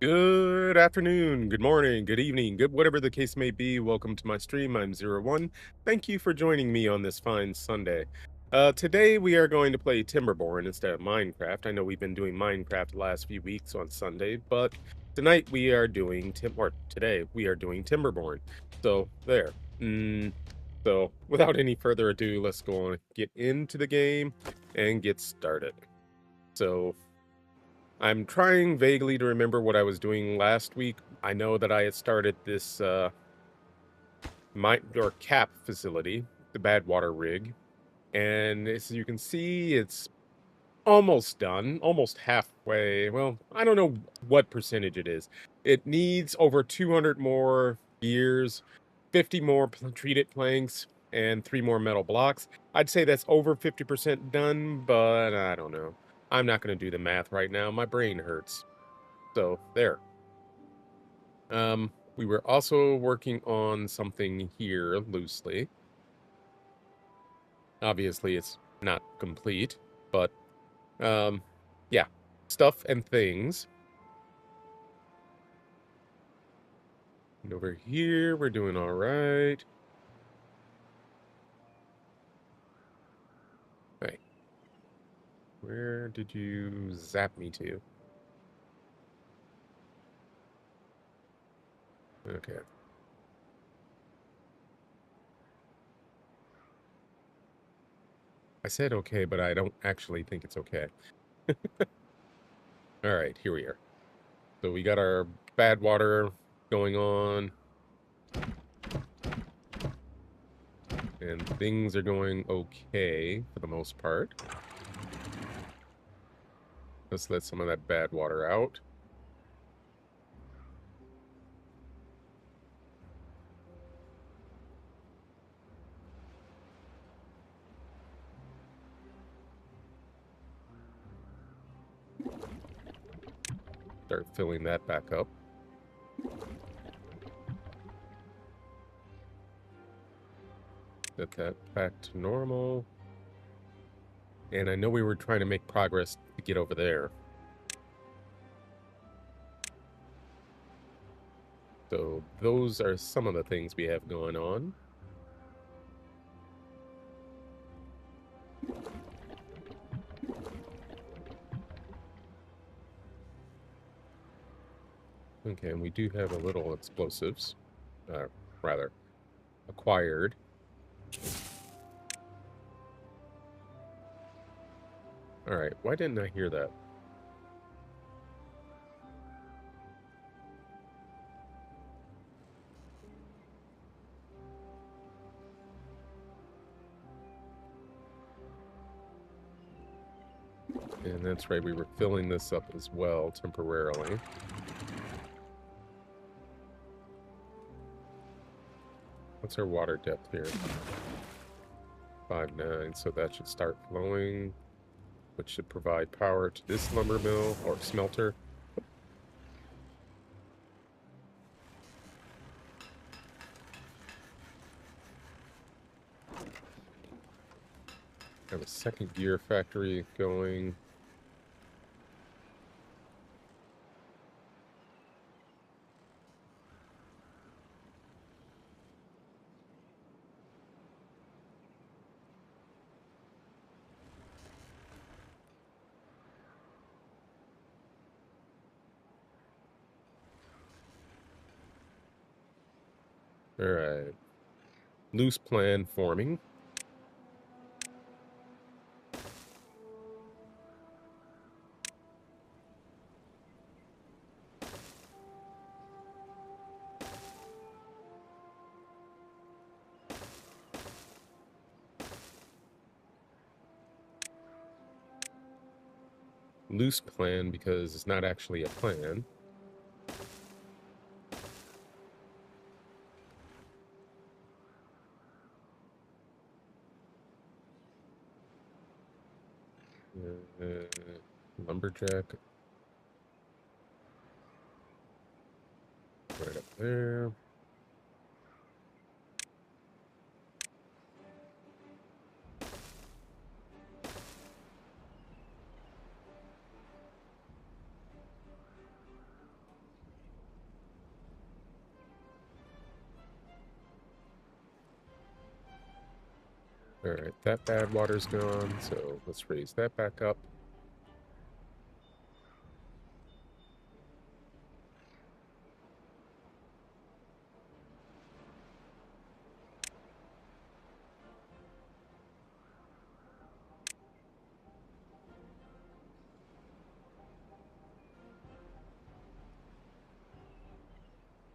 Good afternoon, good morning, good evening, good whatever the case may be. Welcome to my stream. I'm Zero One. Thank you for joining me on this fine Sunday. Today we are going to play Timberborn instead of Minecraft. I know we've been doing Minecraft the last few weeks on Sunday, but tonight we are doing today we are doing Timberborn. So there. So without any further ado, let's go on get into the game and get started. So I'm trying vaguely to remember what I was doing last week. I know that I had started this cap facility, the Badwater rig, and as you can see, it's almost done, almost halfway. Well, I don't know what percentage it is. It needs over 200 more gears, 50 more treated planks, and 3 more metal blocks. I'd say that's over 50% done, but I don't know. I'm not going to do the math right now. My brain hurts. So, there. We were also working on something here loosely. Obviously, it's not complete, but um, yeah, stuff and things. And over here, we're doing all right. Hey, where did you zap me to? Okay. I said okay, but I don't actually think it's okay. All right, here we are. So we got our bad water going on. And things are going okay for the most part. Let's let some of that bad water out. Start filling that back up. Set that back to normal. And I know we were trying to make progress to get over there. So those are some of the things we have going on. Okay, and we do have a little explosives. Rather, acquired. Alright, why didn't I hear that? And that's right, we were filling this up as well, temporarily. What's our water depth here? 5.9, so that should start flowing, which should provide power to this lumber mill, or smelter. Have a second gear factory going. Alright. Loose plan forming. Loose plan because it's not actually a plan. Lumberjack. Right up there. Alright, that bad water's gone, so let's raise that back up.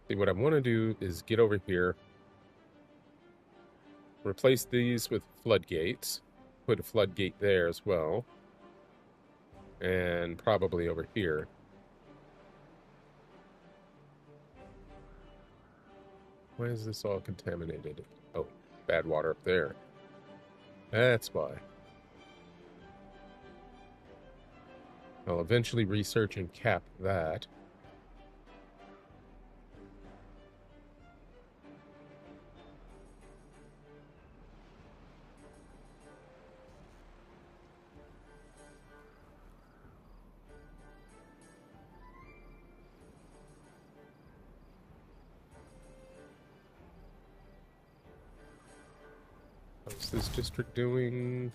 See, what I want to do is get over here, replace these with floodgates, put a floodgate there as well, and probably over here. Why is this all contaminated? Oh, bad water up there. That's why. I'll eventually research and cap that. How's this district doing?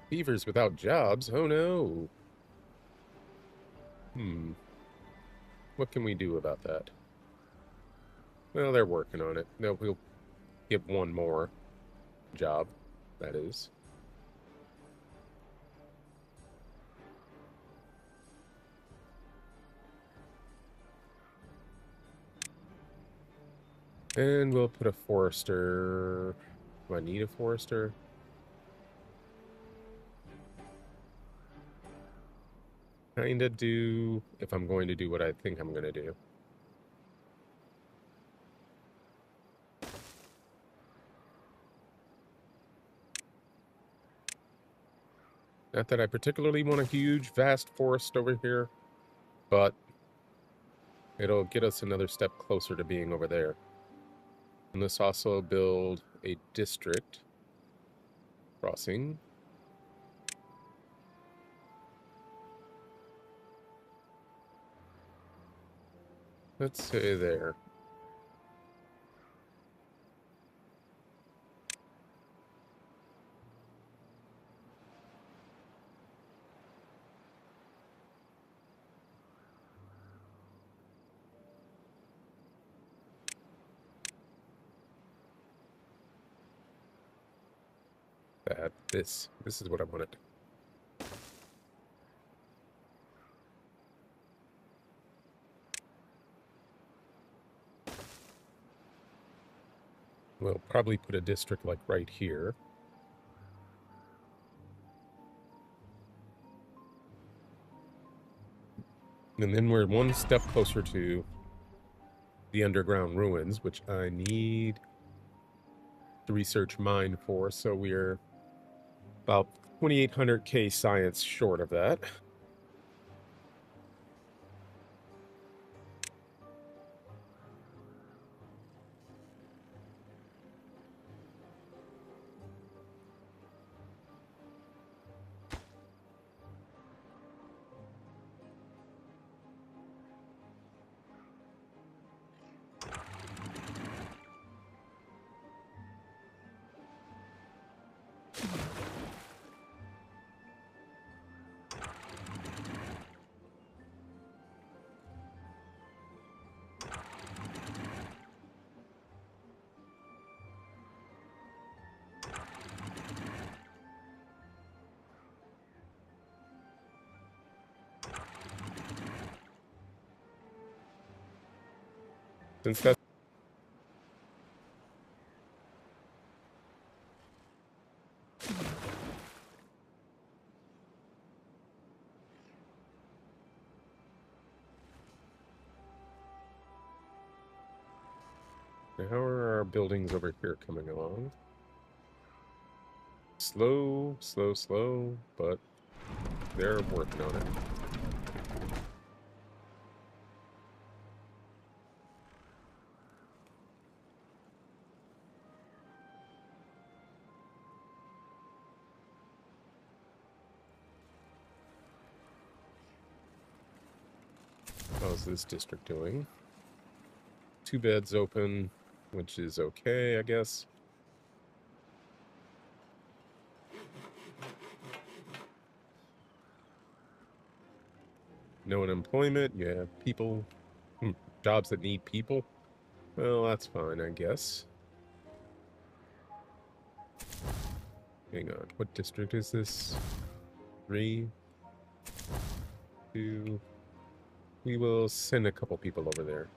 Beavers without jobs? Oh no. What can we do about that? Well, they're working on it. We'll give one more job, that is. And we'll put a forester. Do I need a forester? Kinda do, if I'm going to do what I think I'm gonna do. Not that I particularly want a huge, vast forest over here, but it'll get us another step closer to being over there. And let's also build a district crossing. Let's say there. This is what I wanted. We'll probably put a district like right here. And then we're one step closer to the underground ruins, which I need to research mine for, so we're about 2,800K science short of that. Since that's how are our buildings over here coming along? Slow, slow, slow, but they're working on it. How's this district doing? 2 beds open. which is okay, I guess. No unemployment. You have people, jobs that need people. Well, that's fine, I guess. Hang on. What district is this? 3, 2. We will send a couple people over there.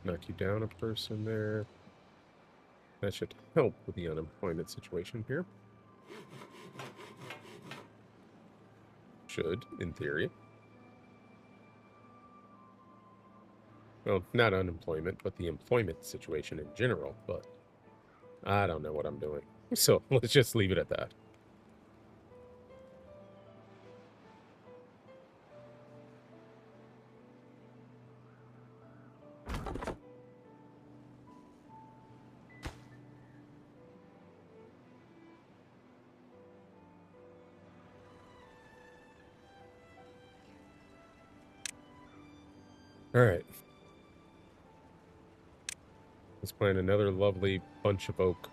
Knock you down a person there. That should help with the unemployment situation here. Should, in theory. Well, not unemployment, but the employment situation in general, but I don't know what I'm doing. So let's just leave it at that. All right. Let's plant another lovely bunch of oak.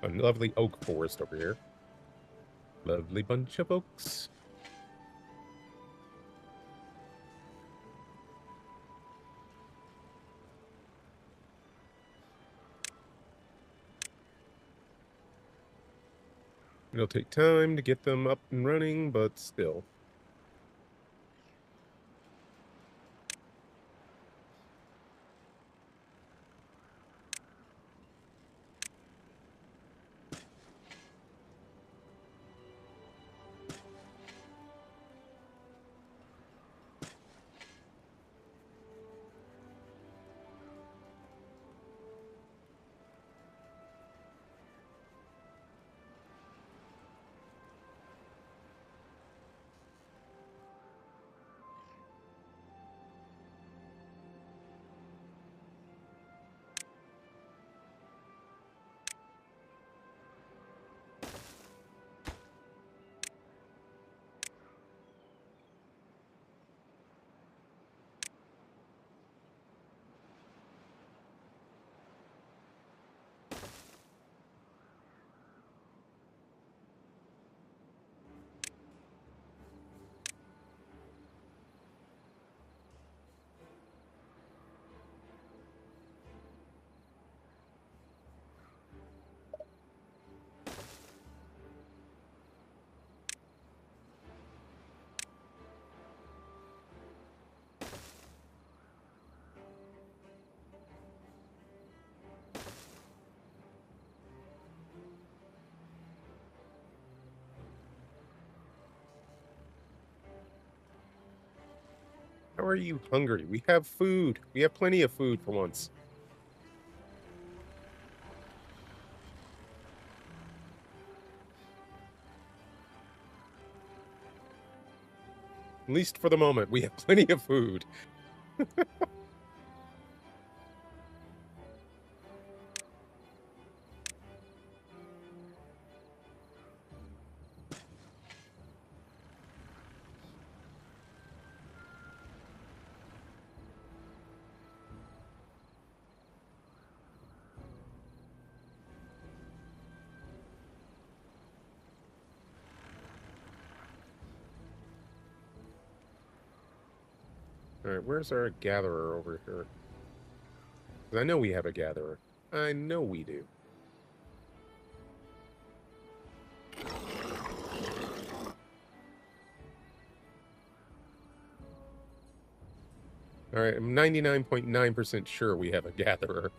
A lovely oak forest over here. Lovely bunch of oaks. It'll take time to get them up and running, but still. How are you hungry? We have food. We have plenty of food for once. At least for the moment, we have plenty of food. All right, where's our gatherer over here? 'Cause I know we have a gatherer. I know we do. All All right, I'm 99.9% sure we have a gatherer.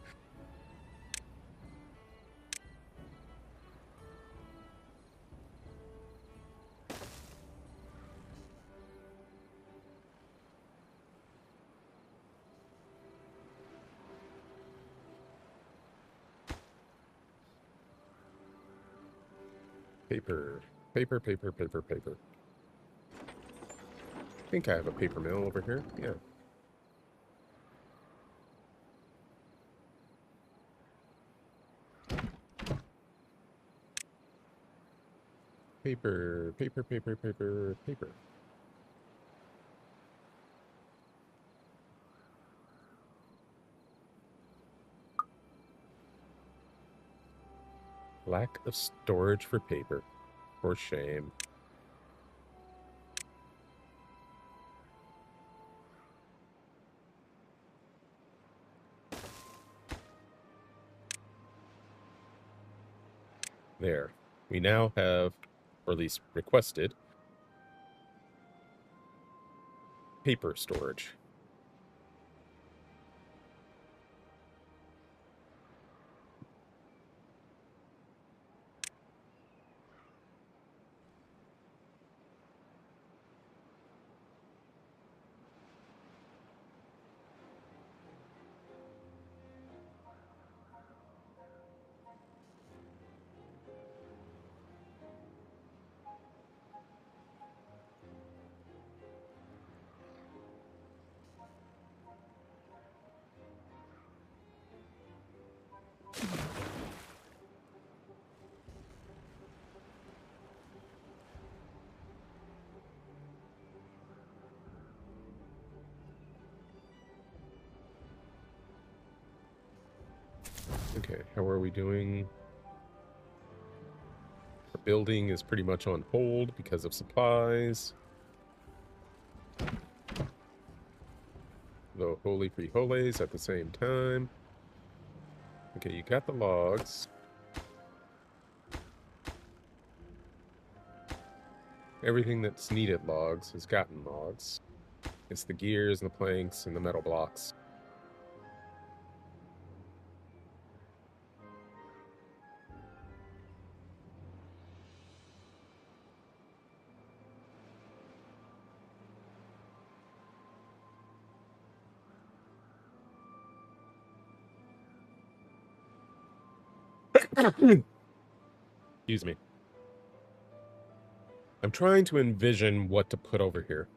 Paper, paper, paper, paper, paper. I think I have a paper mill over here. Yeah. Paper, paper, paper, paper, paper. Lack of storage for paper. For shame. There. We now have, or at least requested, paper storage. Okay, how are we doing? Our building is pretty much on hold because of supplies. The holy frijoles at the same time. Okay, you got the logs. Everything that's needed logs has gotten logs. It's the gears and the planks and the metal blocks. Excuse me. I'm trying to envision what to put over here.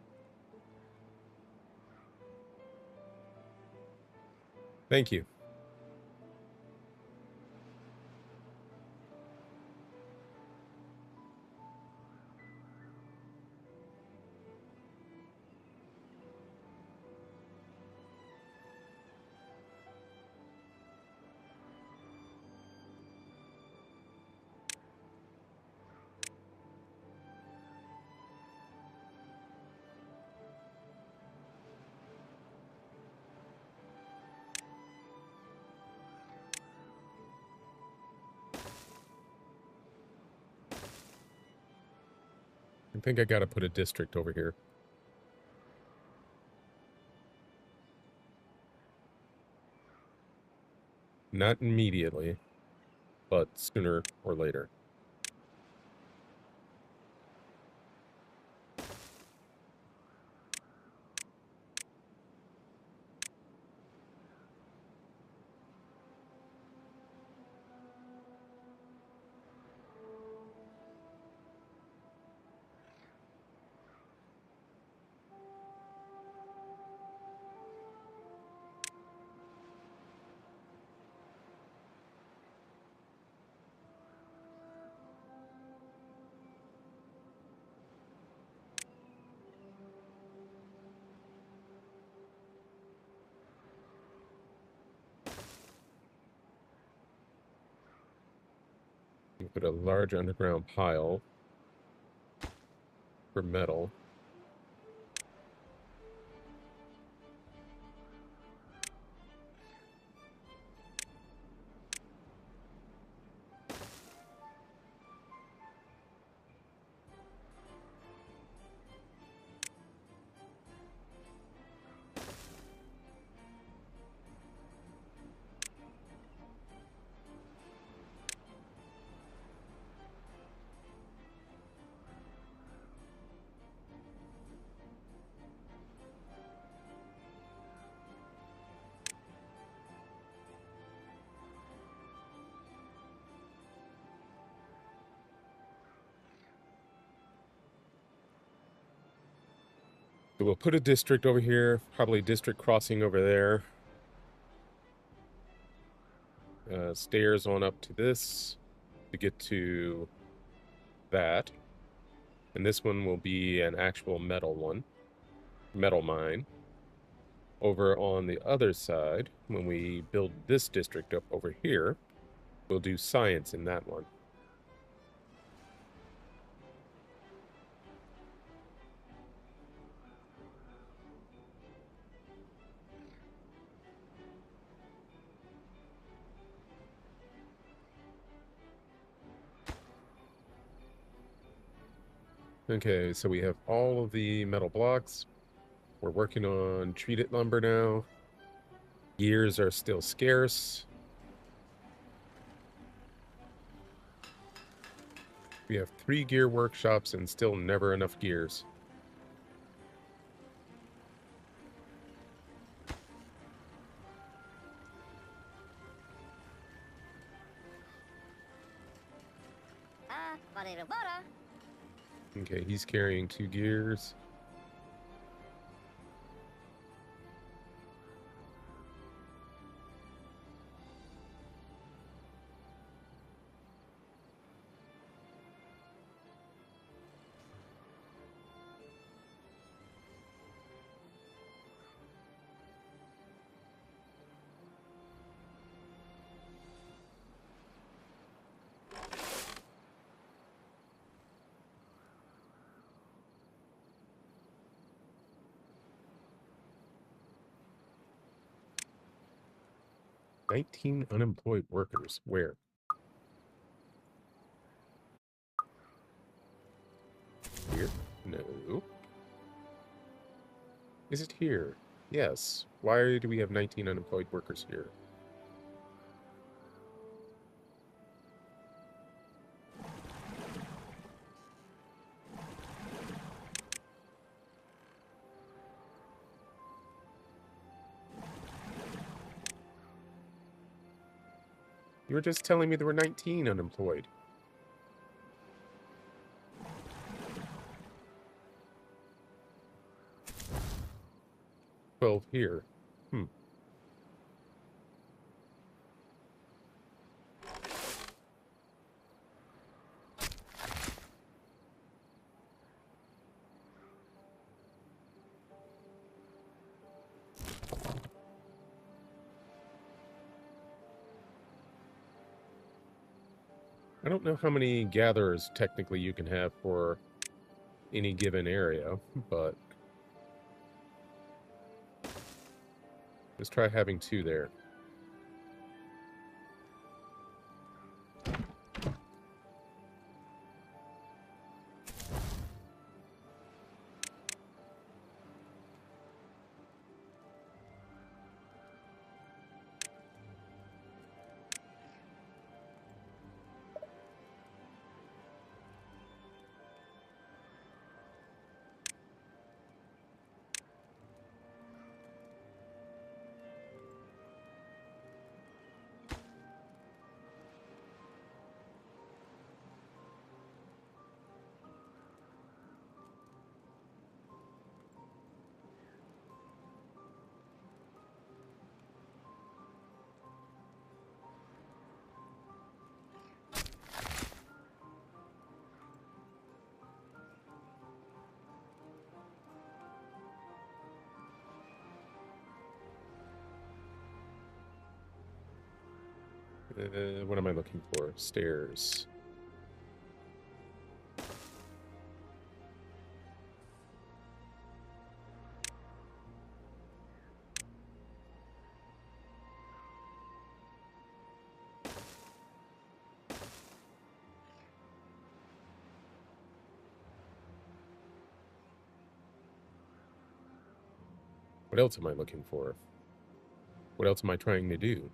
Thank you. I think I gotta put a district over here. Not immediately, but sooner or later. You put a large underground pile for metal. So we'll put a district over here, probably district crossing over there. Stairs on up to this to get to that. And this one will be an actual metal one, metal mine. Over on the other side, when we build this district up over here, we'll do science in that one. Okay, so we have all of the metal blocks. We're working on treated lumber now. Gears are still scarce. We have 3 gear workshops and still never enough gears. Okay, he's carrying 2 gears. "19 unemployed workers. Where?" Here? No. Is it here? Yes. Why do we have 19 unemployed workers here? You were just telling me there were 19 unemployed. 12 here. Hmm. I don't know how many gatherers technically you can have for any given area, but let's try having 2 there. What am I looking for? Stairs. What else am I looking for? What else am I trying to do?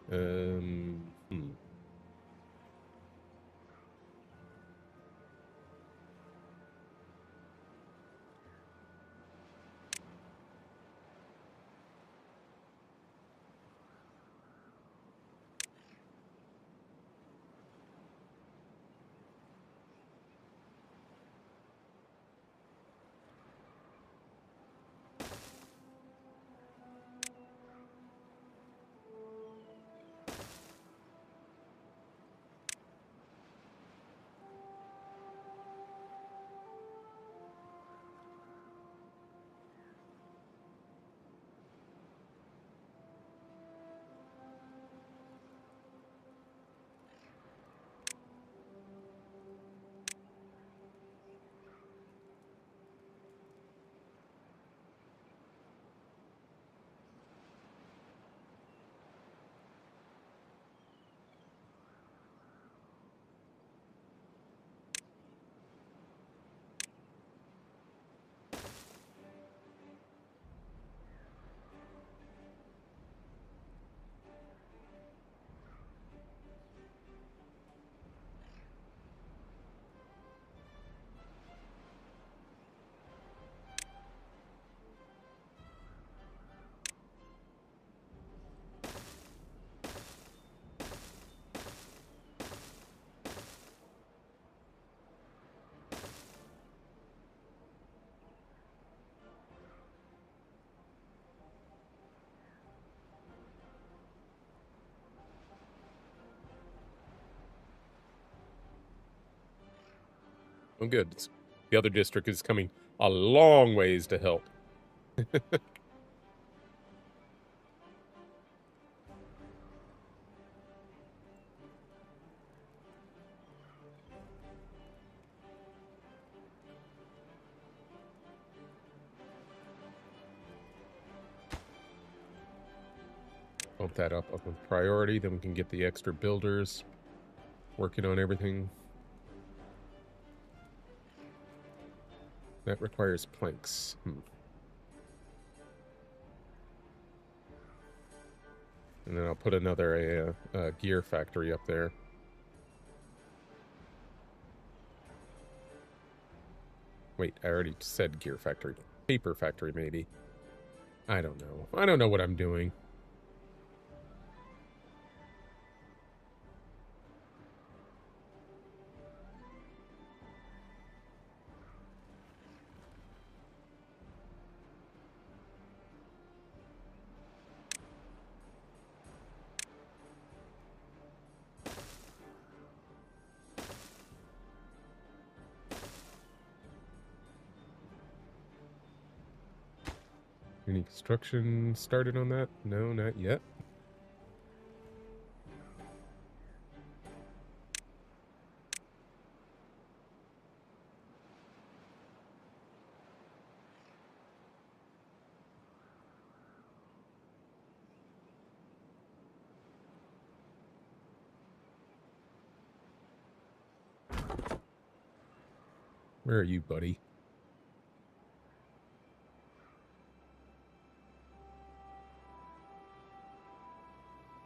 Hmm. Oh, good. The other district is coming a long ways to help. Bump that up with priority, then we can get the extra builders working on everything. That requires planks. And then I'll put another gear factory up there. Wait, I already said gear factory. Paper factory, maybe. I don't know. I don't know what I'm doing. Any construction started on that? No, not yet. Where are you, buddy?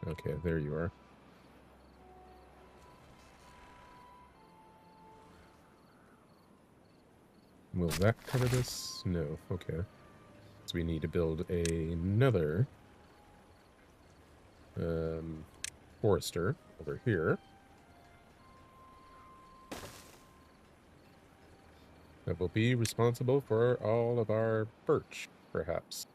Okay, there you are. Will that cover this? No, okay. So we need to build another forester over here. That will be responsible for all of our birch, perhaps.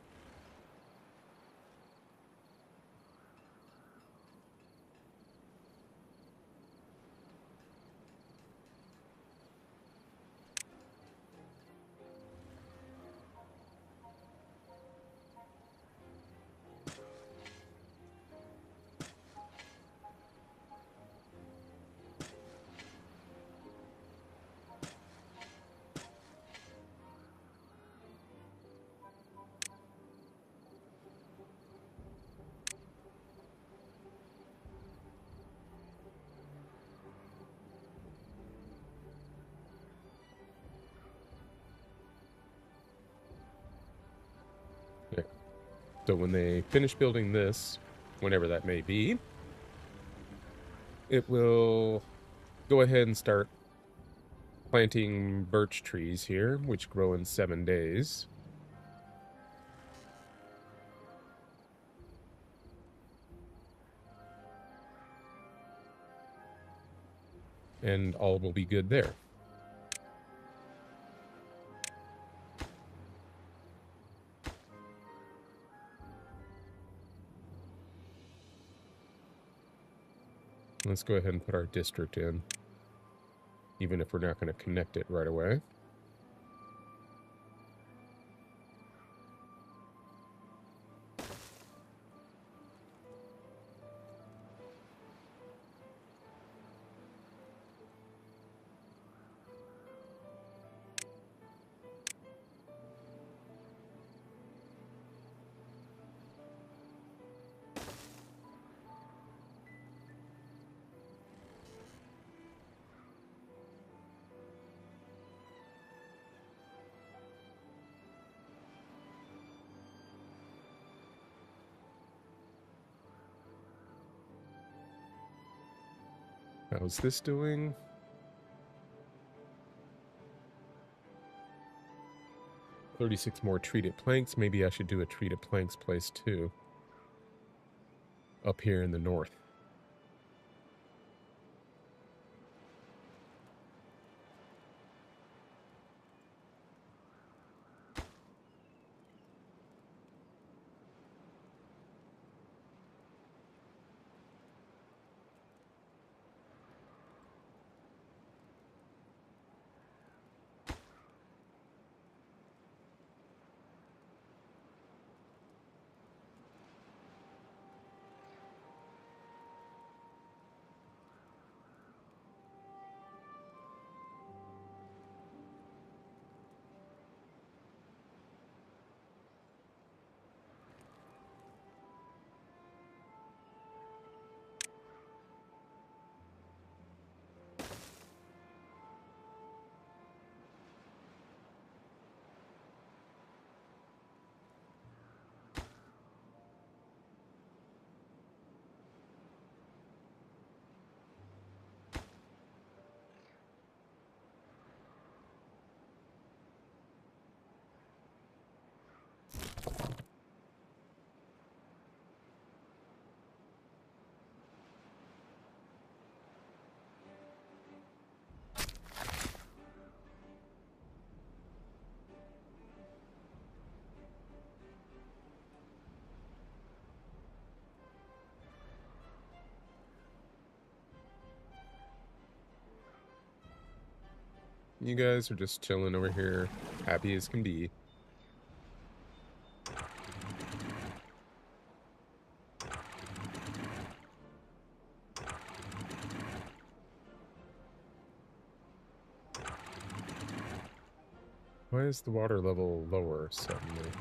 Okay. So when they finish building this, whenever that may be, it will go ahead and start planting birch trees here, which grow in 7 days. And all will be good there. Let's go ahead and put our district in, even if we're not going to connect it right away. How's this doing? $36 more treated planks. Maybe I should do a treated planks place too. Up here in the north. You guys are just chilling over here, happy as can be. Why is the water level lower suddenly?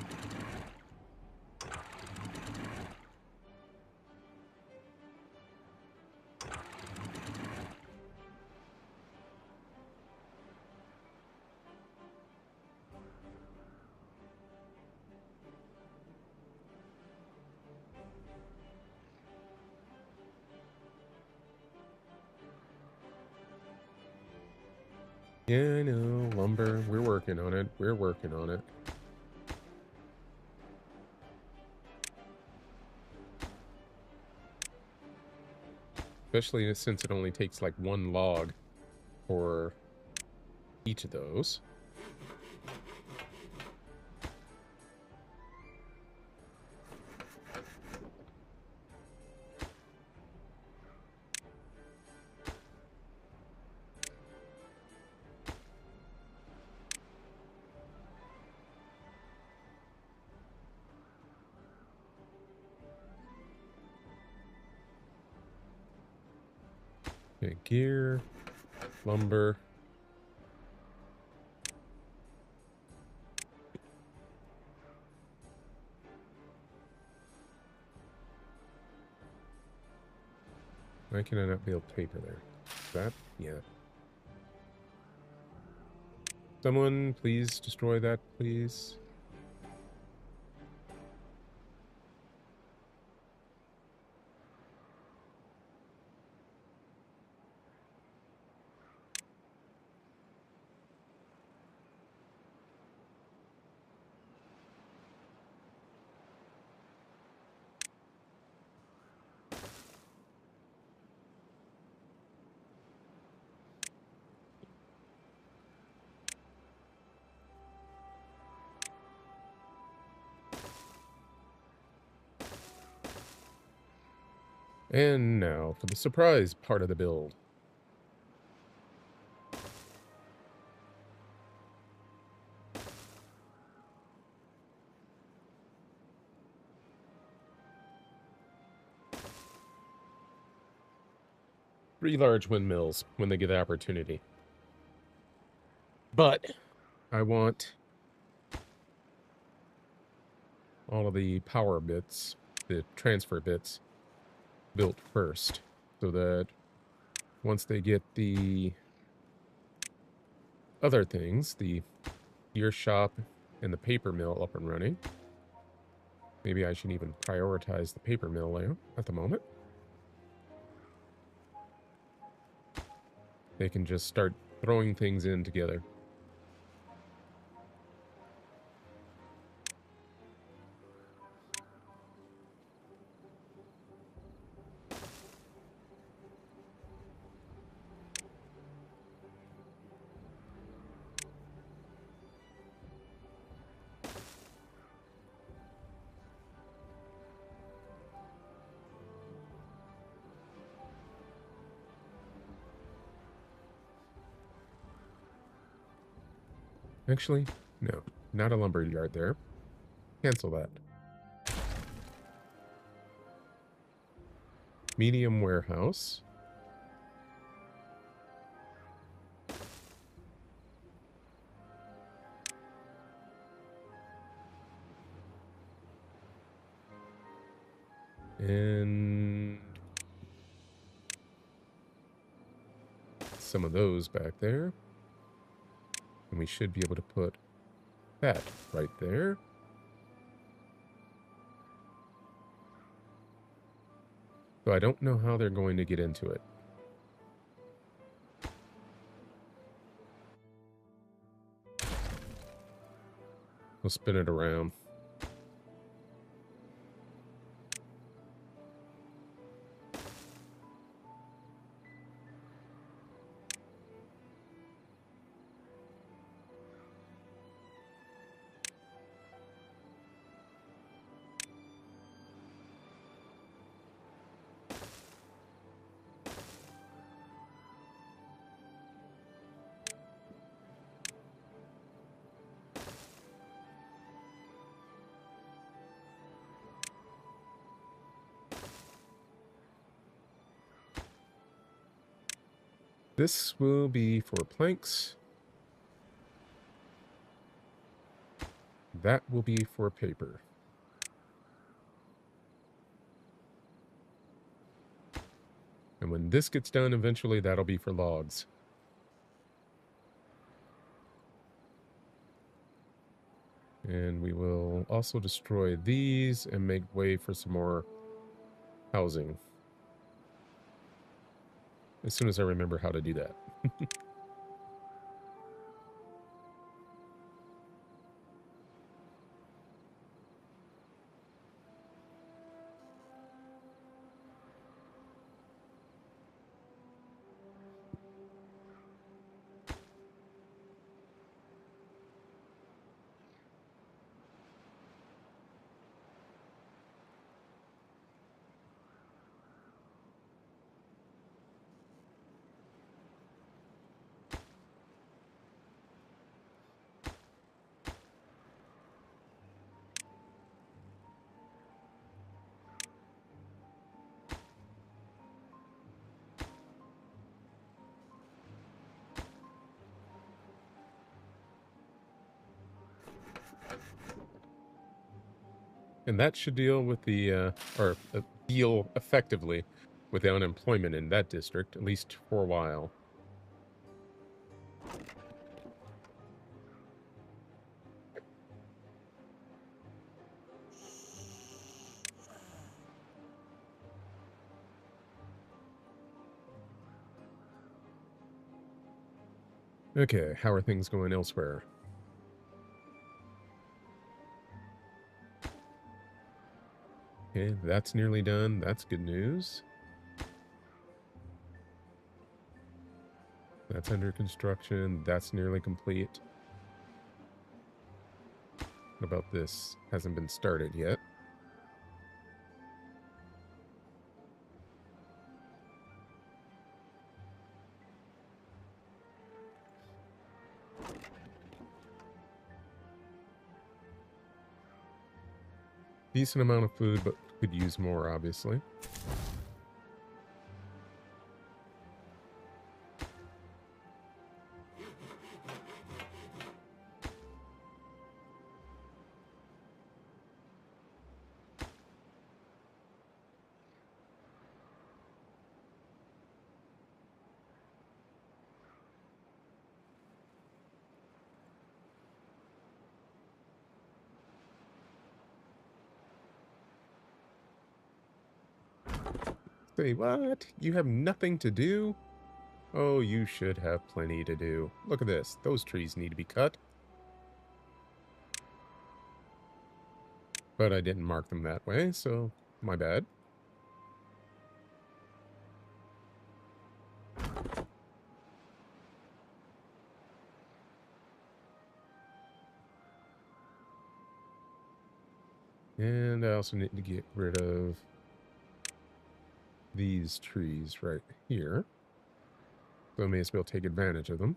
Yeah, I know, lumber. We're working on it. We're working on it. Especially since it only takes like one log for each of those. Okay, gear, lumber. Why can I not build paper there? That? Yeah. Someone, please destroy that, please. And now for the surprise part of the build. Three large windmills when they get the opportunity. But I want all of the power bits, the transfer bits, built first, so that once they get the other things, the gear shop and the paper mill up and running, maybe I should even prioritize the paper mill layout at the moment. They can just start throwing things in together. Actually, no, not a lumber yard there. Cancel that. Medium warehouse. And some of those back there. And we should be able to put that right there. So I don't know how they're going to get into it. We'll spin it around. This will be for planks. That will be for paper. And when this gets done, eventually that'll be for logs. And we will also destroy these and make way for some more housing. As soon as I remember how to do that. And that should deal with the, deal effectively with the unemployment in that district, at least for a while. Okay, how are things going elsewhere? Okay, that's nearly done. That's good news. That's under construction. That's nearly complete. What about this? Hasn't been started yet. Decent amount of food, but could use more, obviously. Say what? You have nothing to do? Oh, you should have plenty to do. Look at this. Those trees need to be cut. But I didn't mark them that way, so my bad. And I also need to get rid of these trees right here. So I may as well take advantage of them.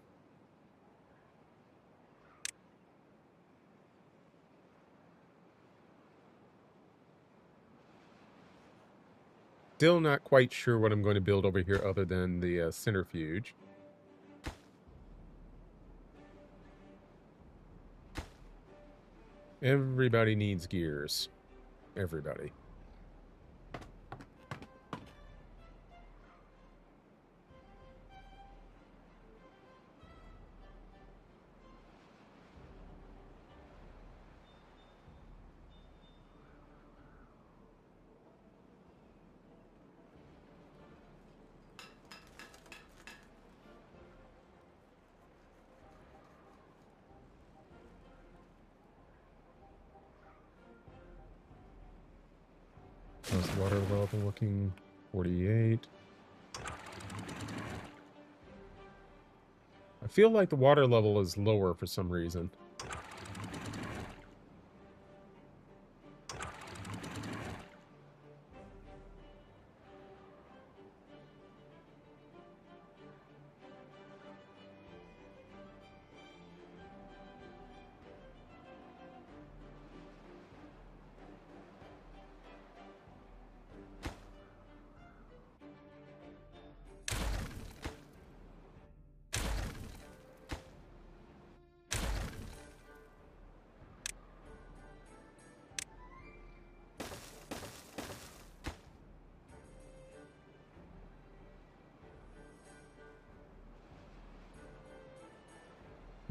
Still not quite sure what I'm going to build over here other than the centrifuge. Everybody needs gears. Everybody. How's the water level looking? 48. I feel like the water level is lower for some reason.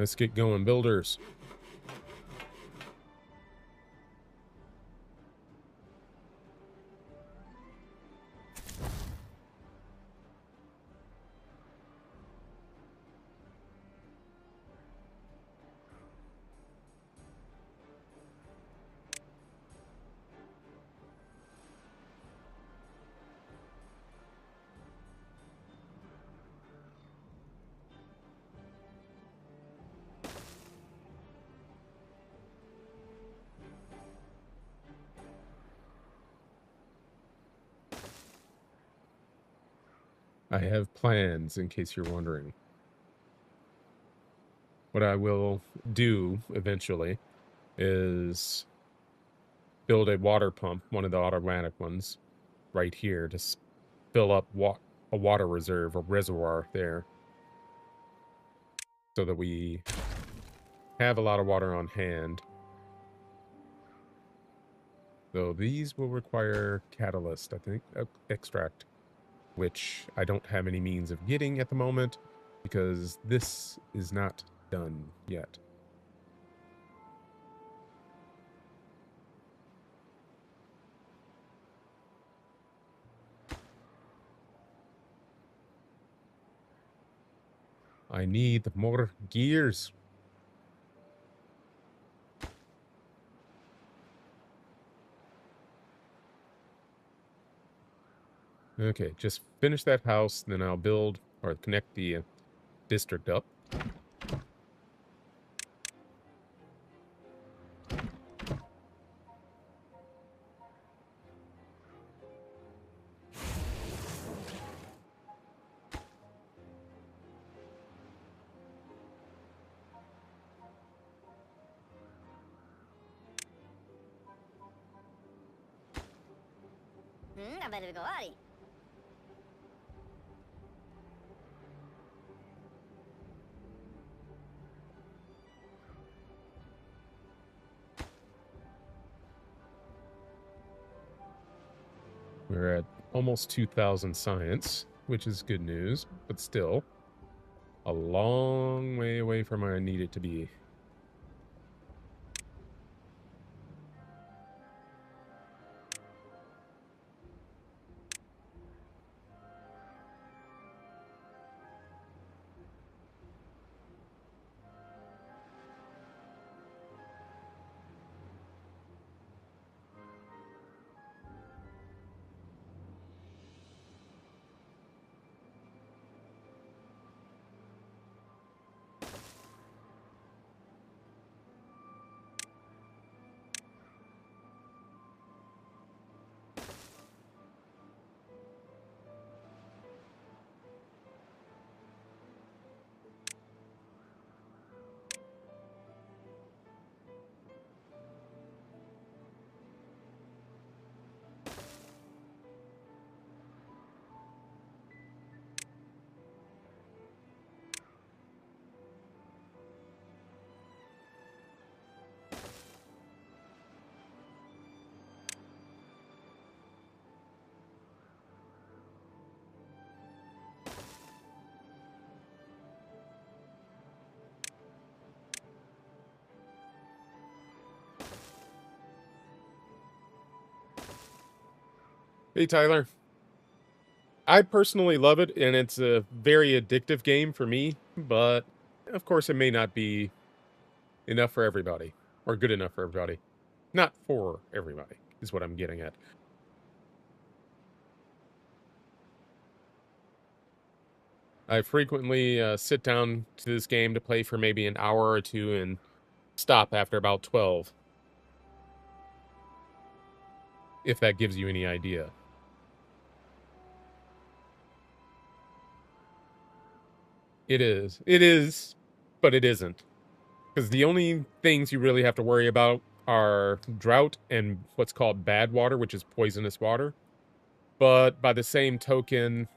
Let's get going, builders. I have plans, in case you're wondering. What I will do eventually is build a water pump, one of the automatic ones, right here to fill up a water reserve, a reservoir there, so that we have a lot of water on hand. Though these will require catalyst, I think, extract, which I don't have any means of getting at the moment because this is not done yet. I need more gears. Okay, just finish that house, then I'll build or connect the district up. We're at almost 2,000 science, which is good news, but still a long way away from where I need it to be. Hey, Tyler. I personally love it, and it's a very addictive game for me, but of course it may not be enough for everybody, or good enough for everybody. Not for everybody, is what I'm getting at. I frequently sit down to this game to play for maybe an hour or two and stop after about 12, if that gives you any idea. It is, but it isn't. Because the only things you really have to worry about are drought and what's called bad water, which is poisonous water. But by the same token,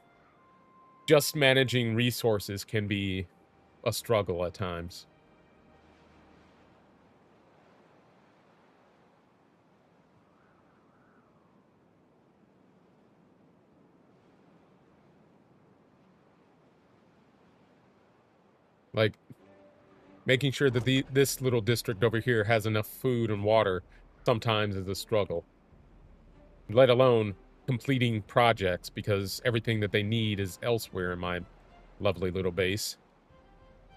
just managing resources can be a struggle at times. Like, Making sure that this little district over here has enough food and water sometimes is a struggle, let alone completing projects, because everything that they need is elsewhere in my lovely little base.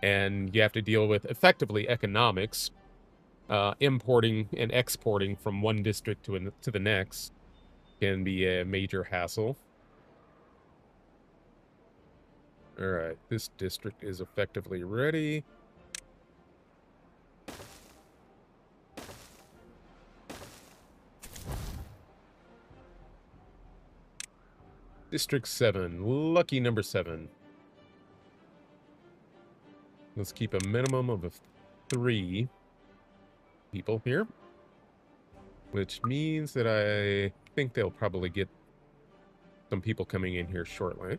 And you have to deal with effectively economics, importing and exporting from one district to the next can be a major hassle. All right, this district is effectively ready. District 7, lucky number 7. Let's keep a minimum of 3 people here, which means that I think they'll probably get some people coming in here shortly.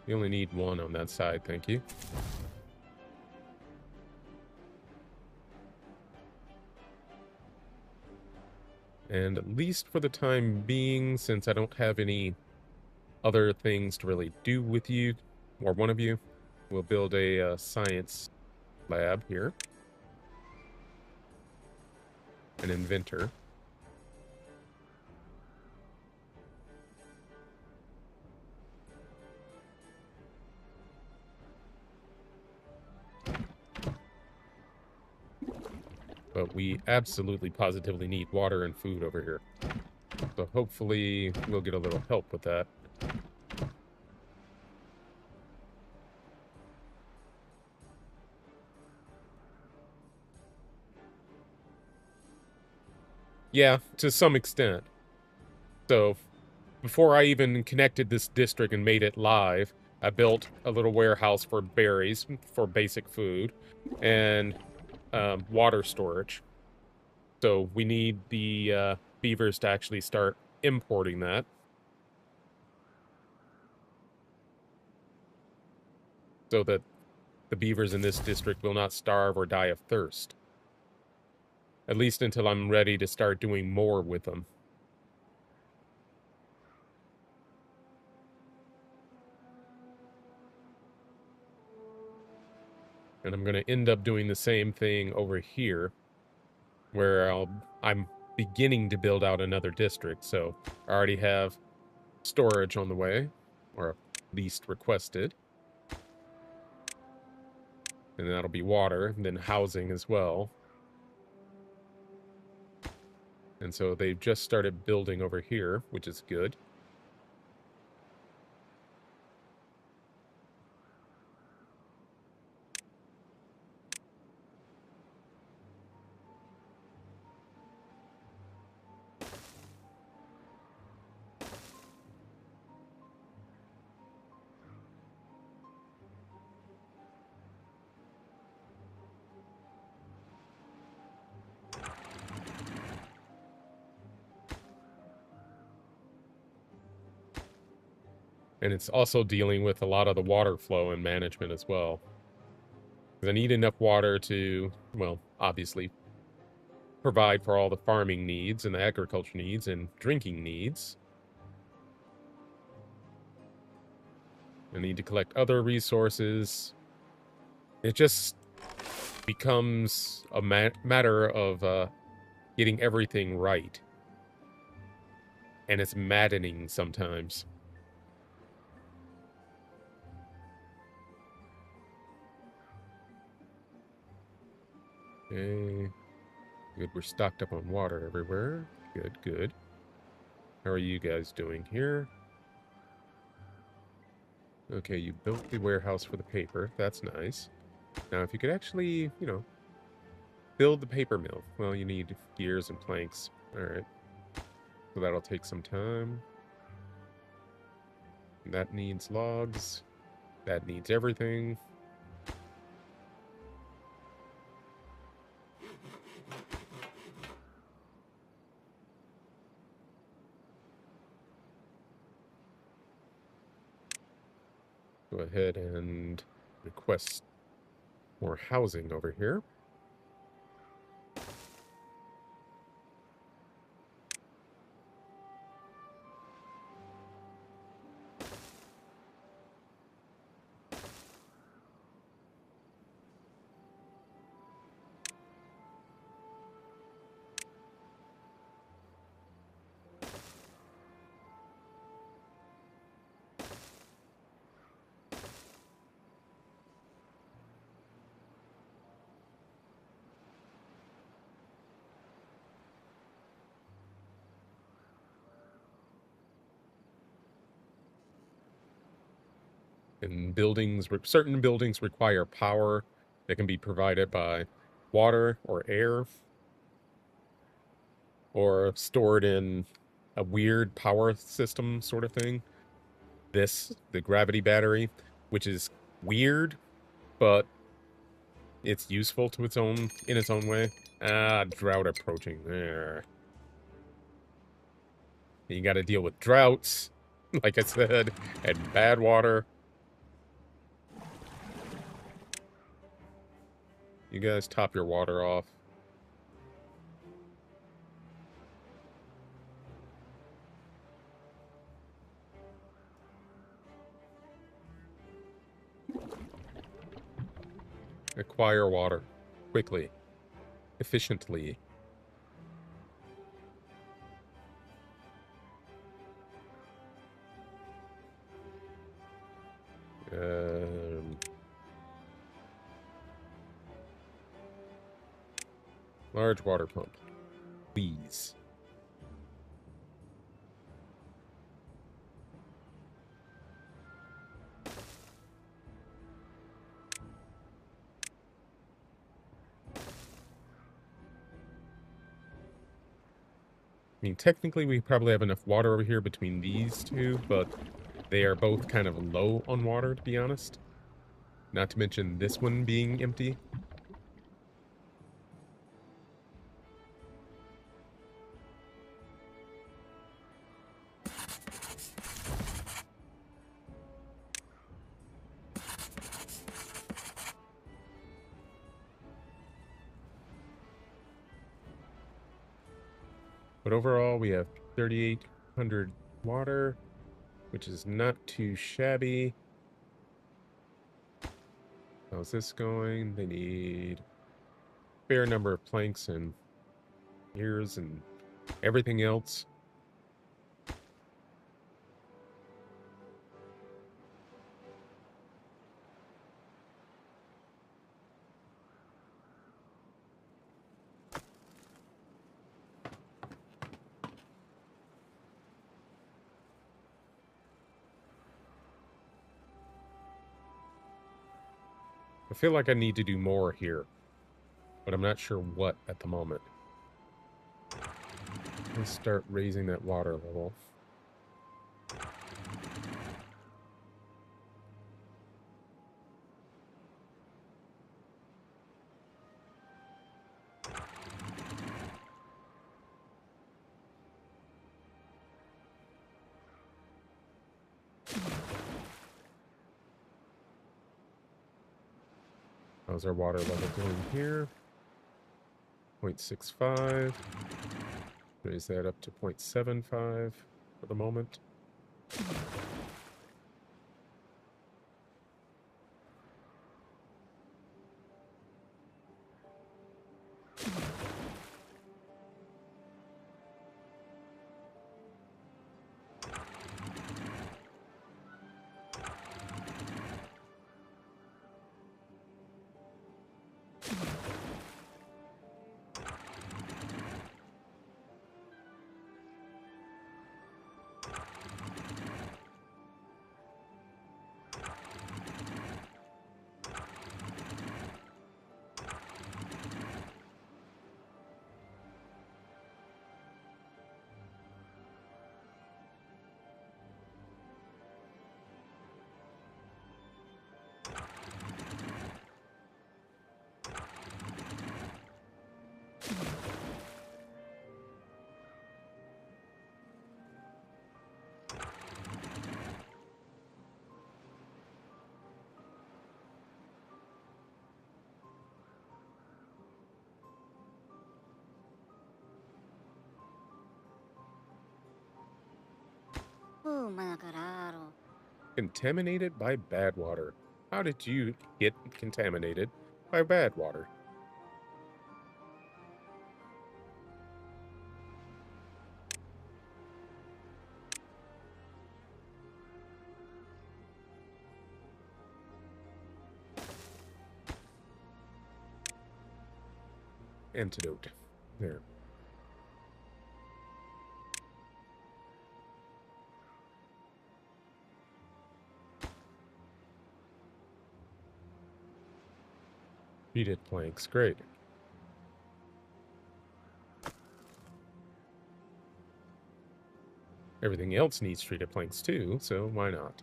You only need 1 on that side, thank you. And at least for the time being, since I don't have any other things to really do with you, or one of you, we'll build a science lab here. An inventor. But we absolutely positively need water and food over here. So hopefully we'll get a little help with that. Yeah, to some extent. So before I even connected this district and made it live, I built a little warehouse for berries, for basic food, and water storage. So we need the beavers to actually start importing that. So that the beavers in this district will not starve or die of thirst. At least until I'm ready to start doing more with them. And I'm going to end up doing the same thing over here, where I'm beginning to build out another district. So I already have storage on the way, or at least requested. And that'll be water, and then housing as well. And so they've just started building over here, which is good. And it's also dealing with a lot of the water flow and management as well. Because I need enough water to, well, obviously provide for all the farming needs and the agriculture needs and drinking needs. I need to collect other resources. It just becomes a matter of getting everything right. And it's maddening sometimes. Okay. Good, we're stocked up on water everywhere. Good, good. How are you guys doing here? Okay, you built the warehouse for the paper. That's nice. Now, if you could actually, build the paper mill. Well, you need gears and planks. Alright. So that'll take some time. That needs logs. That needs everything. Go ahead and request more housing over here. And certain buildings require power that can be provided by water or air or stored in a weird power system sort of thing. The gravity battery, which is weird, but it's useful to in its own way. Ah, drought approaching there. You got to deal with droughts, like I said, and bad water. You guys top your water off. Acquire water quickly, efficiently. Um, Large water pump, please. I mean, technically, we probably have enough water over here between these two, but they are both kind of low on water, to be honest. Not to mention this one being empty. But overall, we have 3,800 water, which is not too shabby. How's this going? They need a fair number of planks and gears and everything else. I feel like I need to do more here, but I'm not sure what at the moment. Let's start raising that water level. How's our water level doing here? 0.65. Raise that up to 0.75 for the moment. Contaminated by bad water. How did you get contaminated by bad water? Antidote. There. treated planks. Great. Everything else needs treated planks too, so why not?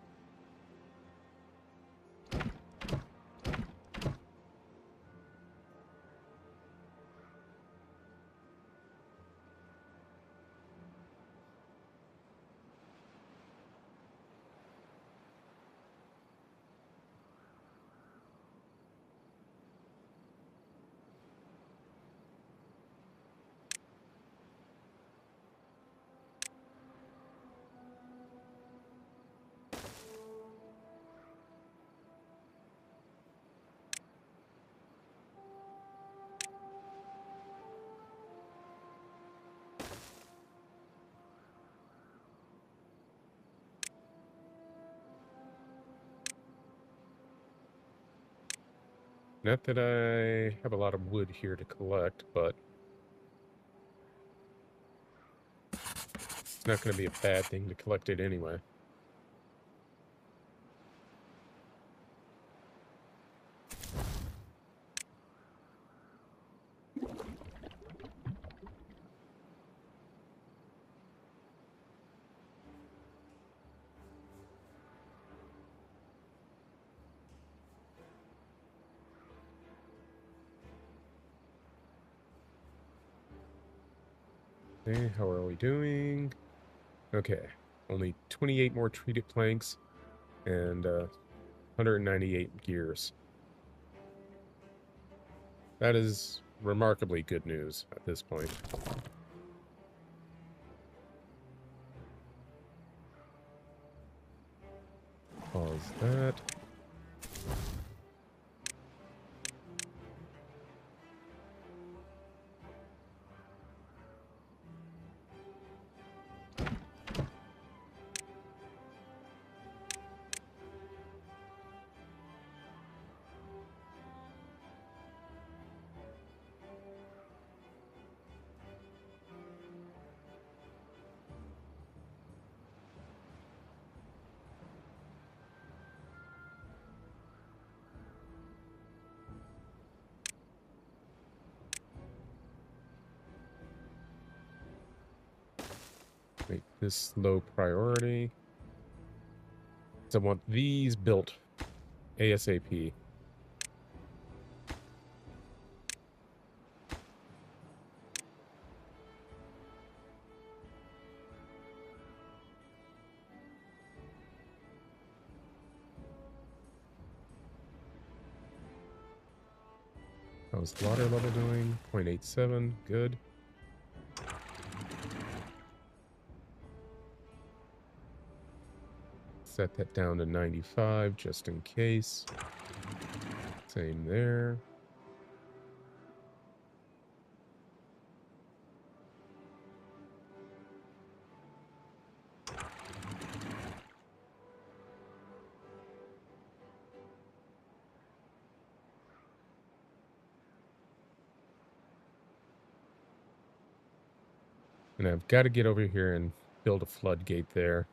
Not that I have a lot of wood here to collect, but it's not going to be a bad thing to collect it anyway. Okay, how are we doing? Okay, only 28 more treated planks and 198 gears. That is remarkably good news at this point. Pause that. Make this low priority. So I want these built ASAP. How's the water level doing? 0.87, good. Set that down to 95 just in case. Same there. And I've got to get over here and build a floodgate there.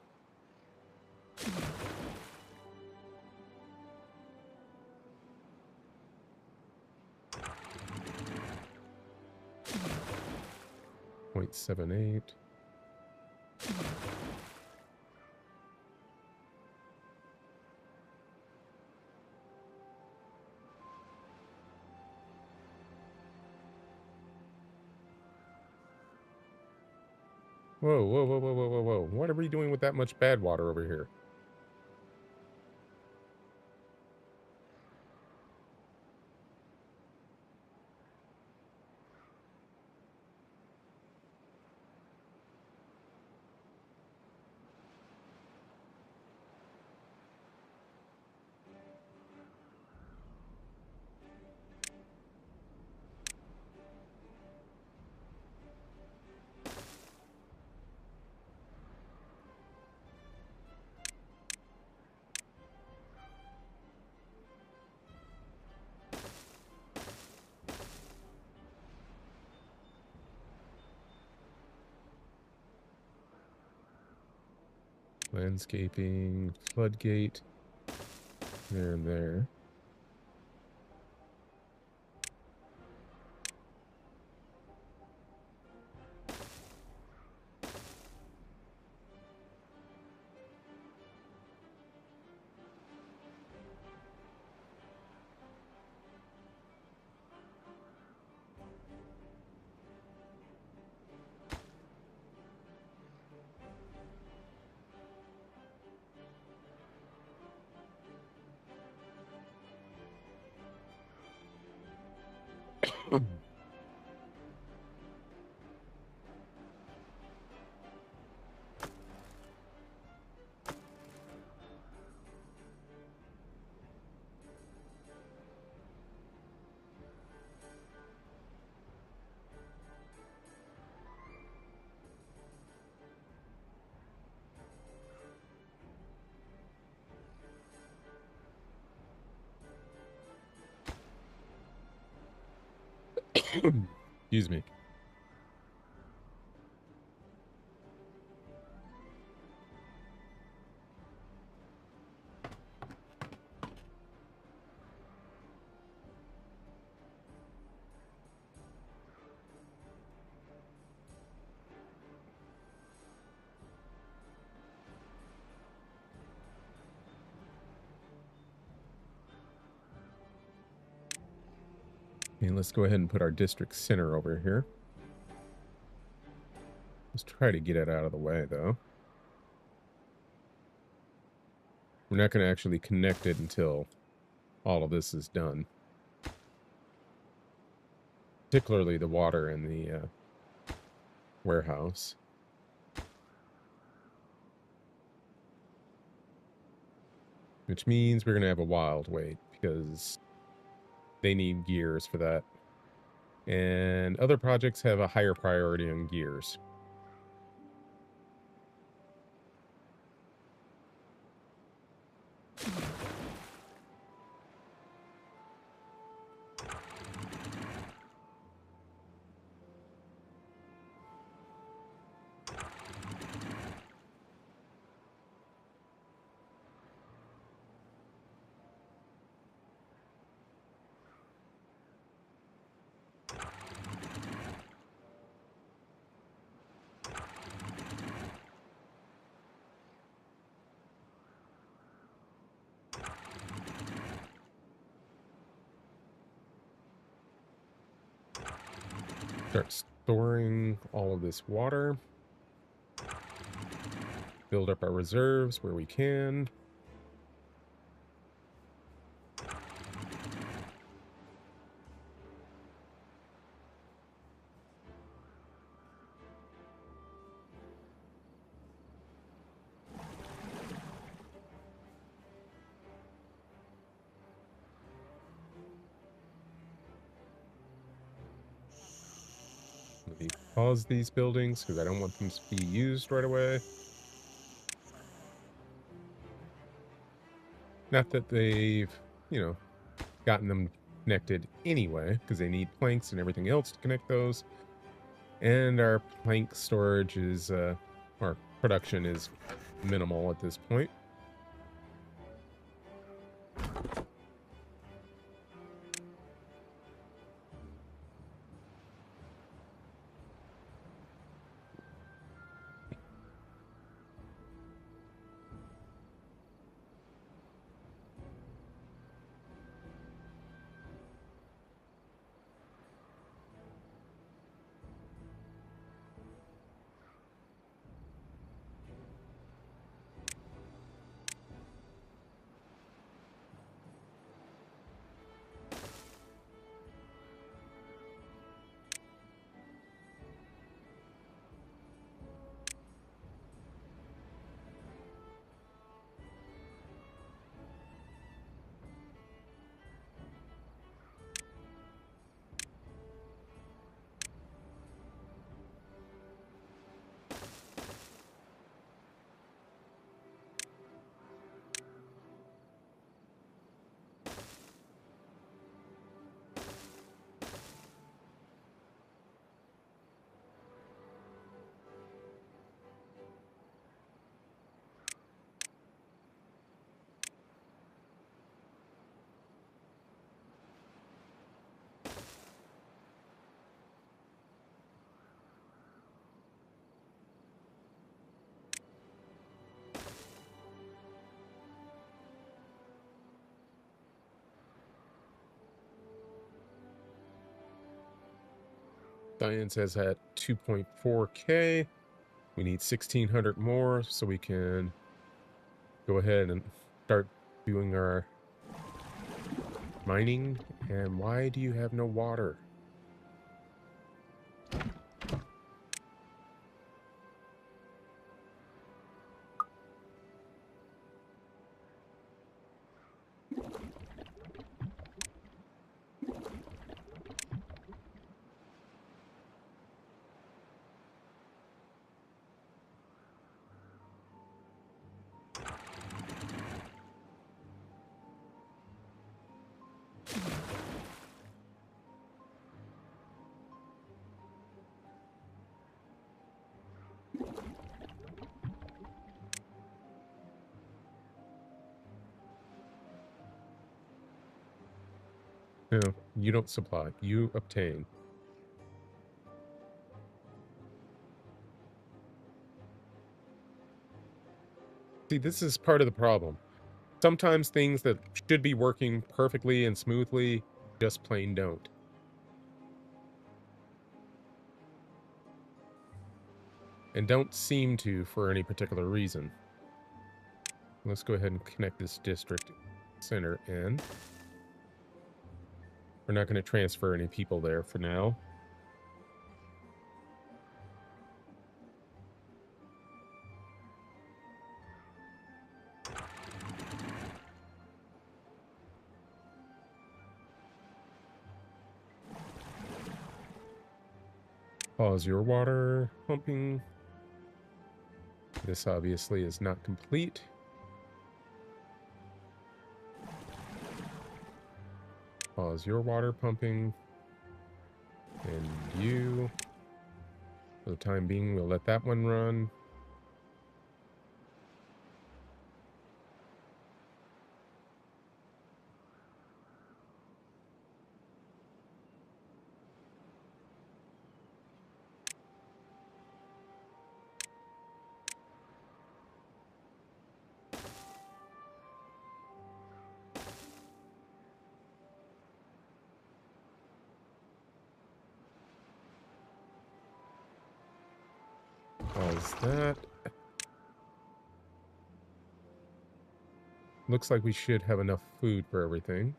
.78. Whoa, whoa, whoa, whoa, whoa, whoa, whoa. What are we doing with that much bad water over here? Landscaping, floodgate, there and there. Excuse me. Okay, let's go ahead and put our district center over here. Let's try to get it out of the way, though. We're not going to actually connect it until all of this is done. Particularly the water in the warehouse. Which means we're going to have a wild wait because they need gears for that. And other projects have a higher priority on gears. Start storing all of this water. Build up our reserves where we can. Let me pause these buildings because I don't want them to be used right away. Not that they've, gotten them connected anyway, because they need planks and everything else to connect those. And our plank storage is, our production is minimal at this point. Science has at 2.4K. We need 1,600 more so we can go ahead and start doing our mining. And why do you have no water? No, you don't supply. You obtain. See, this is part of the problem. Sometimes things that should be working perfectly and smoothly just plain don't. And don't seem to for any particular reason. Let's go ahead and connect this district center in. We're not going to transfer any people there for now. Pause your water pumping. This obviously is not complete. Pause your water pumping. And you. For the time being, we'll let that one run. Pause that. Looks like we should have enough food for everything.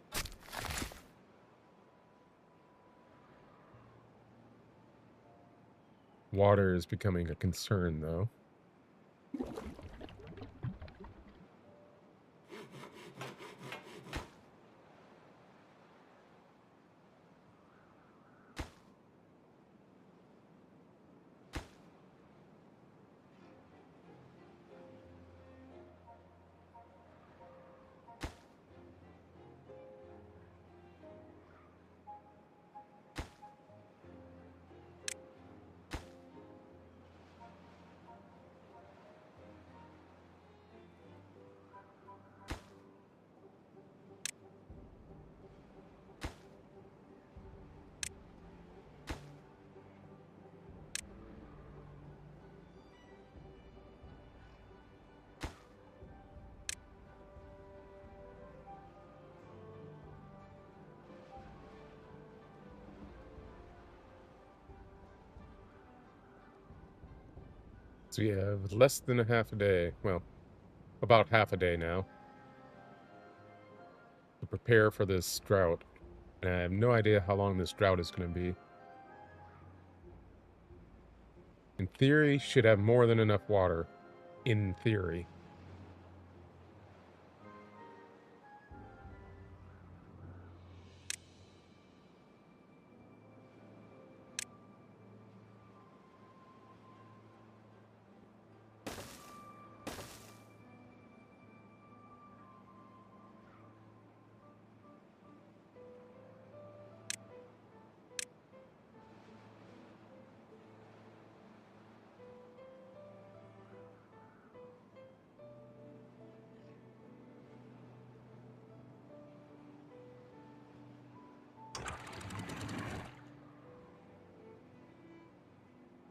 Water is becoming a concern, though. So we have less than a half a day. Well, about half a day now to prepare for this drought. And I have no idea how long this drought is going to be. In theory, should have more than enough water. In theory.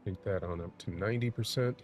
Take that on up to 90%.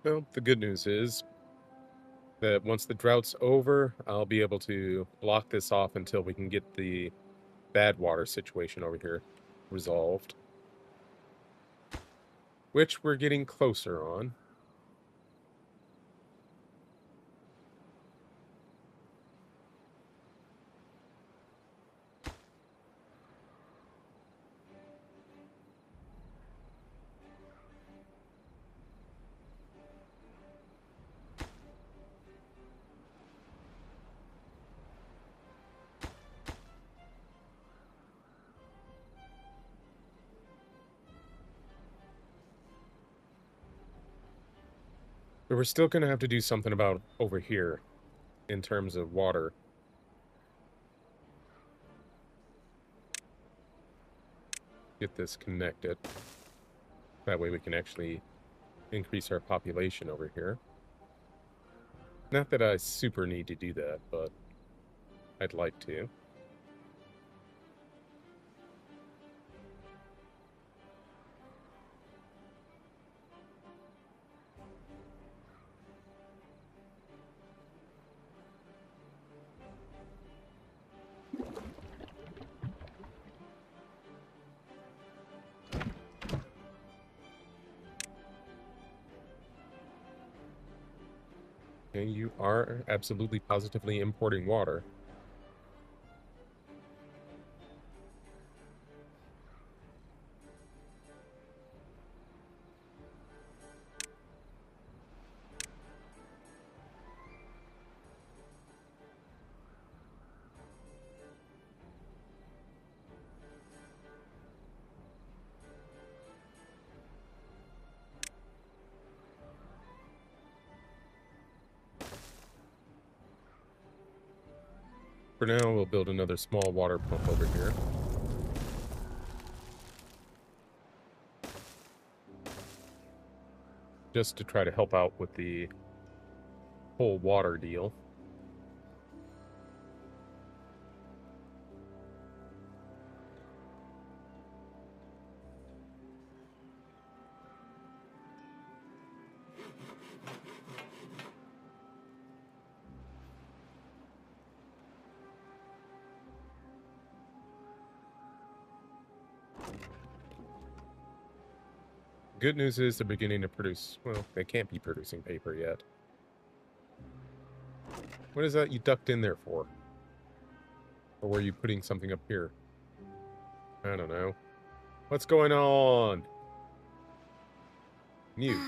Well, the good news is that once the drought's over, I'll be able to block this off until we can get the bad water situation over here resolved. Which we're getting closer on. But we're still going to have to do something about over here in terms of water. Get this connected. That way we can actually increase our population over here. Not that I super need to do that, but I'd like to. And you are absolutely positively importing water. For now, we'll build another small water pump over here. Just to try to help out with the whole water deal. Good news is they're beginning to produce... Well, they can't be producing paper yet. What is that you ducked in there for? Or were you putting something up here? I don't know. What's going on? Mute.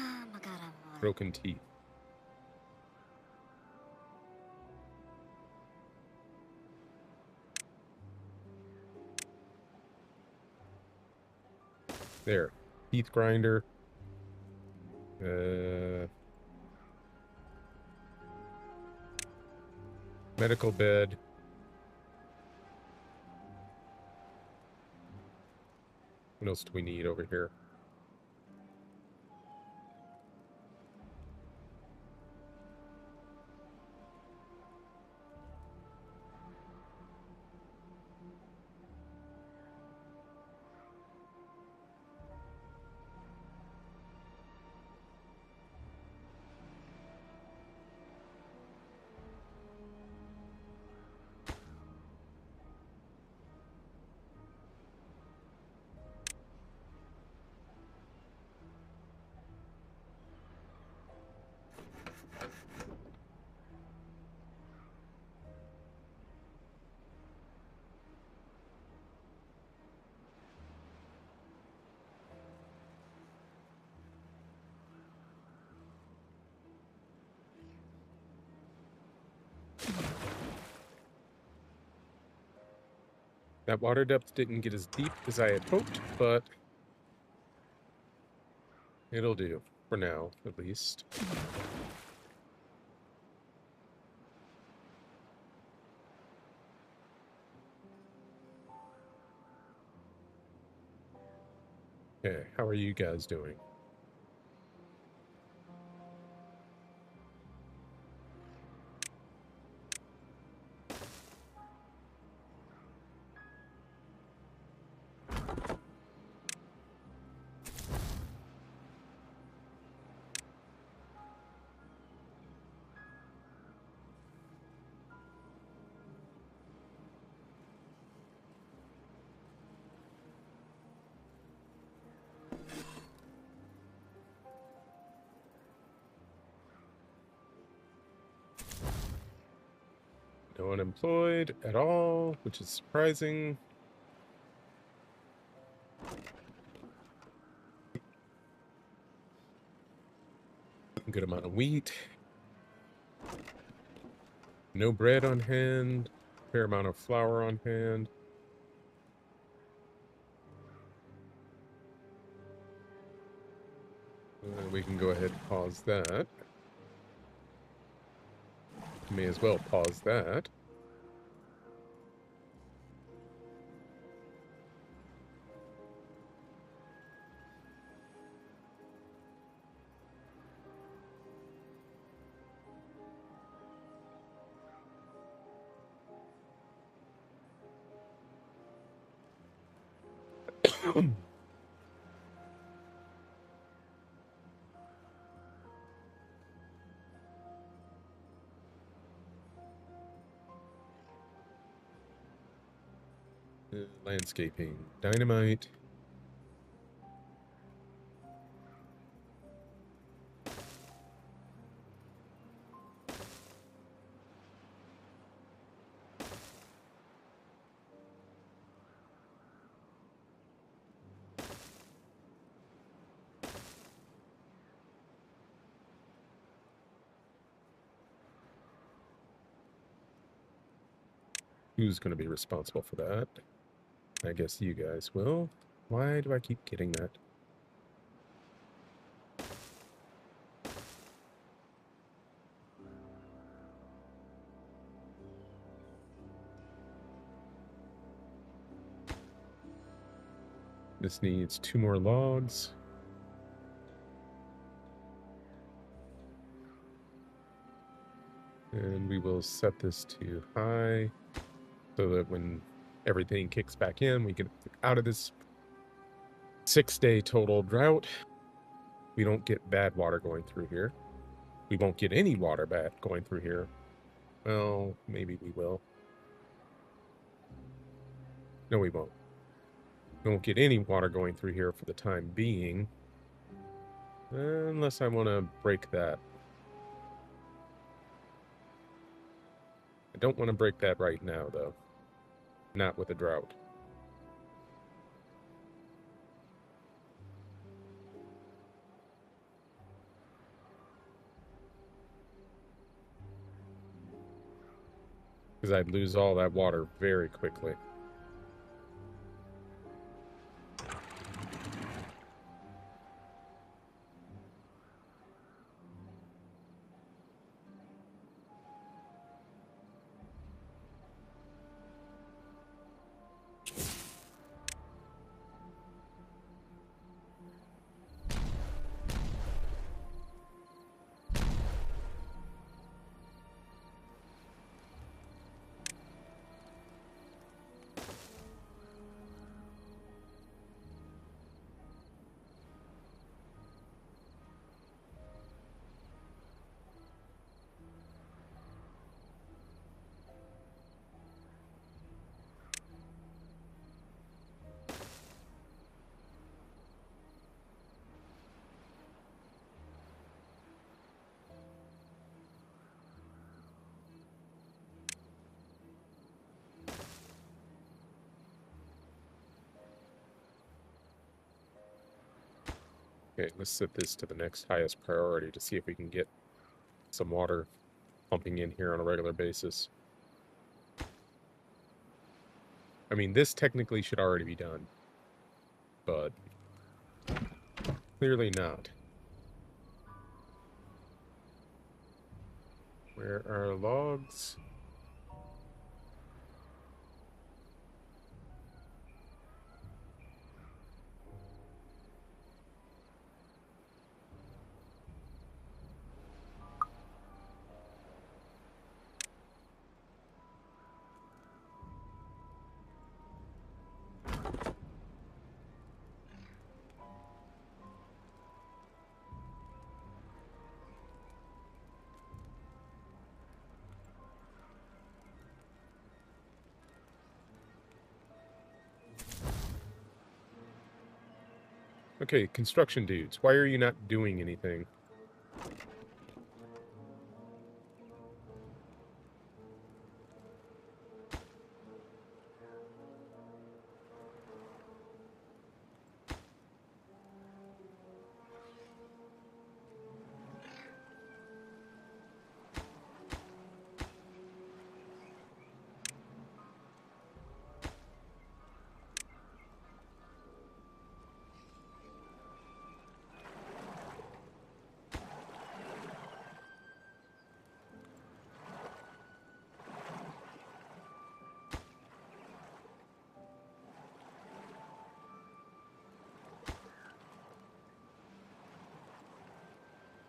Broken teeth. There. Teeth grinder. Medical bed. What else do we need over here? That water depth didn't get as deep as I had hoped, but it'll do, for now, at least. Okay, how are you guys doing? No unemployed at all, which is surprising. Good amount of wheat. No bread on hand. Fair amount of flour on hand. We can go ahead and pause that. May as well pause that. Landscaping. Dynamite. Who's going to be responsible for that? I guess you guys will. Why do I keep getting that? This needs 2 more logs. And we will set this to high so that when everything kicks back in, we get out of this 6-day total drought. We don't get bad water going through here. We won't get any water bad going through here. Well, maybe we will. No, we won't. We won't get any water going through here for the time being. Unless I want to break that. I don't want to break that right now, though. Not with a drought. Because I'd lose all that water very quickly. Okay, let's set this to the next highest priority to see if we can get some water pumping in here on a regular basis. I mean, this technically should already be done, but clearly not. Where are logs? Okay, construction dudes, why are you not doing anything?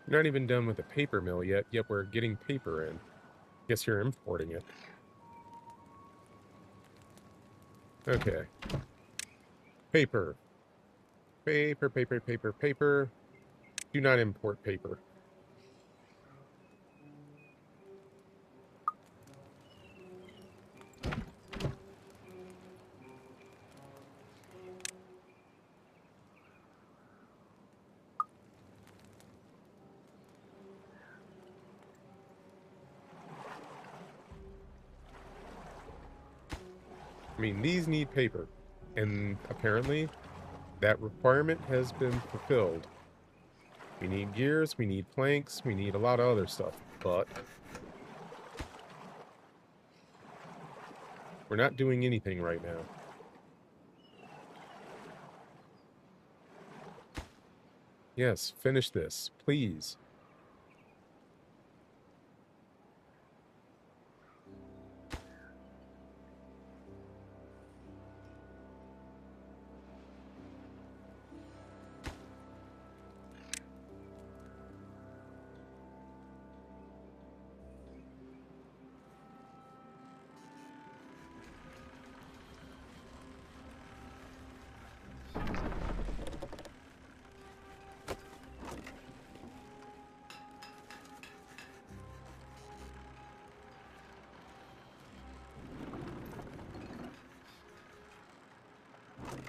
You're not even done with the paper mill yet we're getting paper in. Guess you're importing it. Okay. Paper. Paper, paper, paper, paper. Do not import paper. I mean, these need paper. And apparently, that requirement has been fulfilled. We need gears, we need planks, we need a lot of other stuff, but we're not doing anything right now. Yes, finish this, please.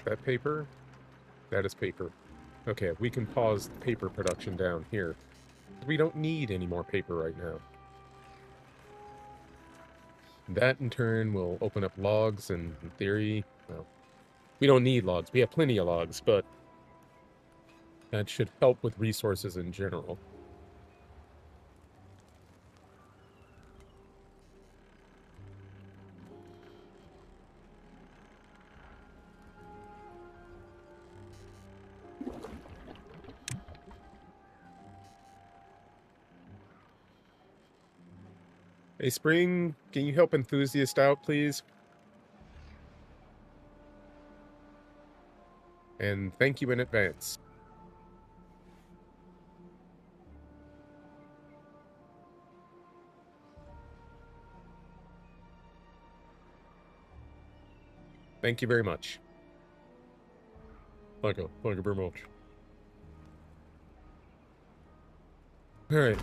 That paper? That is paper. Okay, we can pause the paper production down here. We don't need any more paper right now. That, in turn, will open up logs, and in theory, well, we don't need logs. We have plenty of logs, but that should help with resources in general. Hey, Spring, can you help Enthusiast out, please? And thank you in advance. Thank you very much. Thank you very much. Alright,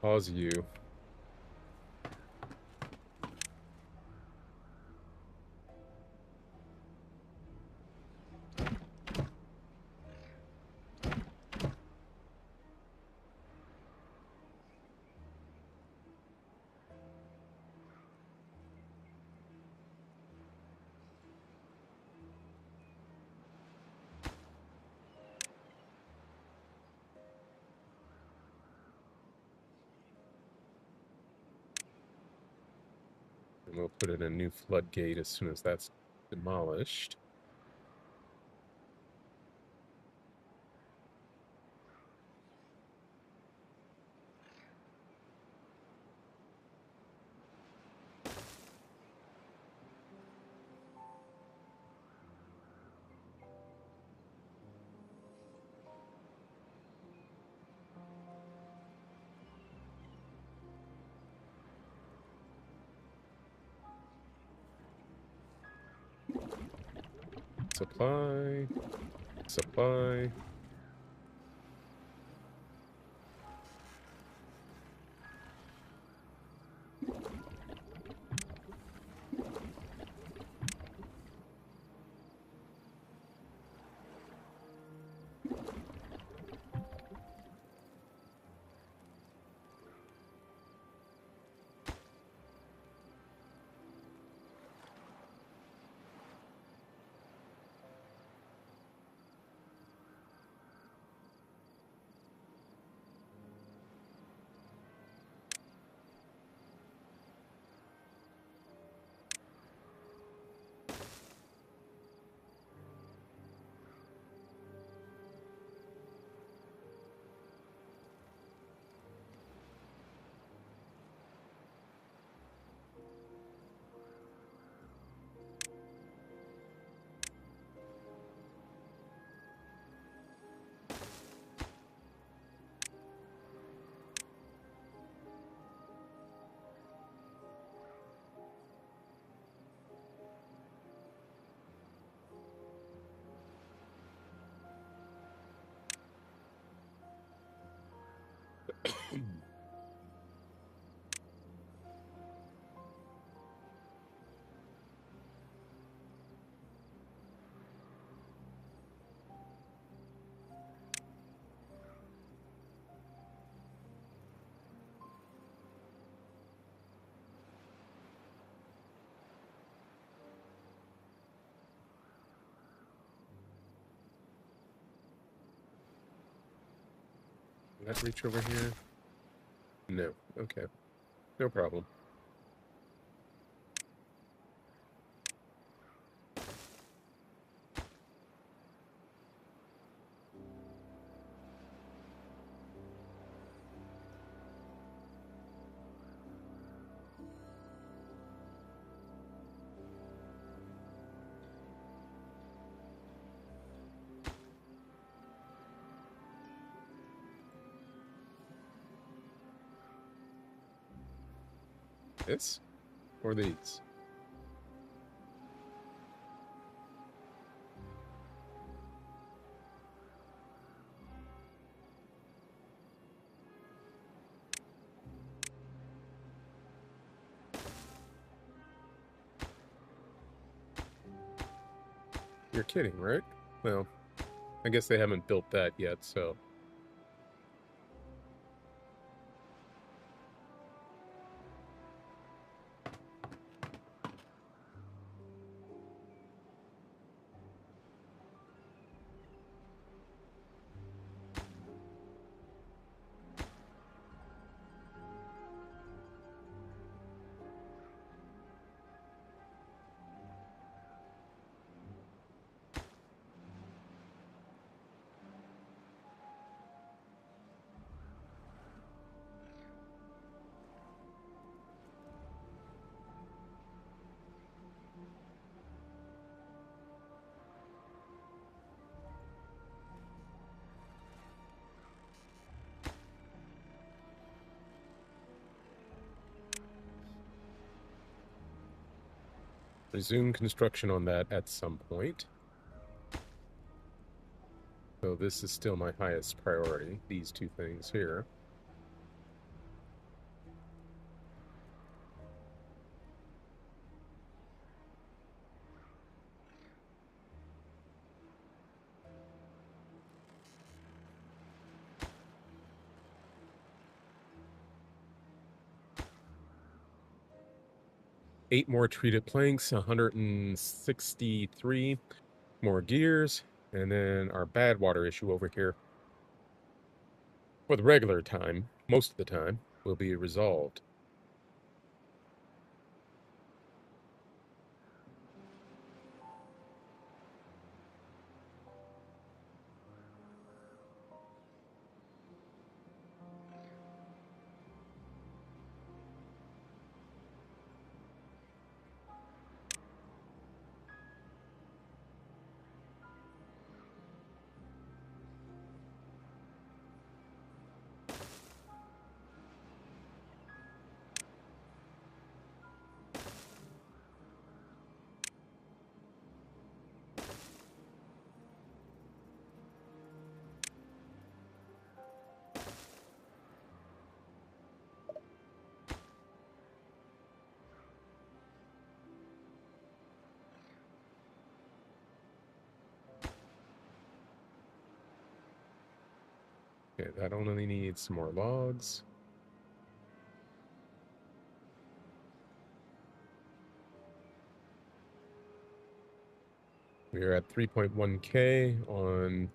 pause you. And we'll put in a new floodgate as soon as that's demolished. Supply. Supply. that reach over here? No. Okay. No problem. This? Or these? You're kidding, right? Well, I guess they haven't built that yet, so... 'Resume construction on that at some point. So this is still my highest priority, these two things here. Eight more treated planks, 163 more gears, and then our bad water issue over here, for the regular time, most of the time, will be resolved. Okay, that only needs some more logs. We are at 3.1K on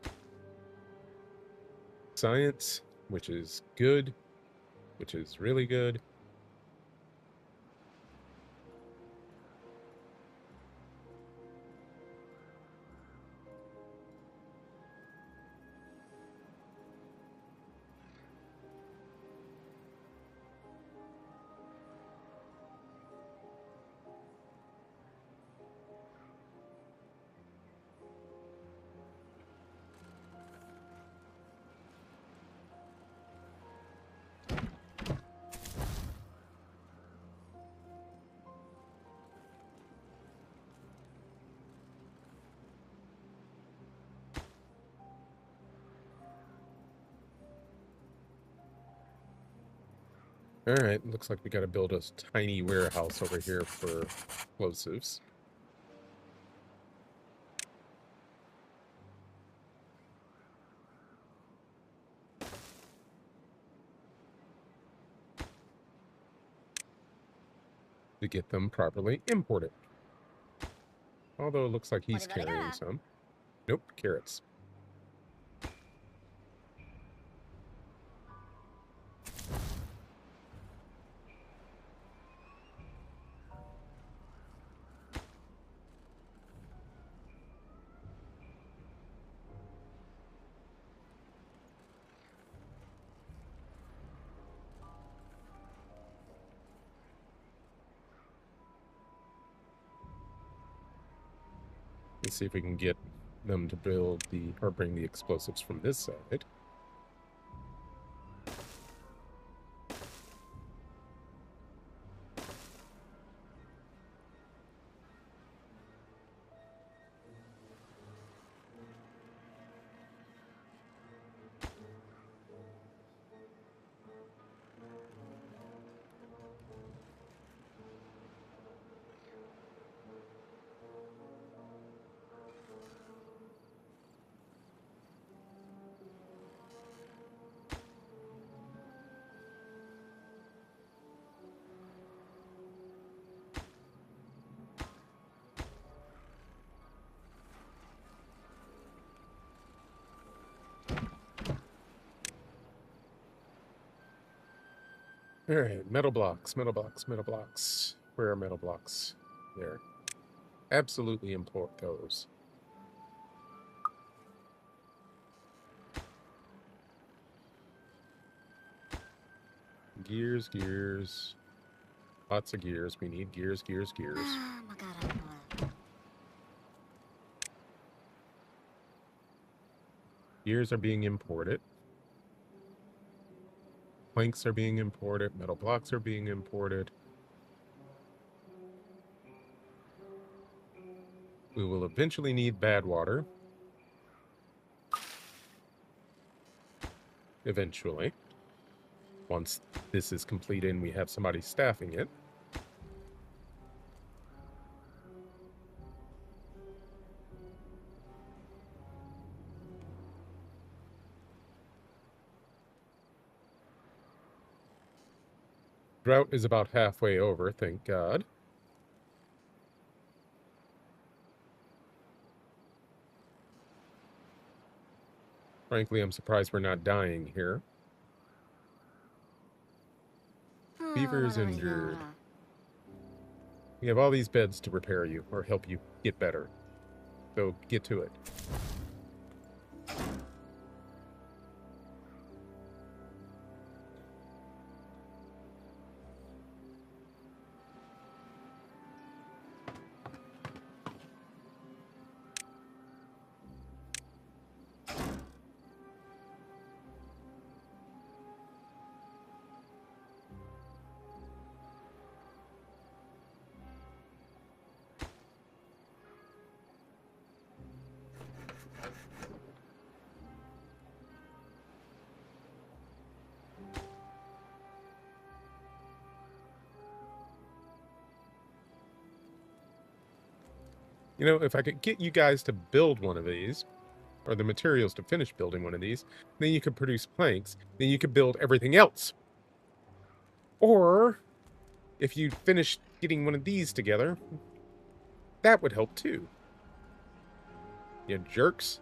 science, which is good, which is really good. All right, looks like we got to build a tiny warehouse over here for explosives. To get them properly imported. Although it looks like he's carrying some. Nope, carrots. Let's see if we can get them to build or bring the explosives from this side. All right, metal blocks, metal blocks, metal blocks. Where are metal blocks? There. Absolutely import those. Gears, gears. Lots of gears. We need gears, gears, gears. Gears are being imported. Planks are being imported. Metal blocks are being imported. We will eventually need bad water. Eventually. Once this is completed and we have somebody staffing it. Drought is about halfway over, thank God. Frankly, I'm surprised we're not dying here. Beavers injured. We have all these beds to repair you, or help you get better. So, get to it. You know, if I could get you guys to build one of these, or the materials to finish building one of these, then you could produce planks, then you could build everything else. Or, if you finish getting one of these together, that would help too. You jerks.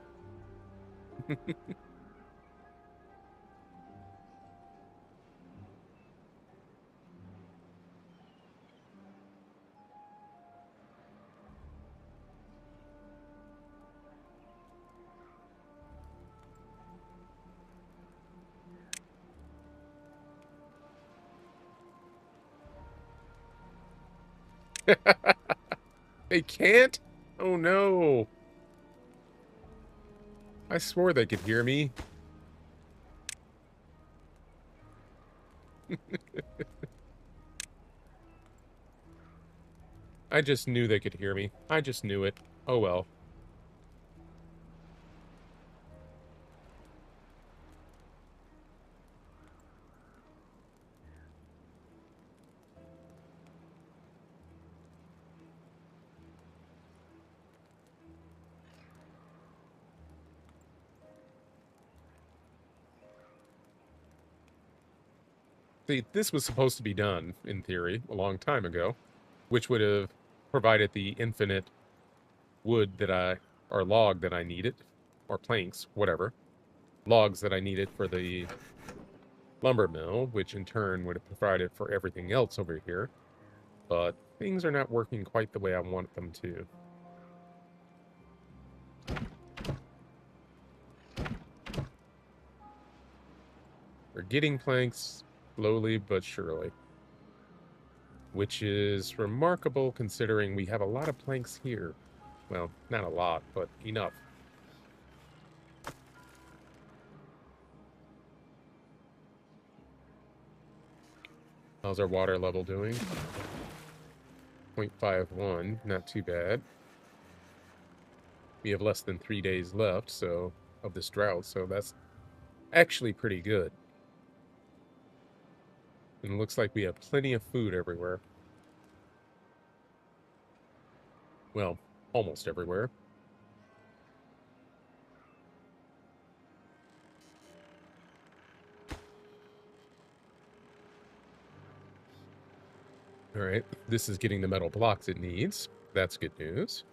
They can't? Oh no. I swore they could hear me. I just knew they could hear me. I just knew it. Oh well. See, this was supposed to be done, in theory, a long time ago, which would have provided the infinite wood or log that I needed, or planks, whatever, logs that I needed for the lumber mill, which in turn would have provided for everything else over here. But things are not working quite the way I want them to. We're getting planks slowly but surely, which is remarkable considering we have a lot of planks here. Well, not a lot, but enough. How's our water level doing? 0.51, not too bad. We have less than 3 days left, so of this drought, so that's actually pretty good. And it looks like we have plenty of food everywhere. Well, almost everywhere. All right, this is getting the metal blocks it needs. That's good news.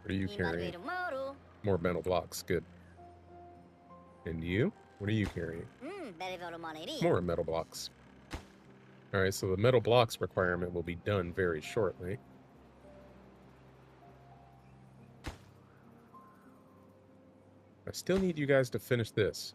What are you carrying? More metal blocks, good. And you? What are you carrying? More metal blocks. All right, so the metal blocks requirement will be done very shortly. I still need you guys to finish this.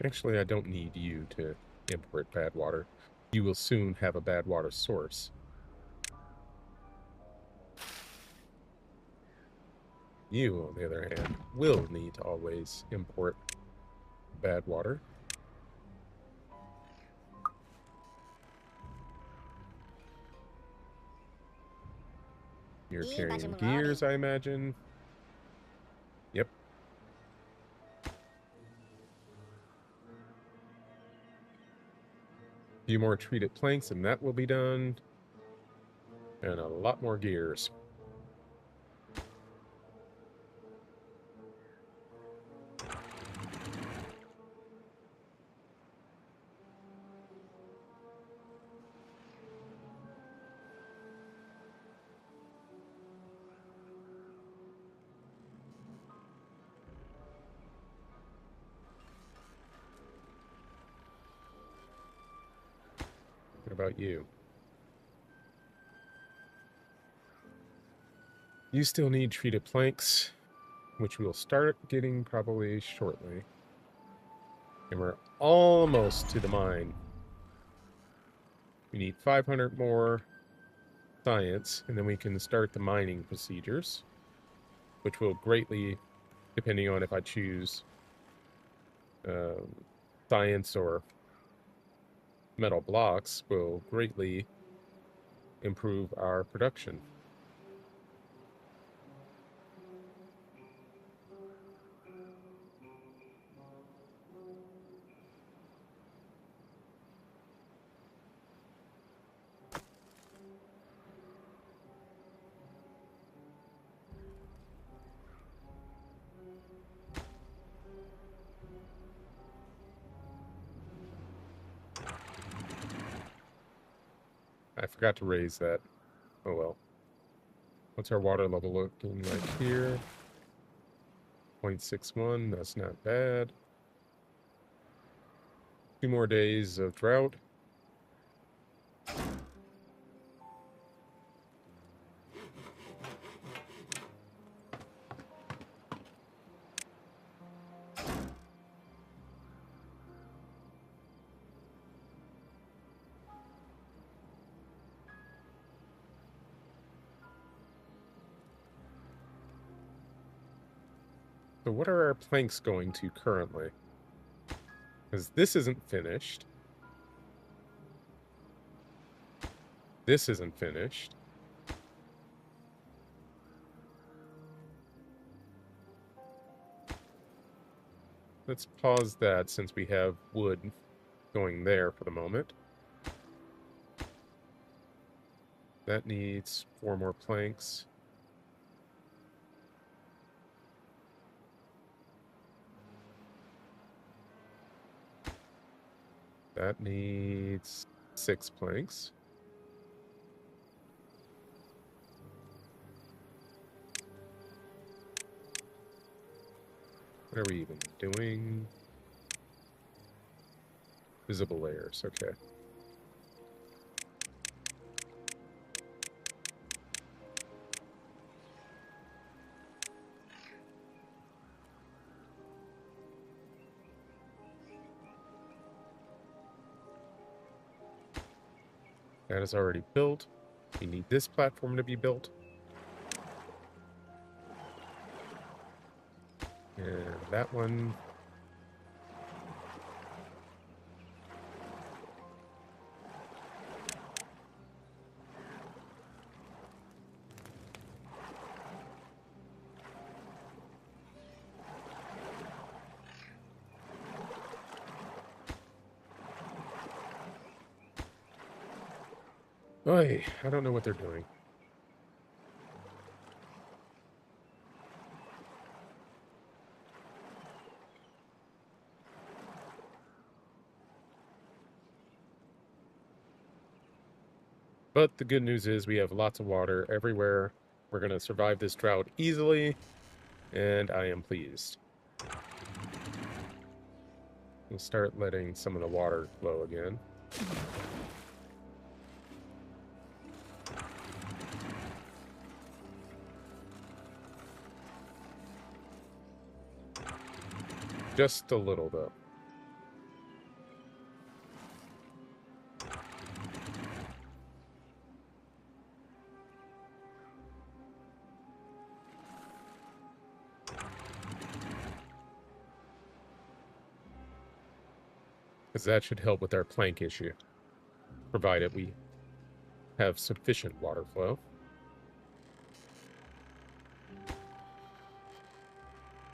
Actually, I don't need you to import bad water. You will soon have a bad water source. You, on the other hand, will need to always import bad water. You're carrying gears, I imagine. Yep. A few more treated planks and that will be done. And a lot more gears. What about you? You still need treated planks, which we'll start getting probably shortly. And we're almost to the mine. We need 500 more science, and then we can start the mining procedures, which will greatly, depending on if I choose science or metal blocks, will greatly improve our production. I forgot to raise that. Oh well. What's our water level looking like here? 0.61, that's not bad. 2 more days of drought. So what are our planks going to currently? Because this isn't finished. This isn't finished. Let's pause that since we have wood going there for the moment. That needs 4 more planks. That needs 6 planks. What are we even doing? Visible layers, okay. That is already built. We need this platform to be built. And that one. Oy, I don't know what they're doing. But the good news is we have lots of water everywhere. We're going to survive this drought easily, and I am pleased. We'll start letting some of the water flow again. Just a little, though. Because that should help with our plank issue, provided we have sufficient water flow.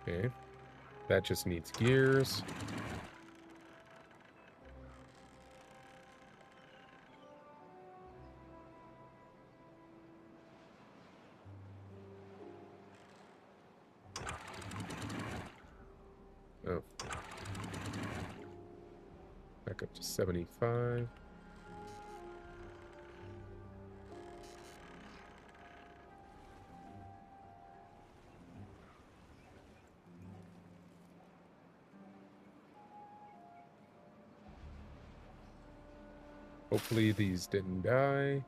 Okay, that just needs gears. Oh. Back up to 75. Hopefully these didn't die.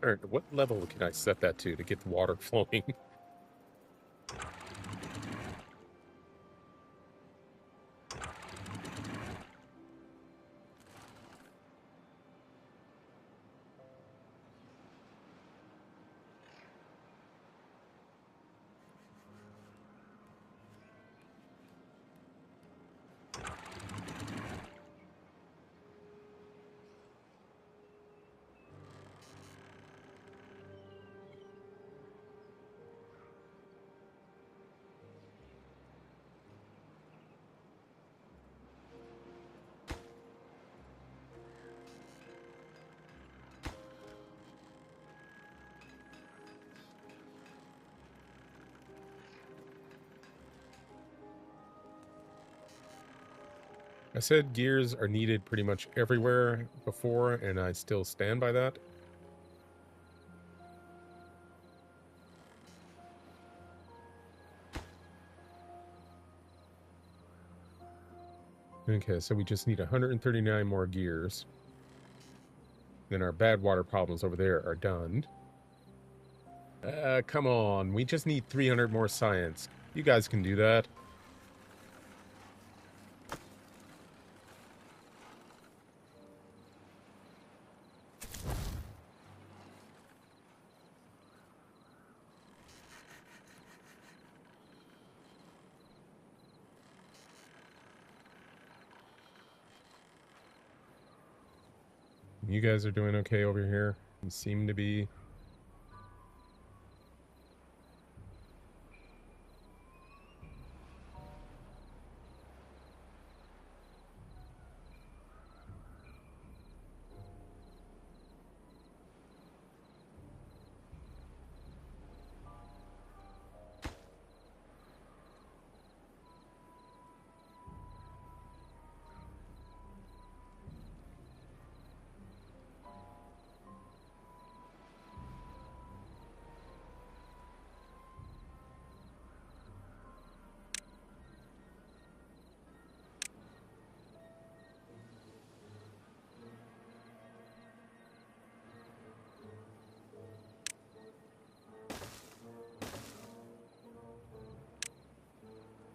All right, what level can I set that to get the water flowing? I said gears are needed pretty much everywhere before, and I still stand by that. Okay, so we just need 139 more gears. Then our bad water problems over there are done. Come on. We just need 300 more science. You guys can do that. You guys are doing okay over here. You seem to be.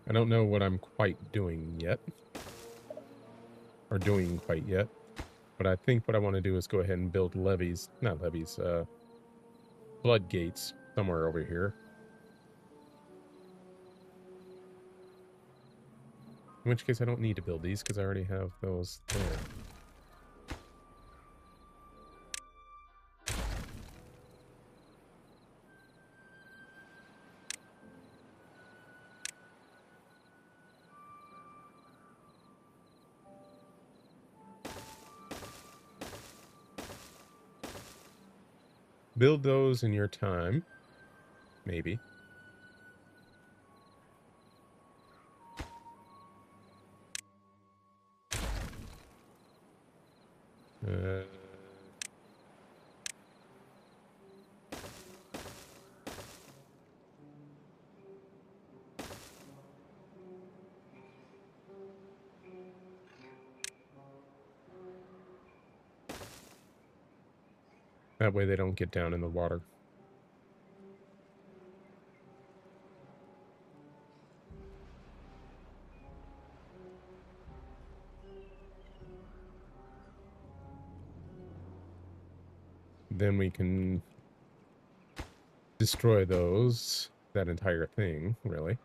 I don't know what I'm quite doing yet. Or doing quite yet. But I think what I want to do is go ahead and build levees. Not levees, floodgates somewhere over here. In which case I don't need to build these because I already have those there. Build those in your time. Maybe. That way they don't get down in the water. Then we can destroy those, that entire thing, really.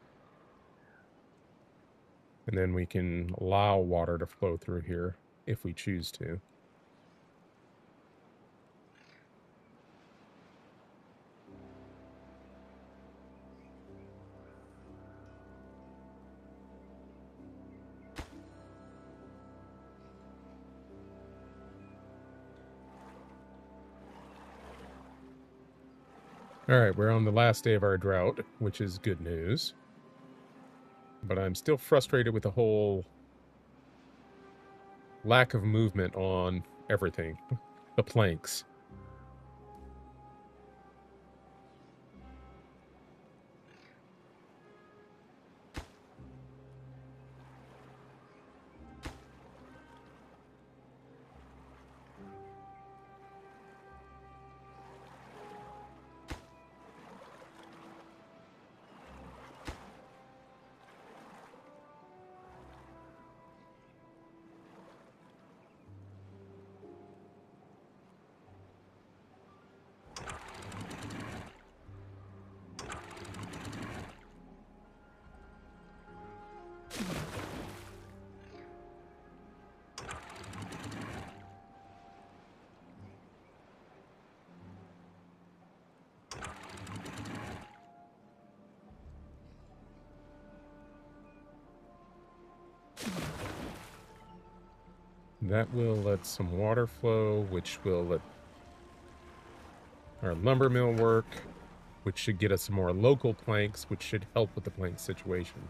And then we can allow water to flow through here if we choose to. Alright, we're on the last day of our drought, which is good news. But I'm still frustrated with the whole lack of movement on everything. The planks. That will let some water flow, which will let our lumber mill work, which should get us some more local planks, which should help with the plank situation.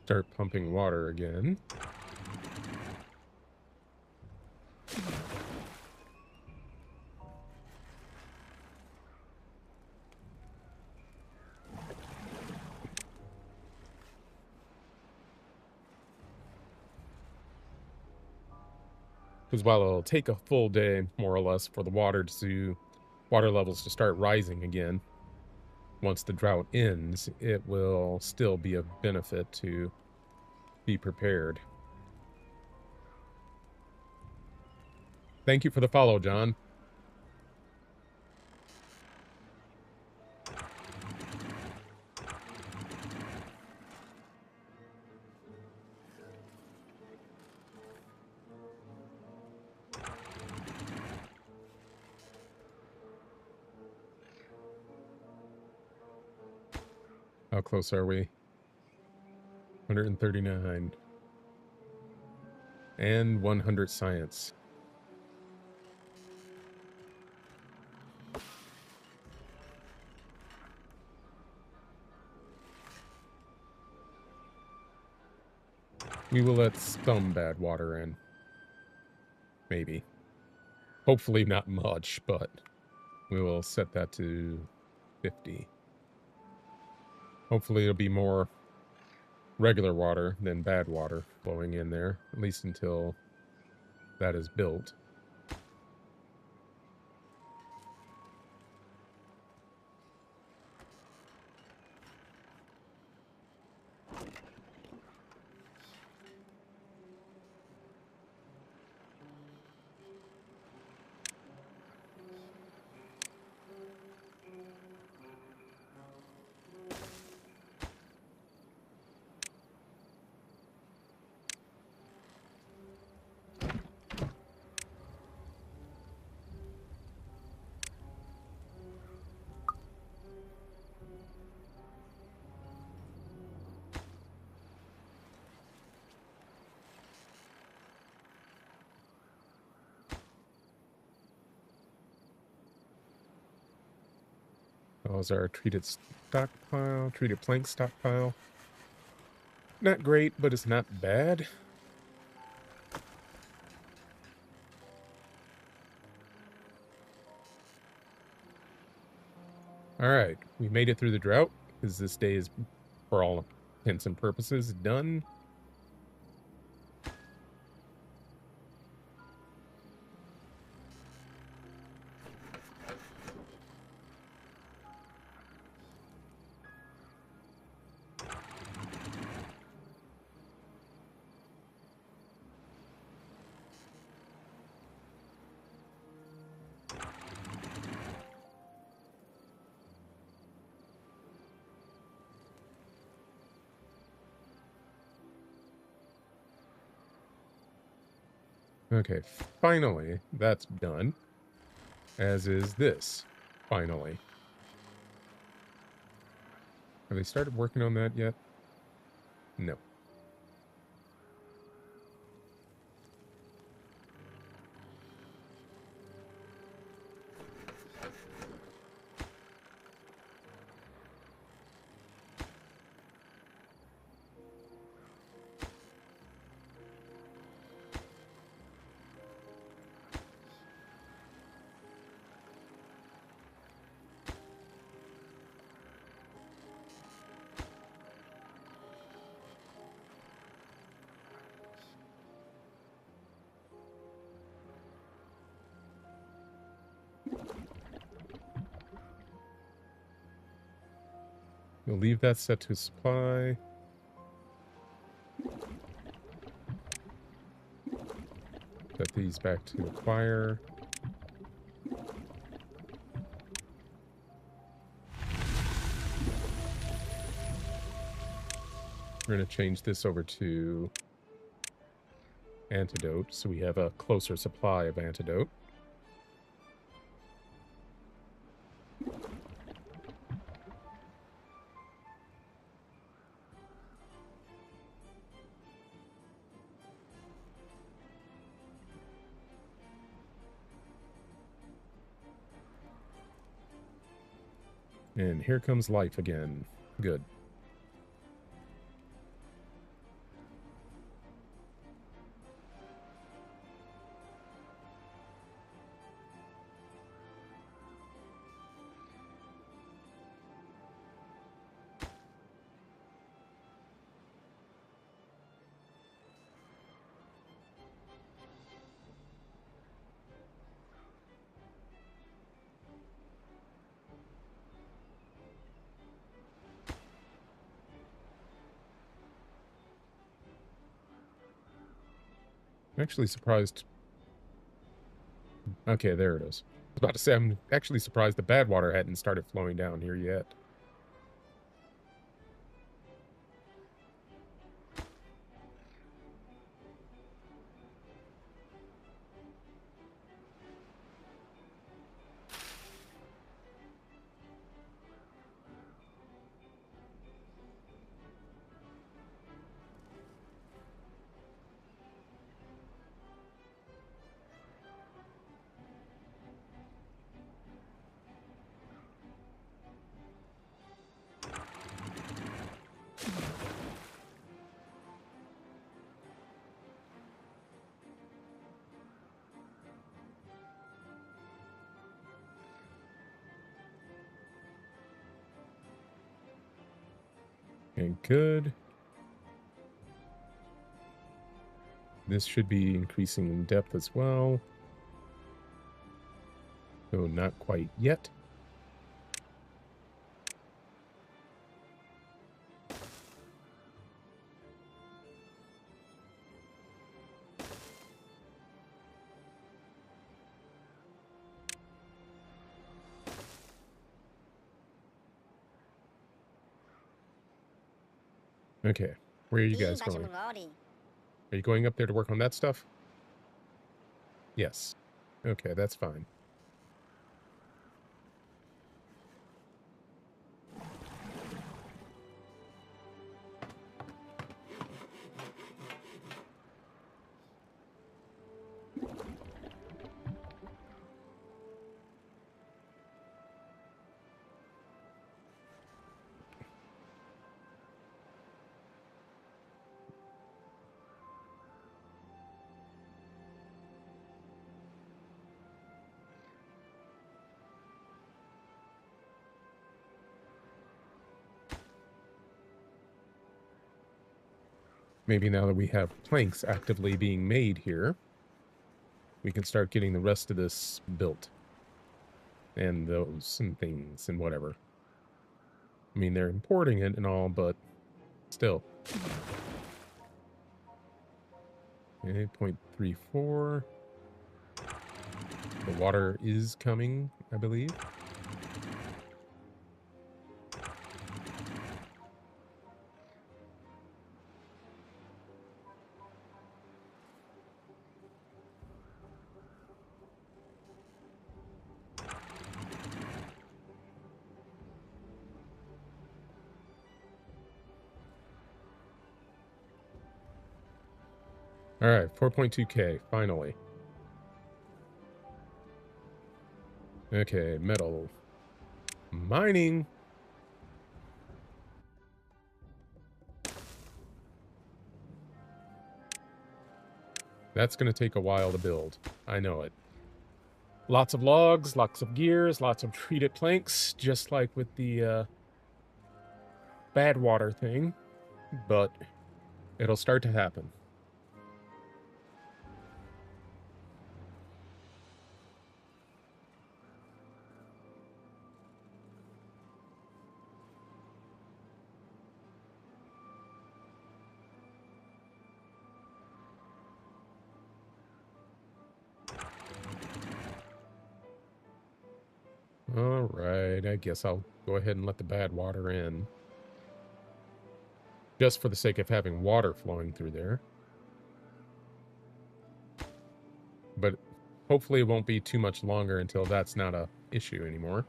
Start pumping water again. Because while it'll take a full day, more or less, for the water levels to start rising again, once the drought ends, it will still be of benefit to be prepared. Thank you for the follow, John. How close are we? 139. And 100 science. We will let some bad water in. Maybe. Hopefully not much, but we will set that to 50. Hopefully it'll be more regular water than bad water flowing in there, at least until that is built. How's our treated plank stockpile? Not great, but it's not bad. Alright, we made it through the drought, because this day is, for all intents and purposes, done. Okay, finally, that's done. As is this, finally. Have they started working on that yet? No. We'll leave that set to supply. Set these back to acquire. We're going to change this over to antidote, so we have a closer supply of antidote. And here comes life again. Good. Actually surprised. Okay, there it is. I was about to say, I'm actually surprised the bad water hadn't started flowing down here yet. Okay, good. This should be increasing in depth as well. Though not quite yet. Okay, where are you guys going? Are you going up there to work on that stuff? Yes. Okay, that's fine. Maybe now that we have planks actively being made here, we can start getting the rest of this built. And those and things and whatever. I mean, they're importing it and all, but still. Okay, 0.34. The water is coming, I believe. All right, 4.2K, finally. Okay, metal. Mining. That's going to take a while to build. I know it. Lots of logs, lots of gears, lots of treated planks, just like with the bad water thing. But it'll start to happen. All right, I guess I'll go ahead and let the bad water in. Just for the sake of having water flowing through there. But hopefully it won't be too much longer until that's not a issue anymore.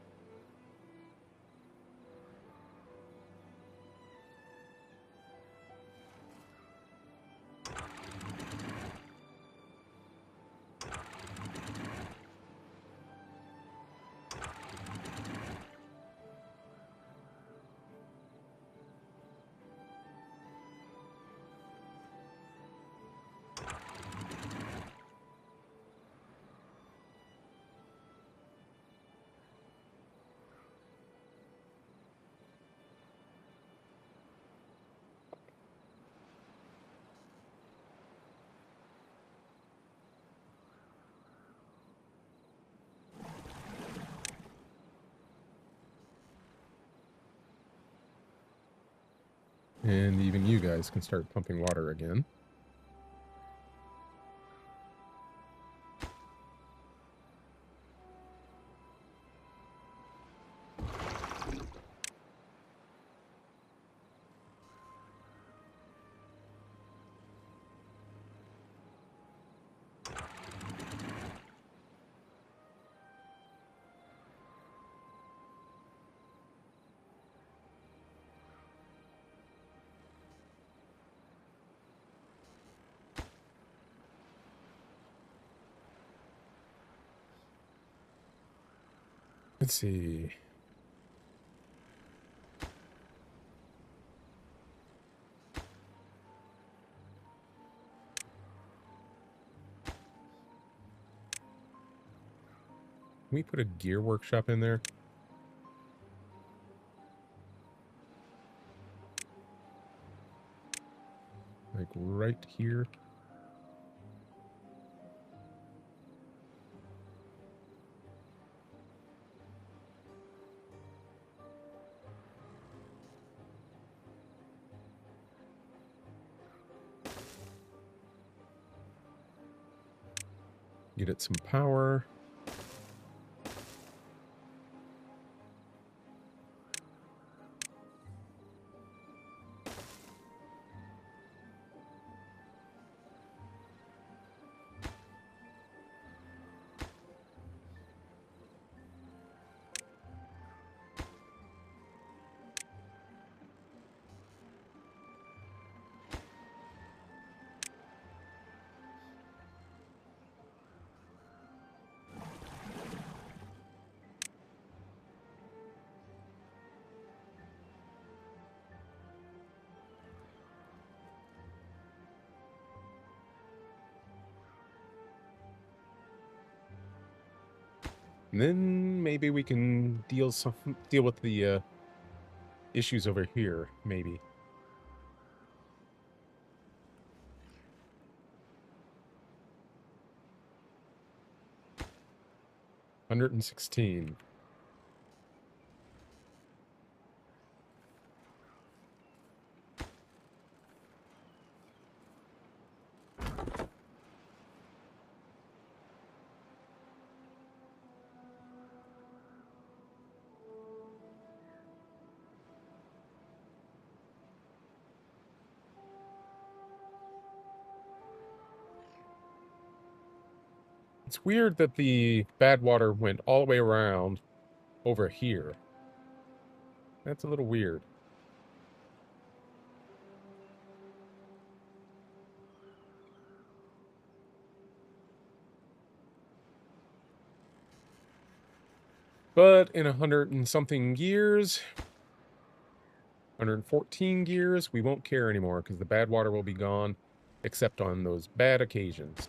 And even you guys can start pumping water again. Let's see. Can we put a gear workshop in there? Like right here. Get it some power. And then maybe we can deal with the issues over here, maybe. 116. It's weird that the bad water went all the way around over here. That's a little weird. But in 100 and something years, 114 years, we won't care anymore because the bad water will be gone, except on those bad occasions.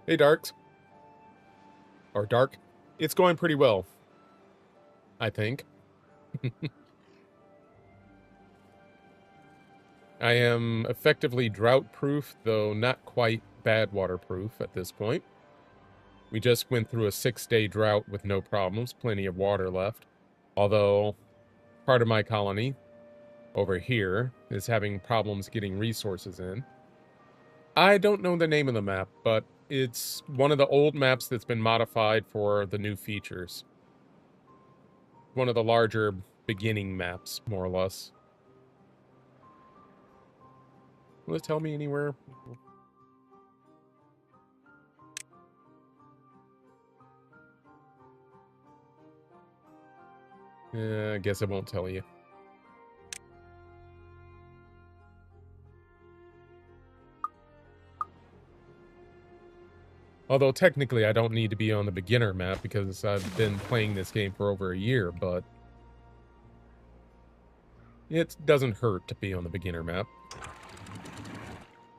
Hey, Darks. Or Dark. It's going pretty well, I think. I am effectively drought-proof, though not quite bad water-proof at this point. We just went through a 6-day drought with no problems, plenty of water left. Although, part of my colony, over here, is having problems getting resources in. I don't know the name of the map, but it's one of the old maps that's been modified for the new features. One of the larger beginning maps, more or less. Will it tell me anywhere? I guess it won't tell you. Although technically I don't need to be on the beginner map because I've been playing this game for over a year, but it doesn't hurt to be on the beginner map.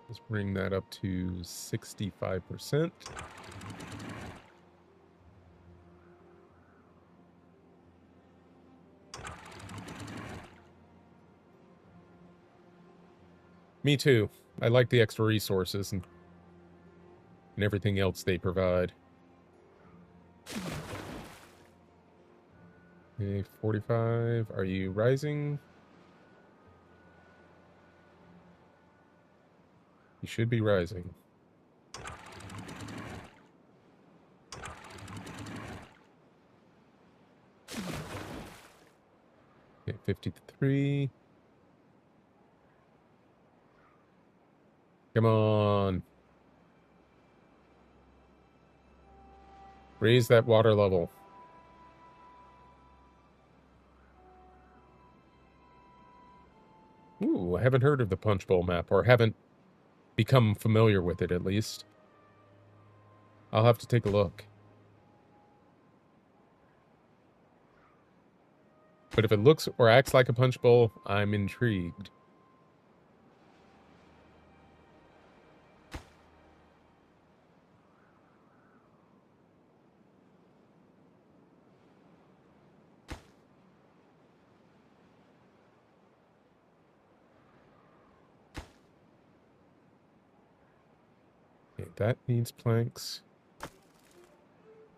Let's bring that up to 65%. Me too. I like the extra resources and everything else they provide. Okay, 45. Are you rising? You should be rising. Okay, 53. Come on. Raise that water level. Ooh, I haven't heard of the Punch Bowl map, or haven't become familiar with it, at least. I'll have to take a look. But if it looks or acts like a punch bowl, I'm intrigued. Okay, that needs planks.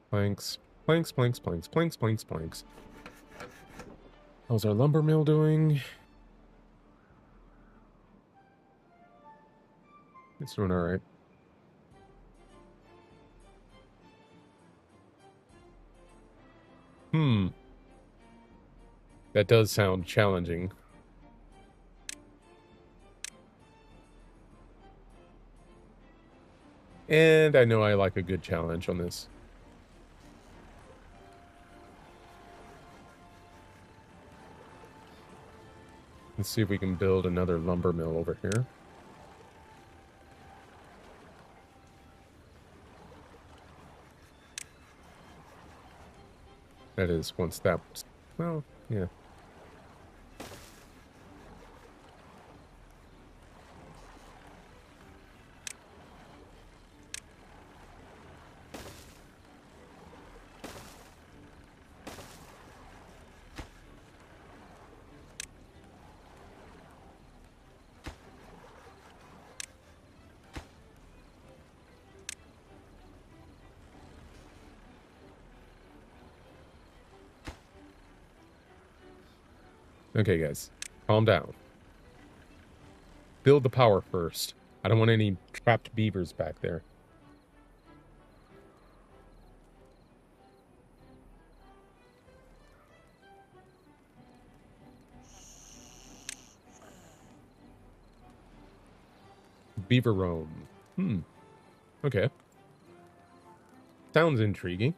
Planks. Planks, planks, planks, planks, planks, planks. How's our lumber mill doing? It's doing all right. That does sound challenging. And I know I like a good challenge on this. Let's see if we can build another lumber mill over here. That is, once that... Well, yeah. Okay, guys. Calm down. Build the power first. I don't want any trapped beavers back there. Beaver roam. Okay. Sounds intriguing.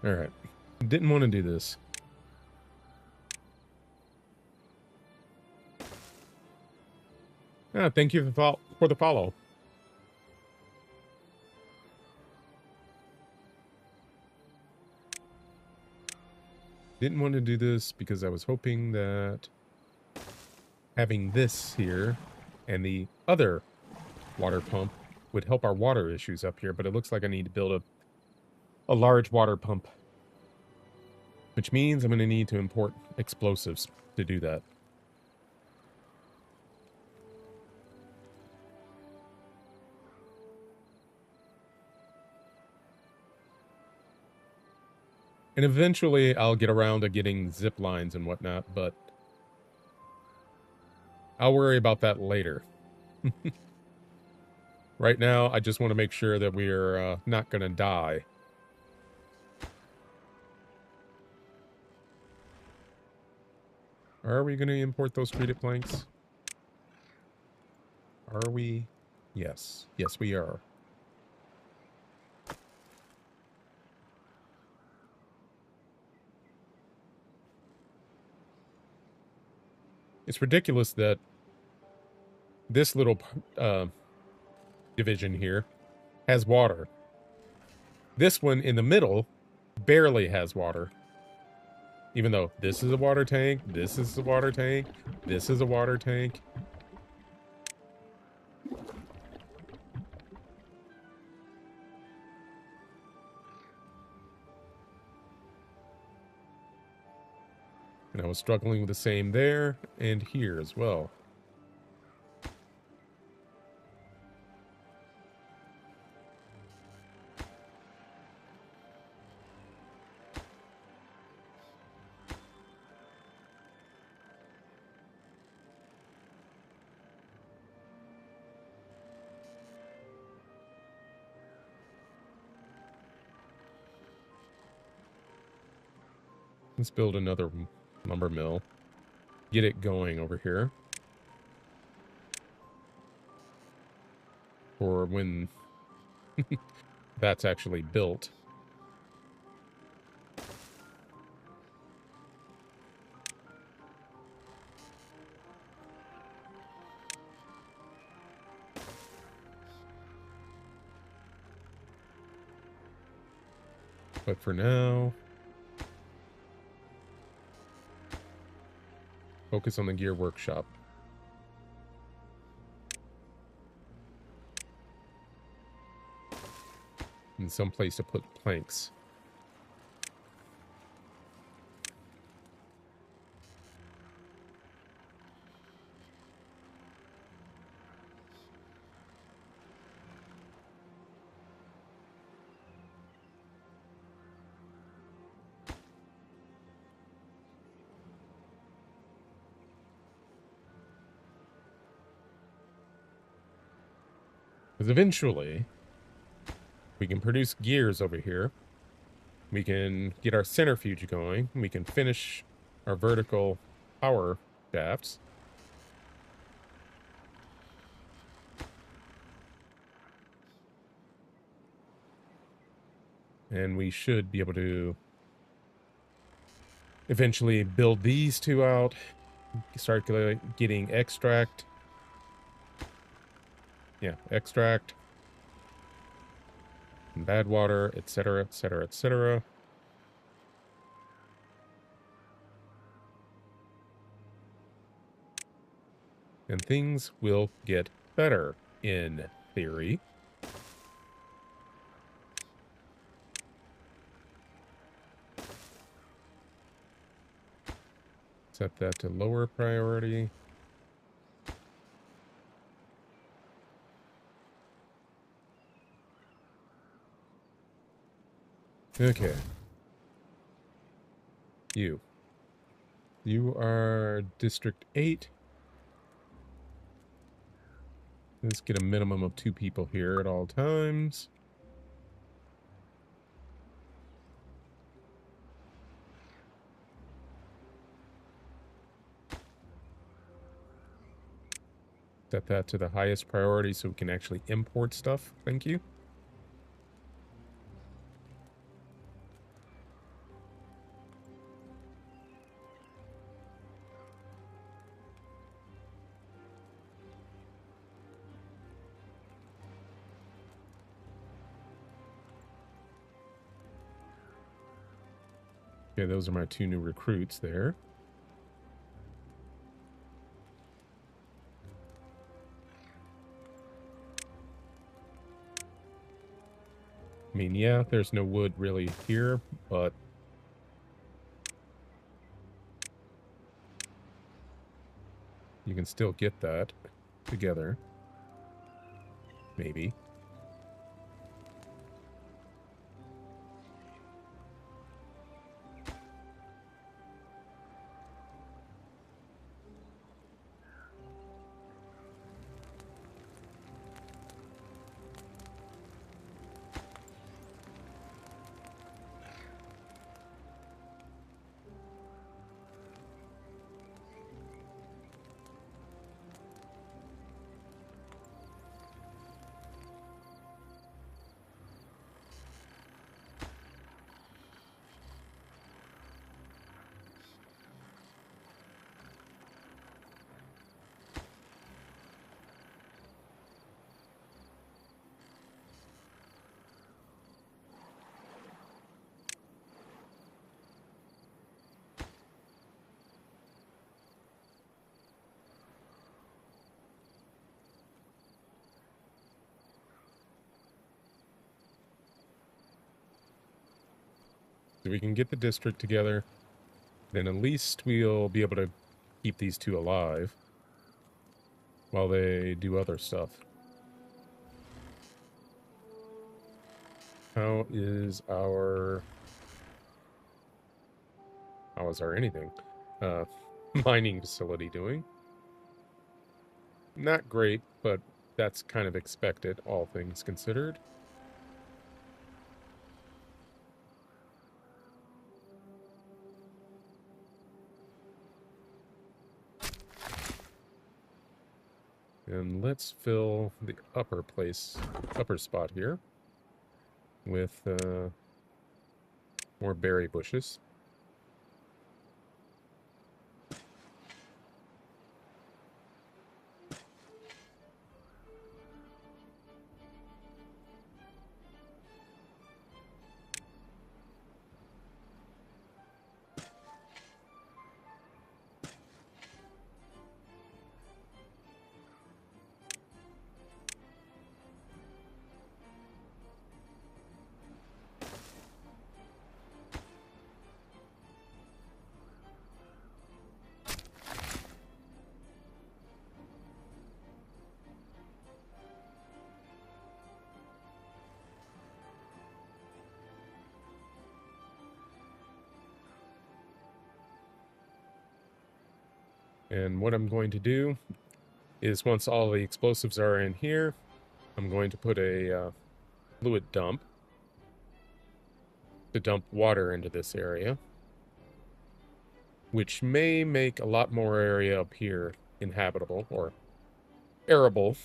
Alright. Didn't want to do this. Ah, thank you for the follow. Didn't want to do this because I was hoping that having this here and the other water pump would help our water issues up here, but it looks like I need to build a large water pump, which means I'm going to need to import explosives to do that. And eventually I'll get around to getting zip lines and whatnot, but I'll worry about that later. Right now, I just want to make sure that we're not going to die. Are we going to import those treated planks? Are we? Yes. Yes, we are. It's ridiculous that this little division here has water. This one in the middle barely has water. Even though this is a water tank, this is a water tank, this is a water tank. And I was struggling with the same there and here as well. Let's build another lumber mill. Get it going over here. For when that's actually built. But for now, focus on the gear workshop. And some place to put planks. Because eventually, we can produce gears over here. We can get our centrifuge going. We can finish our vertical power shafts. And we should be able to eventually build these two out. Start getting extract. Yeah, extract. And bad water, etc., etc., etc. And things will get better, in theory. Set that to lower priority. Okay. You. You are District 8. Let's get a minimum of 2 people here at all times. Set that to the highest priority so we can actually import stuff. Thank you. Okay, those are my 2 new recruits there. I mean, yeah, there's no wood really here, but you can still get that together. Maybe. So we can get the district together. Then at least we'll be able to keep these 2 alive while they do other stuff. How is our anything? Mining facility doing? Not great, but that's kind of expected, all things considered. And let's fill the upper spot here with more berry bushes. And what I'm going to do is once all the explosives are in here, I'm going to put a fluid dump to dump water into this area, which may make a lot more area up here inhabitable or arable.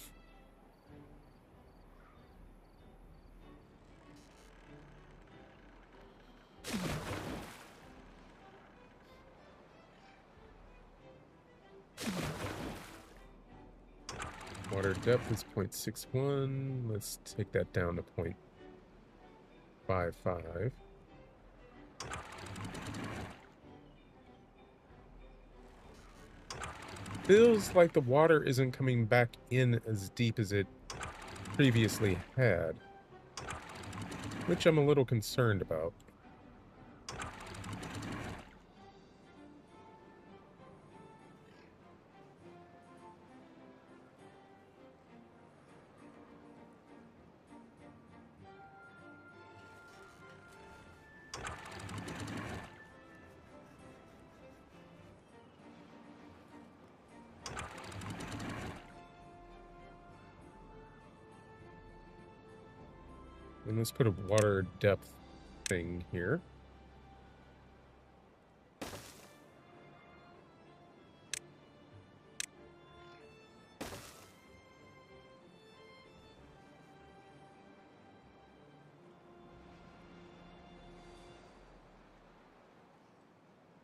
Water depth is 0.61. Let's take that down to 0.55. Feels like the water isn't coming back in as deep as it previously had, which I'm a little concerned about. And let's put a water depth thing here.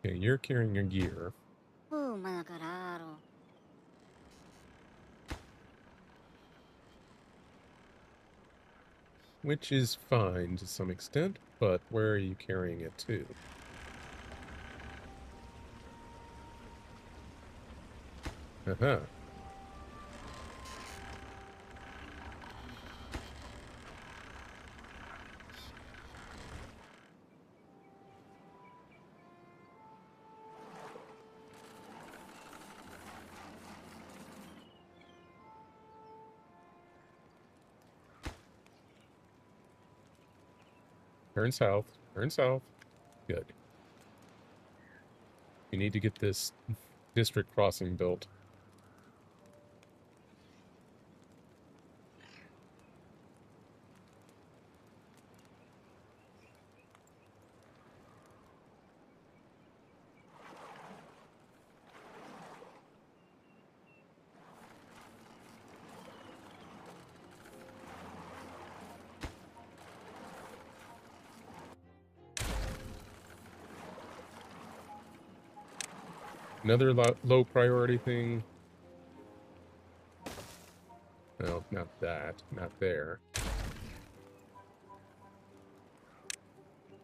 Okay, you're carrying your gear. Which is fine to some extent, but where are you carrying it to? Uh-huh. Turn south. Turn south. Good. You need to get this district crossing built. Another low priority thing. No, not that. Not there.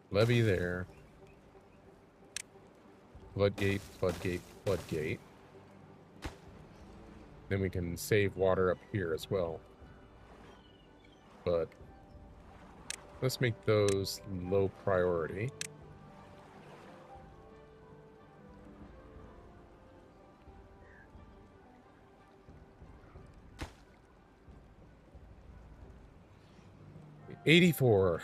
Levee there. Floodgate, floodgate, floodgate. Then we can save water up here as well. But let's make those low priority. $84.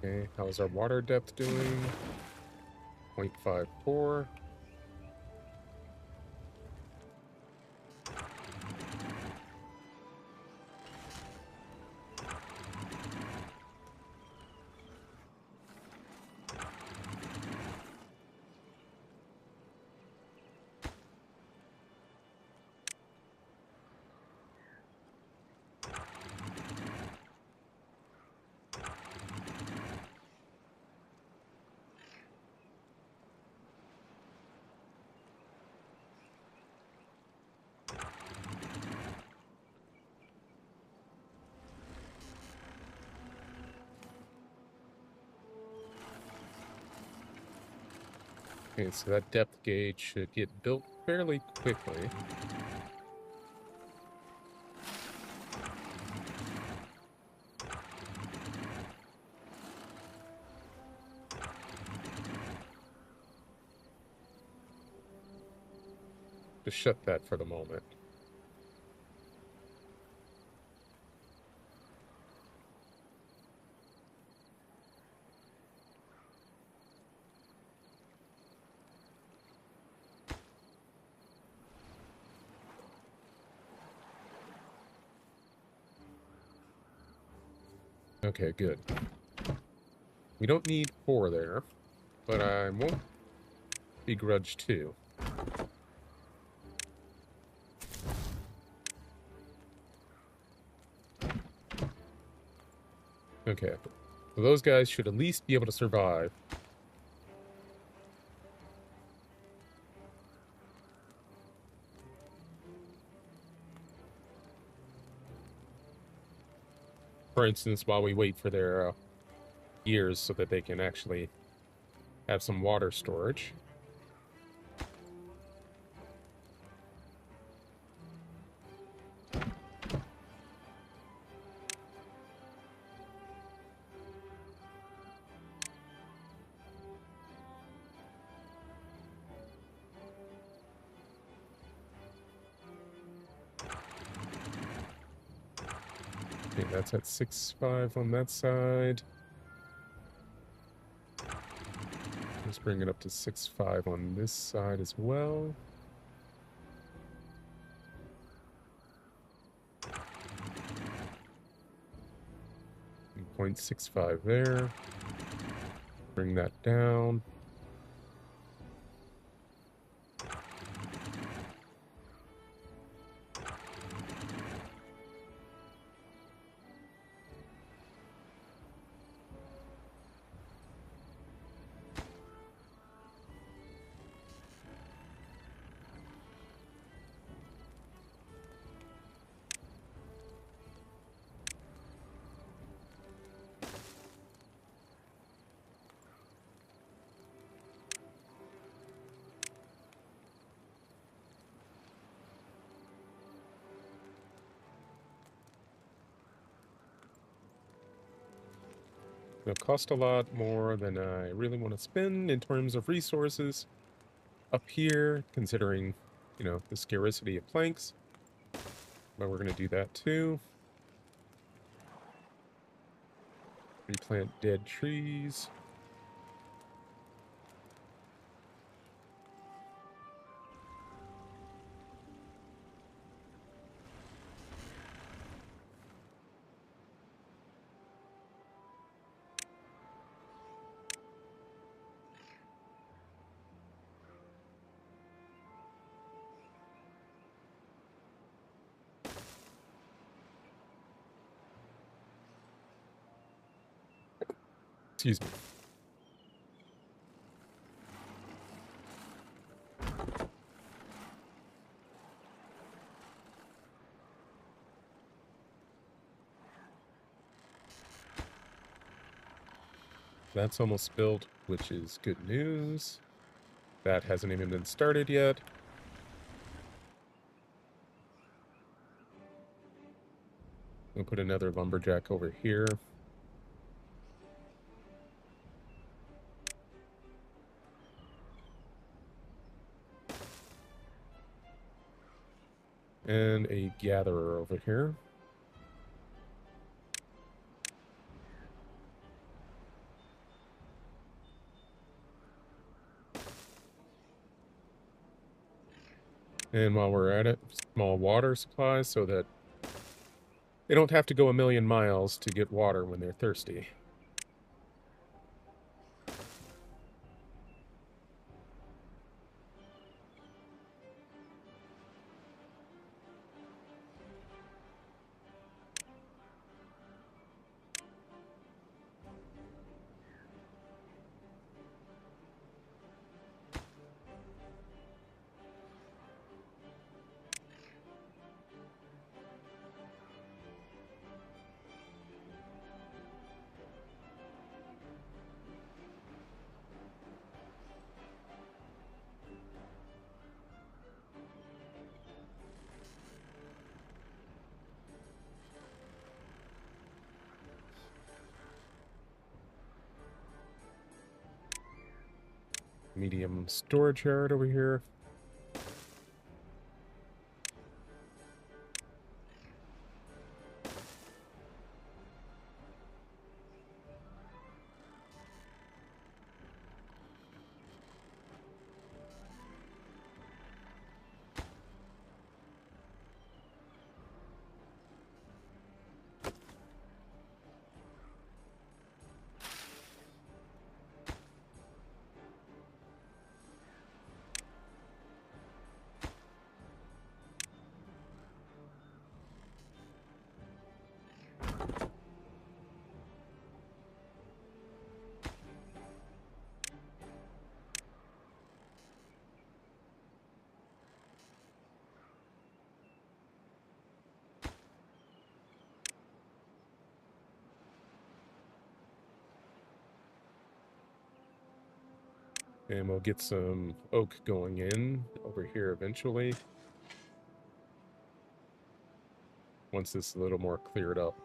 Okay, how's our water depth doing? 0.54. Okay, so that depth gauge should get built fairly quickly. Just shut that for the moment. Okay, good. We don't need 4 there, but I won't begrudge 2. Okay, so those guys should at least be able to survive. For instance, while we wait for their years so that they can actually have some water storage. Okay, that's at 6.5 on that side. Let's bring it up to 6.5 on this side as well. 0.65 there. Bring that down. It'll cost a lot more than I really want to spend in terms of resources up here, considering, the scarcity of planks. But we're going to do that too. Replant dead trees. Excuse me. That's almost built, which is good news. That hasn't even been started yet. We'll put another lumberjack over here. And a gatherer over here. And while we're at it, small water supplies so that they don't have to go a million miles to get water when they're thirsty. Medium storage yard over here. And we'll get some oak going in over here eventually. Once this is a little more cleared up.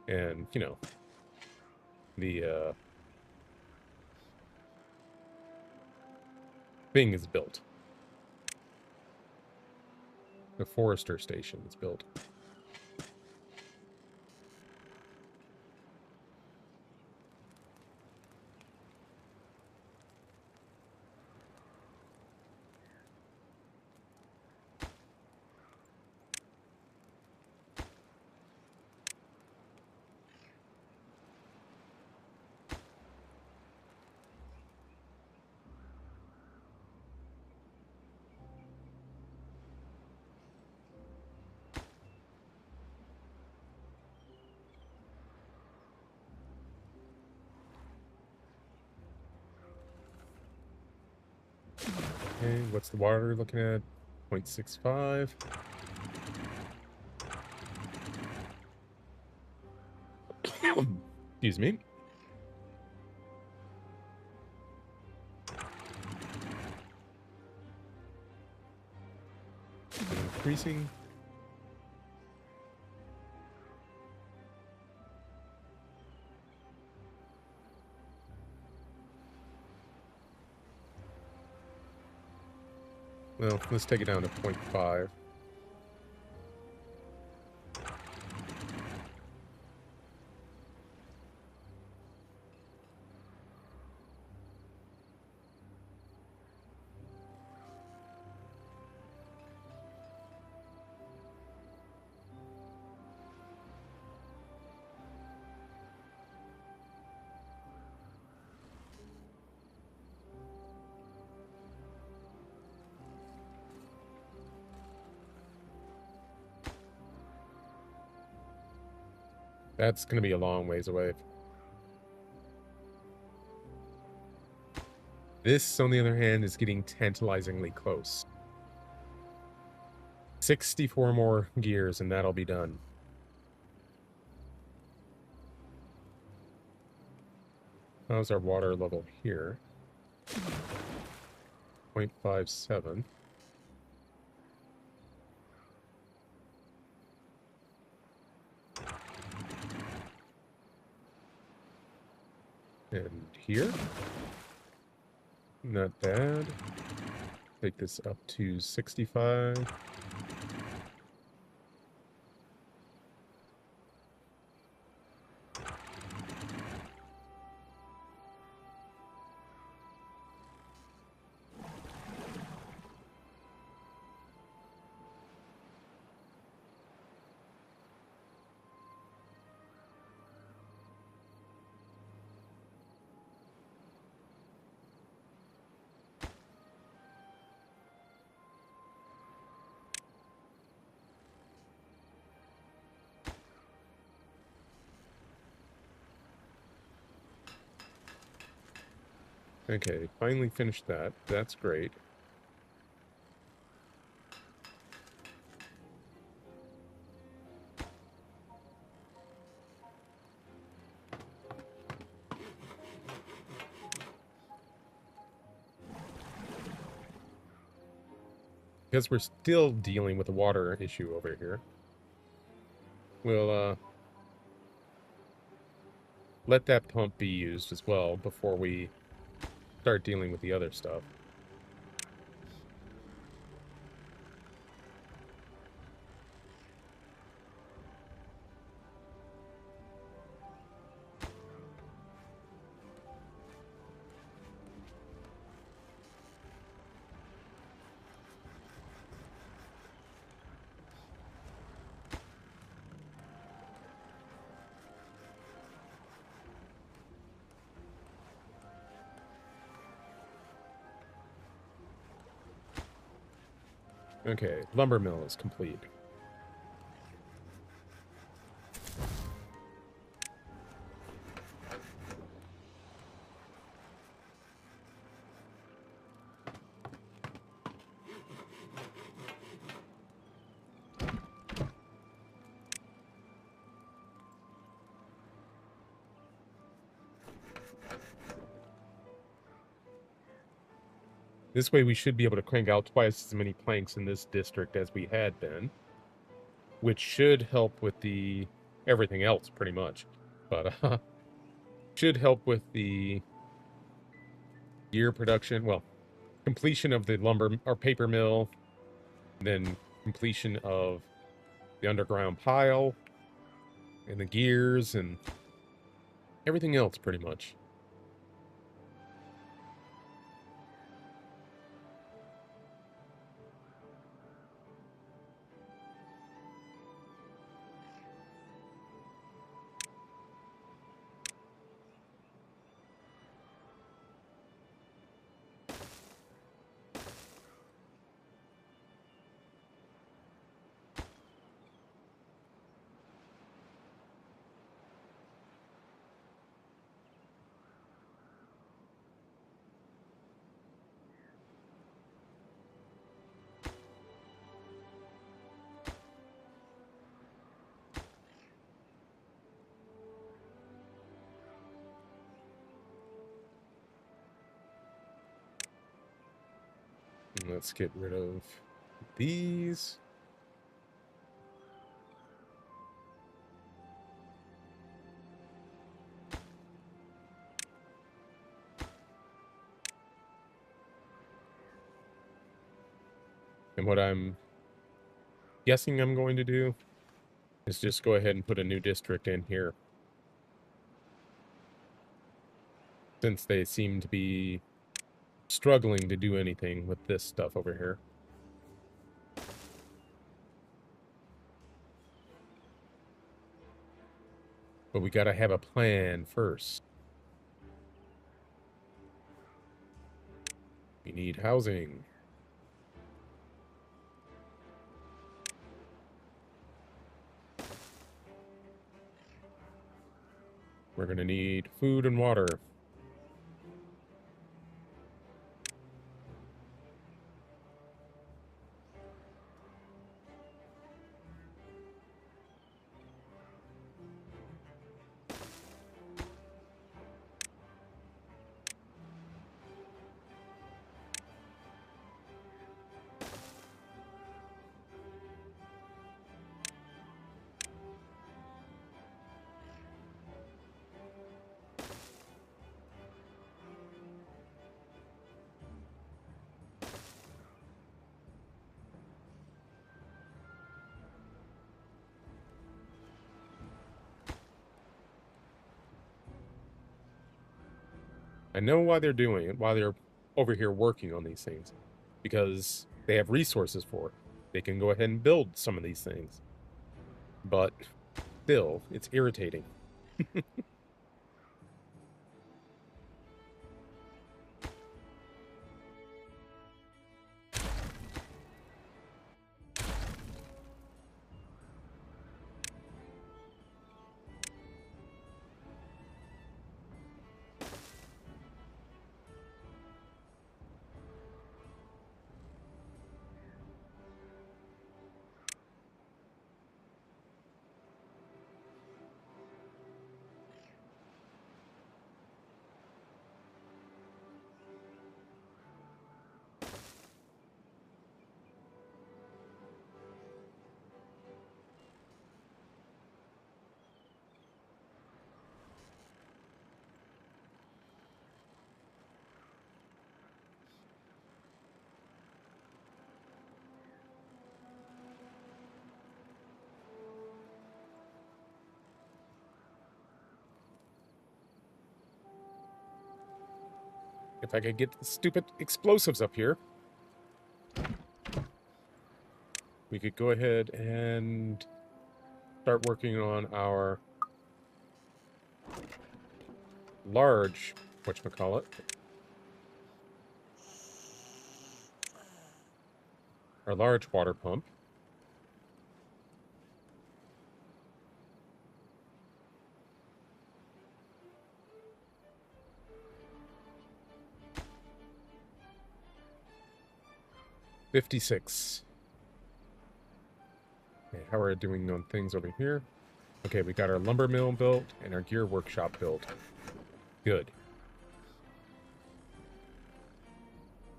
And, you know, the thing is built. The forester station is built. Okay, what's the water looking at? 0.65. Excuse me. Increasing. Well, let's take it down to 0.5. That's going to be a long ways away. This, on the other hand, is getting tantalizingly close. 64 more gears and that'll be done. How's our water level here? 0.57. And here? Not bad. Take this up to 65. Okay, finally finished that. That's great. Because we're still dealing with the water issue over here, we'll let that pump be used as well before we start dealing with the other stuff. Okay, lumber mill is complete. This way we should be able to crank out twice as many planks in this district as we had been, which should help with the everything else pretty much. But should help with the gear production, well, completion of the lumber or paper mill, then completion of the underground pile and the gears and everything else pretty much. Let's get rid of these. And what I'm guessing I'm going to do is just go ahead and put a new district in here, since they seem to be struggling to do anything with this stuff over here. But we gotta have a plan first. We need housing. We're gonna need food and water. I know why they're doing it, why they're over here working on these things. Because they have resources for it. They can go ahead and build some of these things. But still, it's irritating. If I could get the stupid explosives up here, we could go ahead and start working on our large, whatchamacallit, our large water pump. $56. Okay, how are we doing on things over here? Okay, we got our lumber mill built and our gear workshop built. Good.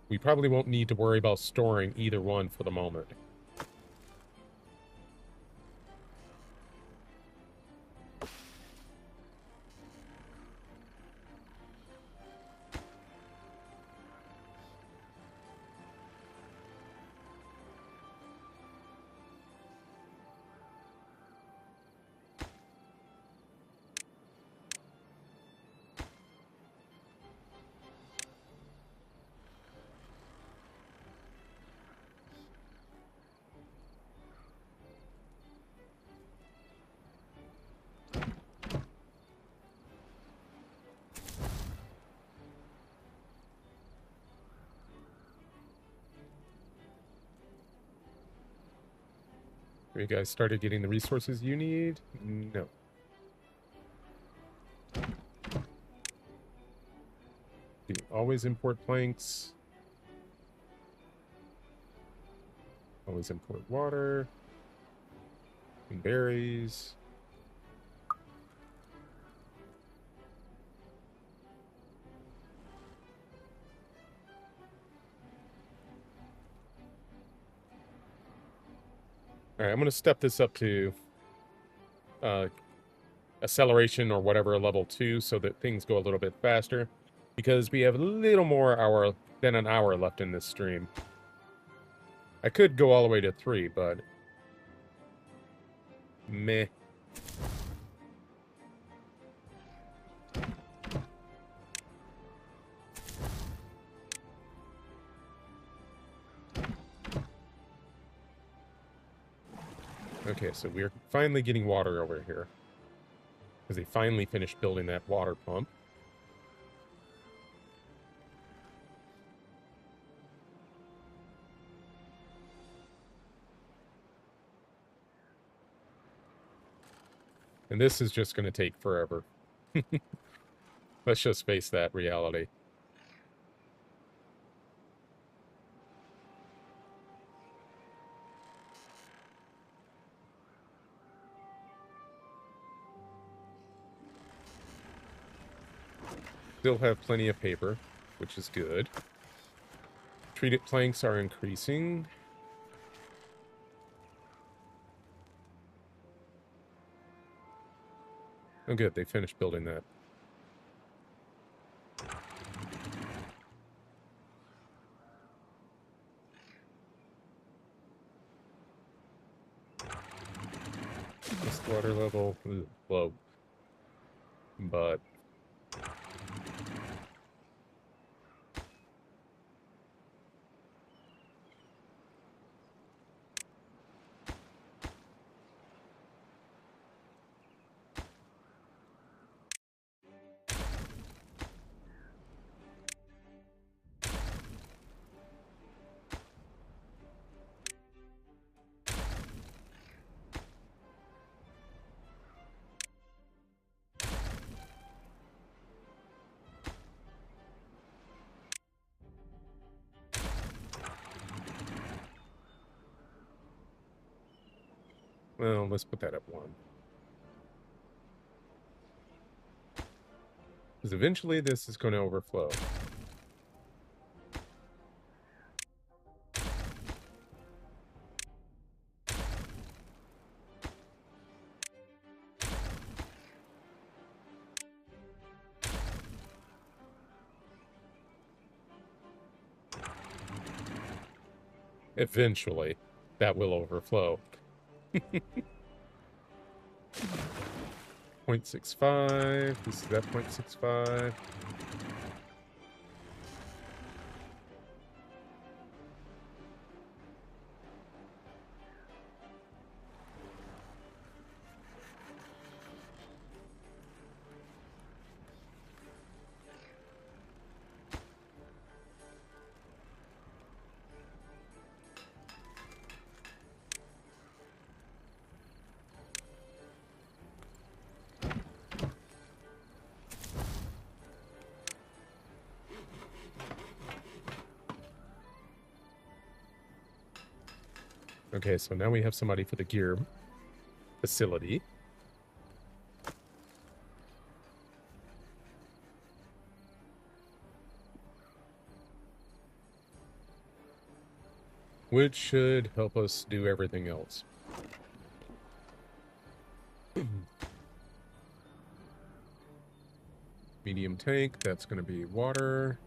We probably won't need to worry about storing either one for the moment. Have you guys started getting the resources you need? No. You always import planks. Always import water. And berries. Alright, I'm going to step this up to acceleration or whatever, level 2, so that things go a little bit faster. Because we have a little more than an hour left in this stream. I could go all the way to 3, but... meh. Okay, so we're finally getting water over here. Because they finally finished building that water pump. And this is just going to take forever. Let's just face that reality. Still have plenty of paper, which is good. Treated planks are increasing. Oh good, they finished building that. This water level is low. But... well, let's put that at 1. Because eventually this is going to overflow. Eventually, that will overflow. 0.65. This is at 0.65. Okay, so now we have somebody for the gear facility. Which should help us do everything else. Medium tank, that's going to be water.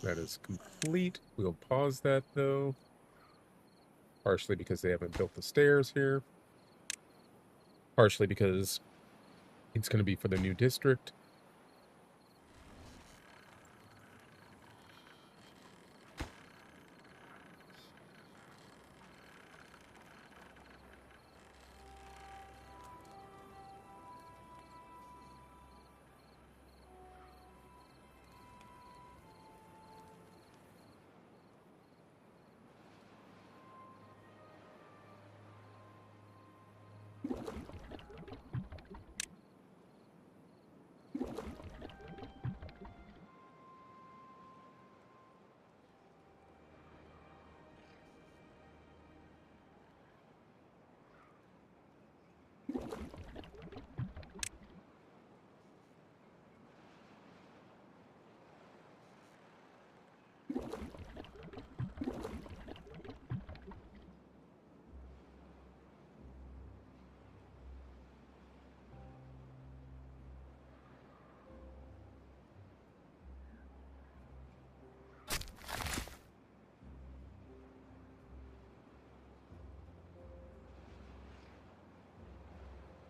That is complete. We'll pause that, though. Partially because they haven't built the stairs here. Partially because it's going to be for the new district.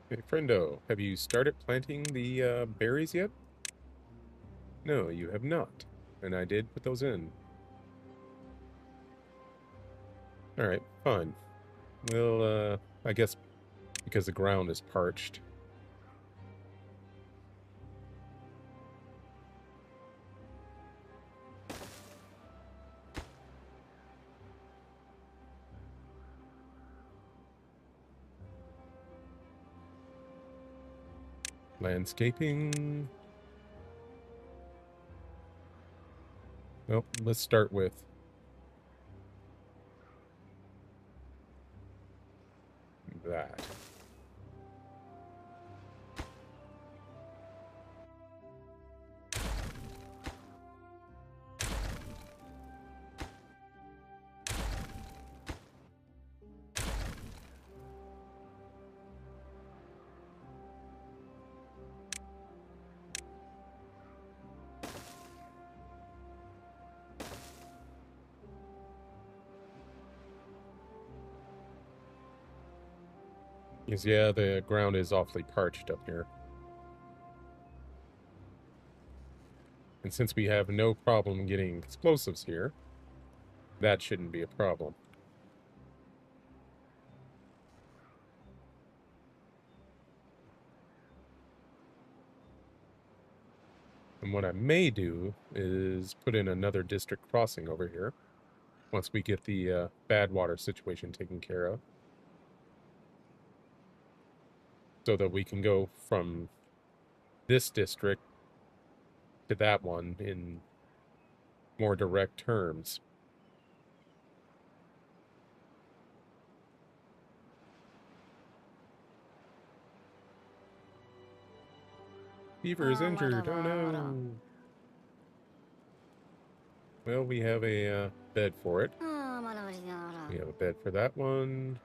Hey, friendo, have you started planting the berries yet? No, you have not. And I did put those in. Alright, fine. Well, I guess because the ground is parched. Landscaping. Well, let's start with that. Because, yeah, the ground is awfully parched up here. And since we have no problem getting explosives here, that shouldn't be a problem. And what I may do is put in another district crossing over here once we get the bad water situation taken care of. So that we can go from this district to that one in more direct terms. Beaver is injured. Oh no. Well, we have a bed for it. We have a bed for that one.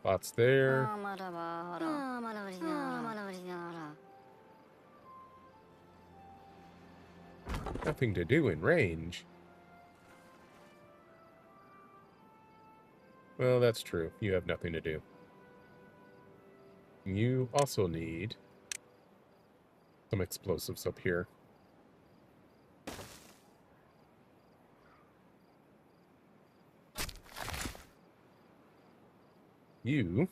Lots there. Nothing to do in range. Well, that's true. You have nothing to do. You also need some explosives up here. You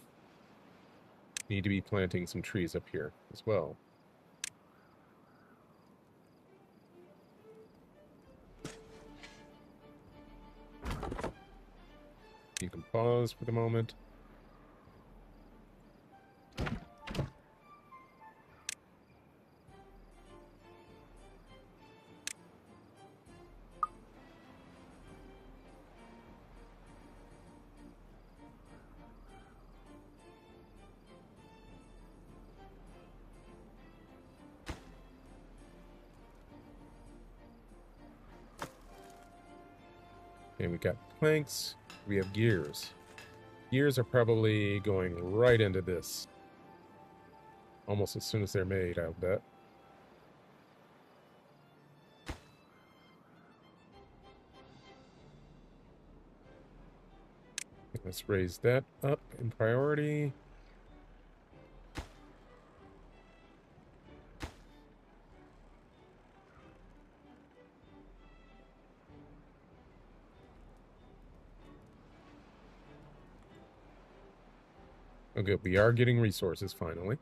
need to be planting some trees up here as well. You can pause for the moment. Okay, we got planks. We have gears. Gears are probably going right into this. Almost as soon as they're made, I'll bet. Let's raise that up in priority. Okay, we are getting resources finally.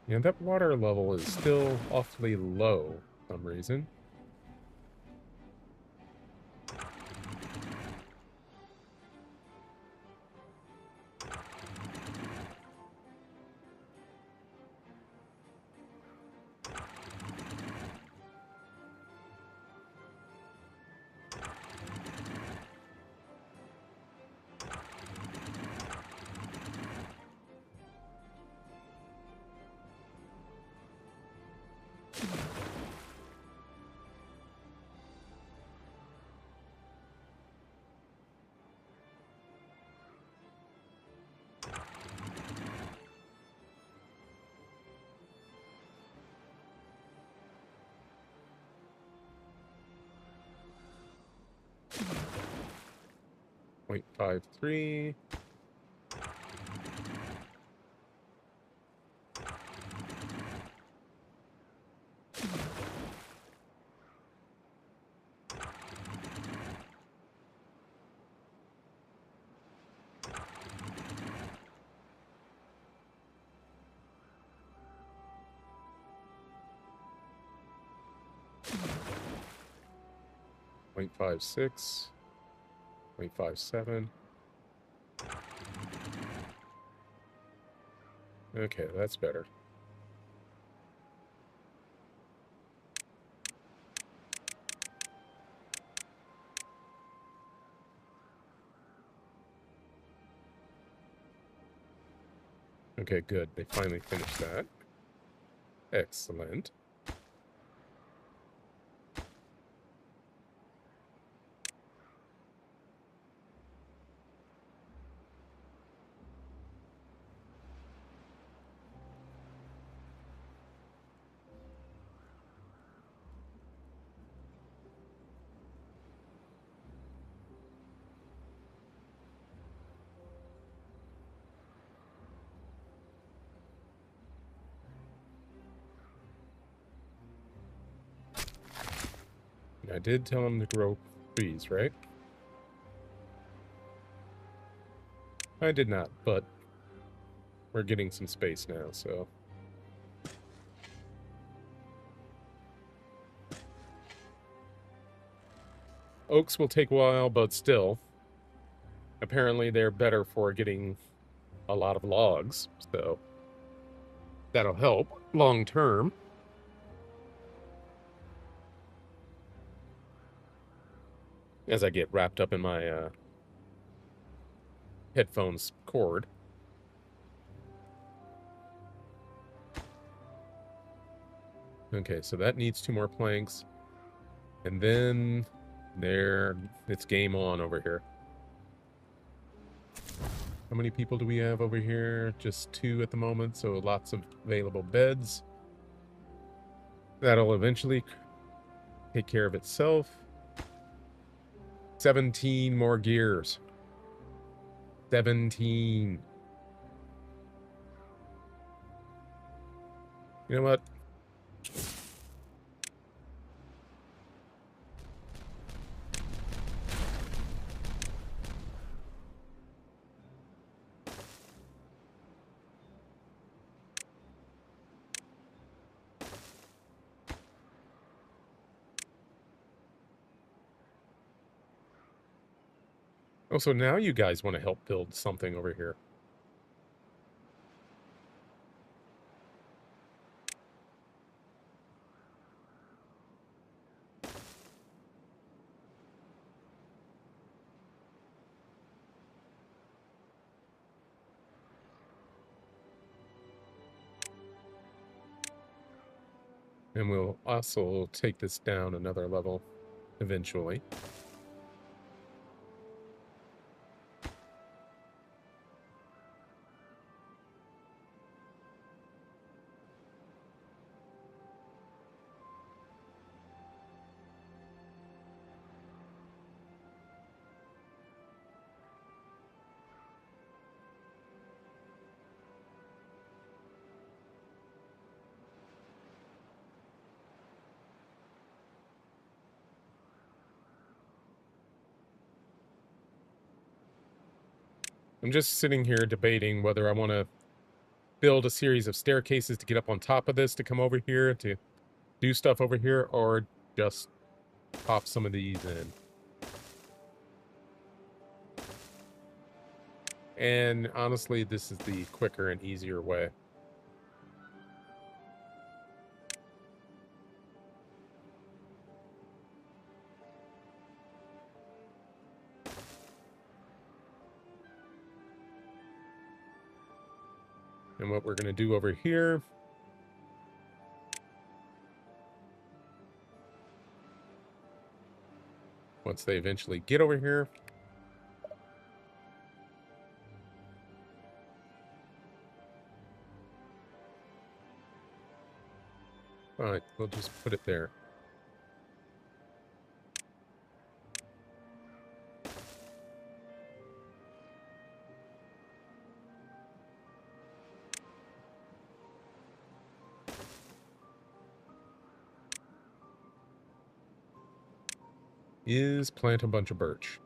Yeah, that water level is still awfully low for some reason. Point 0.53. Point 0.56. 0.57. Okay, that's better. Okay, good. They finally finished that. Excellent. I did tell them to grow trees, right? I did not, but we're getting some space now, so... Oaks will take a while, but still. Apparently they're better for getting a lot of logs, so... That'll help long term. As I get wrapped up in my headphones cord. Okay, so that needs 2 more planks. And then there, it's game on over here. How many people do we have over here? Just 2 at the moment, so lots of available beds. That'll eventually take care of itself. 17 more gears. 17. You know what? Oh, so now you guys want to help build something over here. And we'll also take this down another level eventually. I'm just sitting here debating whether I want to build a series of staircases to get up on top of this to come over here to do stuff over here, or just pop some of these in. And honestly, this is the quicker and easier way. And what we're going to do over here, once they eventually get over here, all right, we'll just put it there. Is plant a bunch of birch.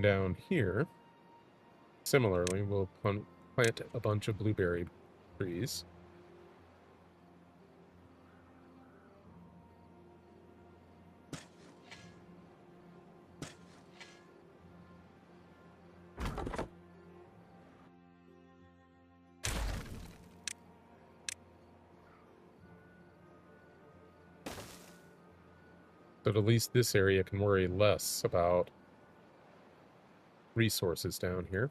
Down here, similarly, we'll plant a bunch of blueberry trees. But at least this area can worry less about resources down here.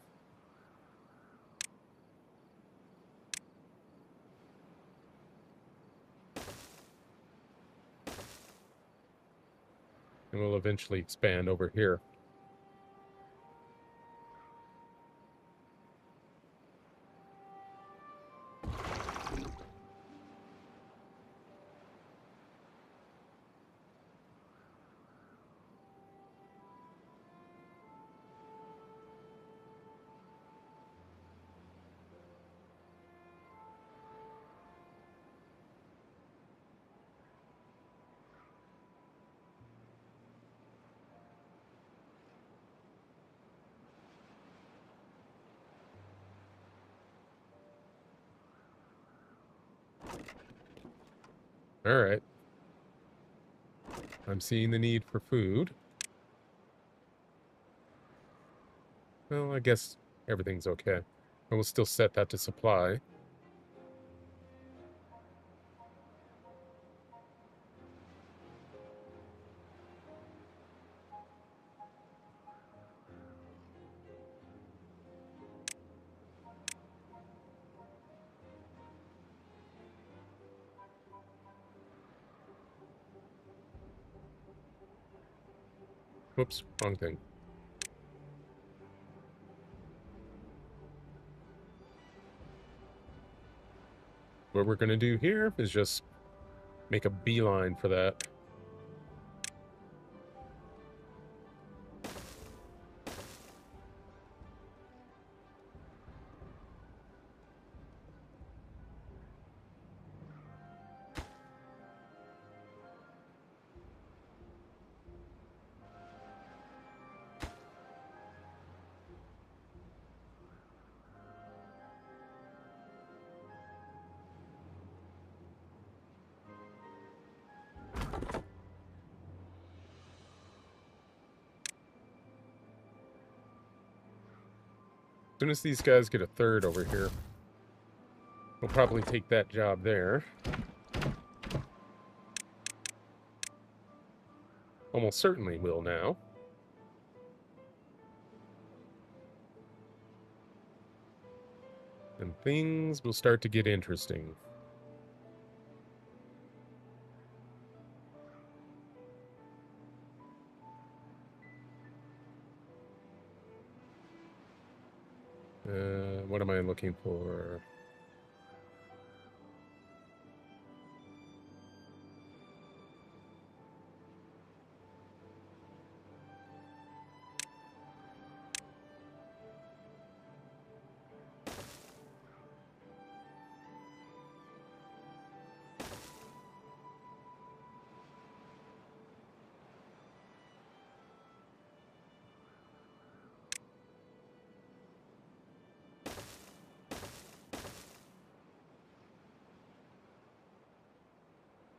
And we'll eventually expand over here. All right. I'm seeing the need for food. Well, I guess everything's okay. I will still set that to supply. Whoops, wrong thing. What we're going to do here is just make a beeline for that. As soon as these guys get a third over here, we'll probably take that job there. Almost certainly will now. And things will start to get interesting. What am I looking for?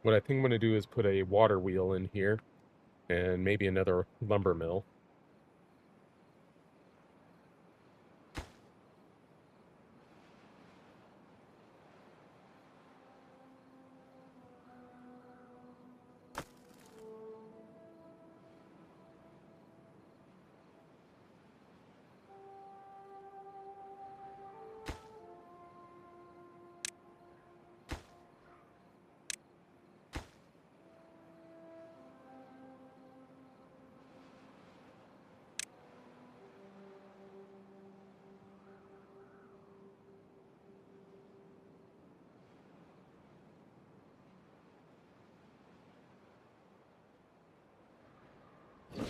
What I think I'm going to do is put a water wheel in here and maybe another lumber mill.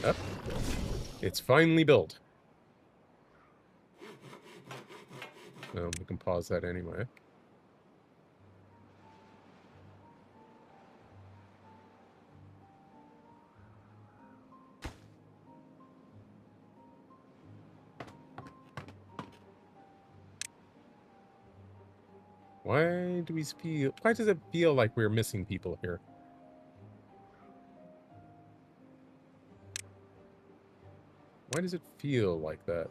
Up. It's finally built. We can pause that anyway. Why does it feel like we're missing people here? Why does it feel like that?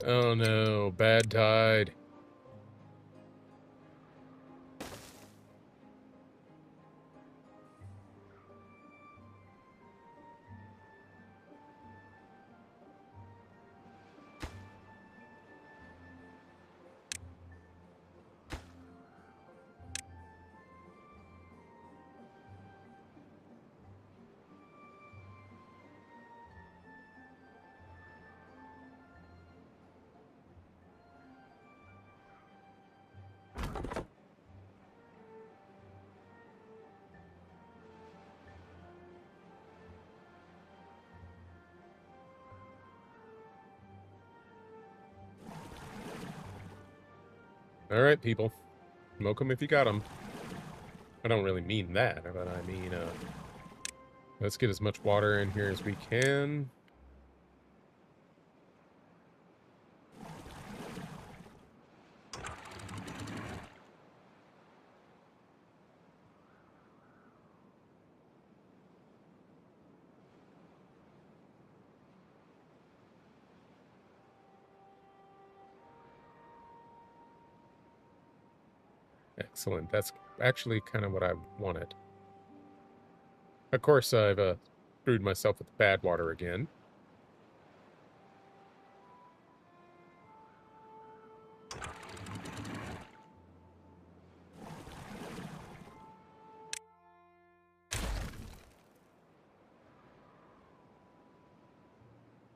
Oh no, bad tide. All right, people. Smoke them if you got them. I don't really mean that, but I mean, let's get as much water in here as we can. Excellent. That's actually kind of what I wanted. Of course, I've screwed myself with bad water again.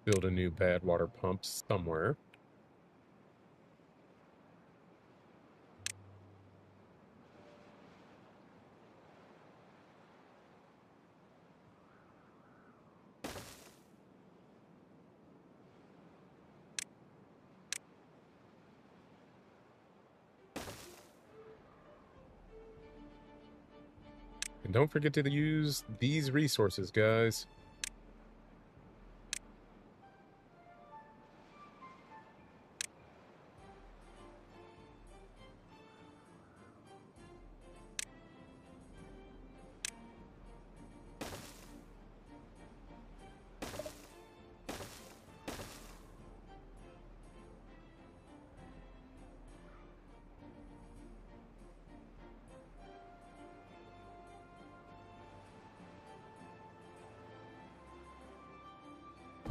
Build a new bad water pump somewhere. And don't forget to use these resources, guys.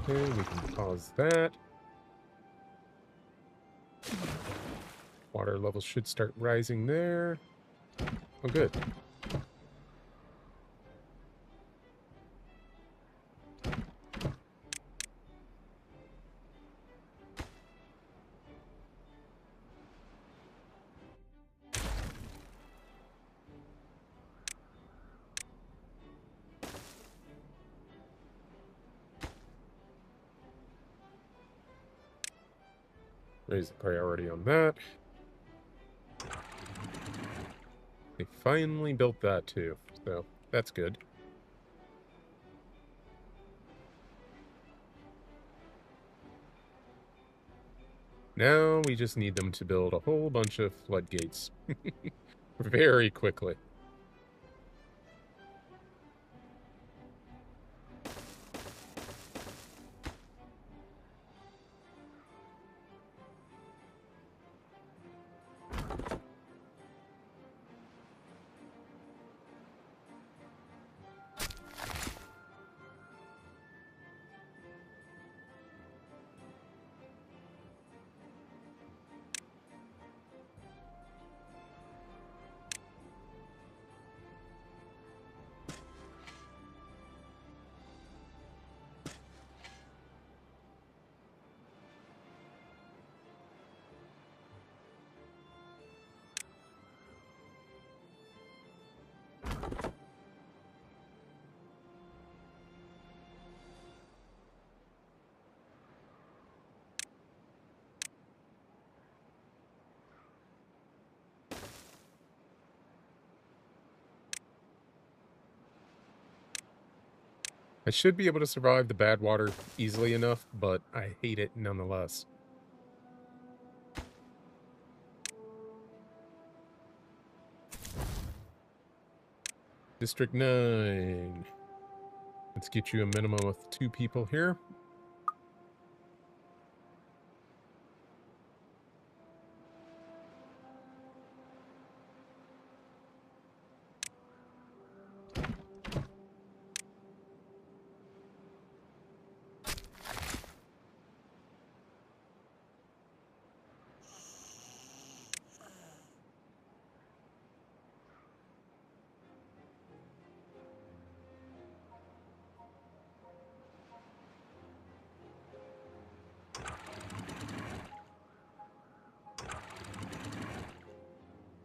Okay, we can pause that. Water levels should start rising there. Oh, good. Raise the priority on that. They finally built that too, so that's good. Now we just need them to build a whole bunch of floodgates very quickly. I should be able to survive the bad water easily enough, but I hate it nonetheless. District 9. Let's get you a minimum of 2 people here.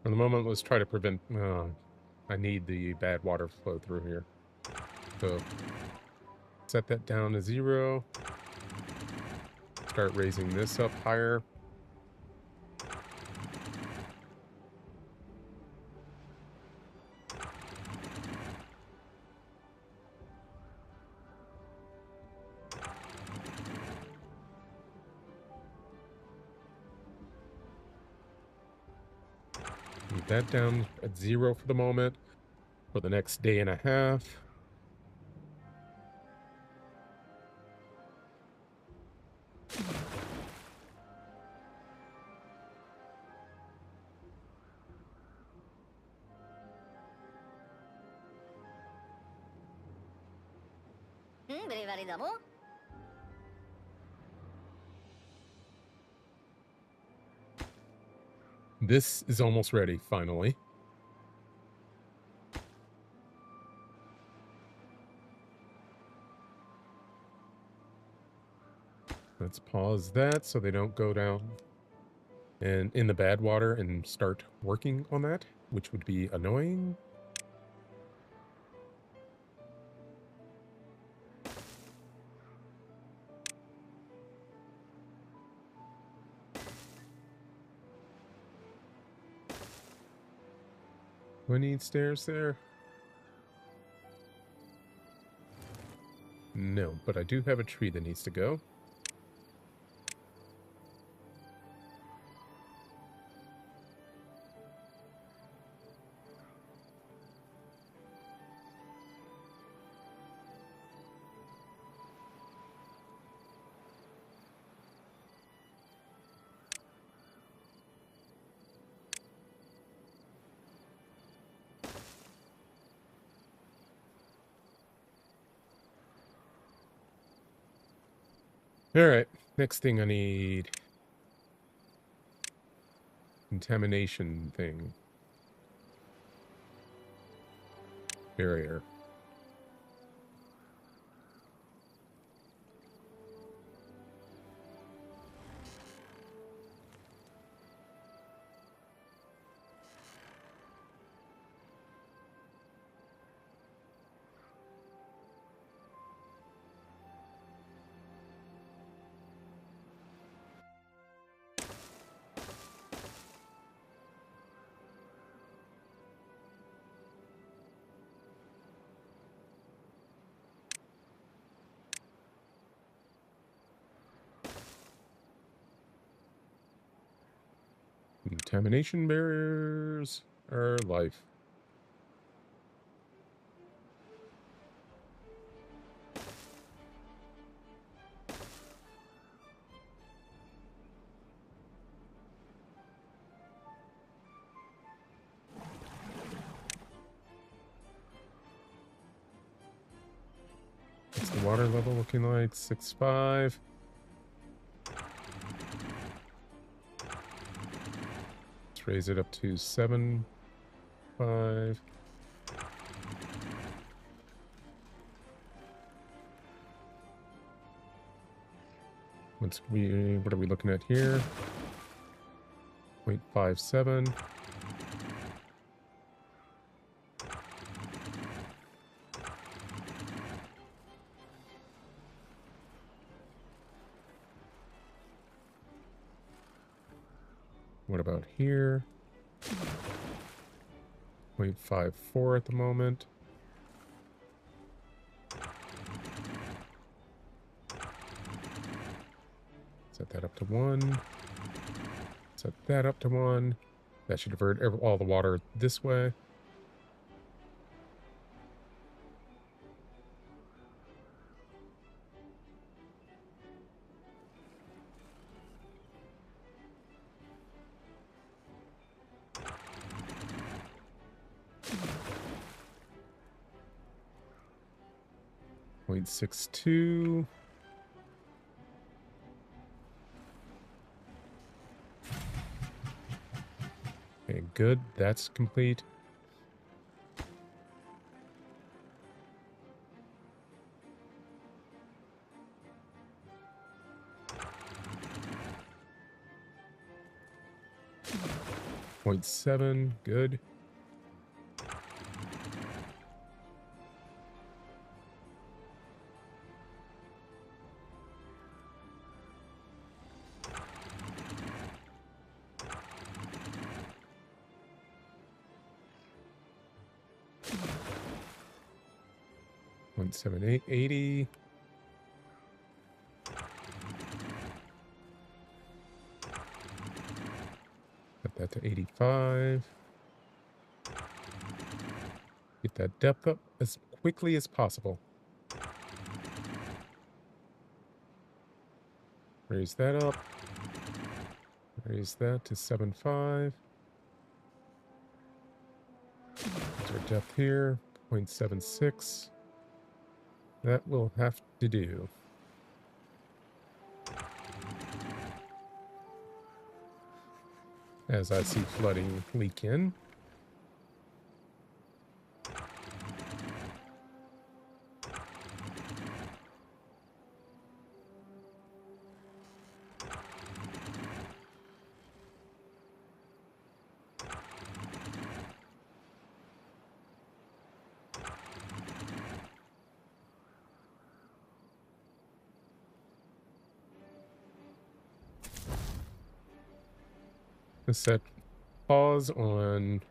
For the moment, let's try to prevent... I need the bad water flow through here. So, set that down to 0. Start raising this up higher. Leave that down at 0 for the moment. For the next day and a half. This is almost ready, finally. Let's pause that so they don't go down and in the bad water and start working on that, which would be annoying. Do I need stairs there? No, but I do have a tree that needs to go. All right, next thing I need. Contamination thing. Barrier. Contamination barriers are life. What's the water level looking like? 6.5. Let's raise it up to 7.5. What are we looking at here? 0.57. What about here? 0.54 at the moment. Set that up to 1. Set that up to 1. That should divert all the water this way. Point 0.62. Okay, good. That's complete. Point 0.7, good. Point 0.78, 80. Set that to 85. Get that depth up as quickly as possible. Raise that up. Raise that to 7.5. That's our depth here. 0.76. That will have to do. As I see flooding leak in. Let's set pause on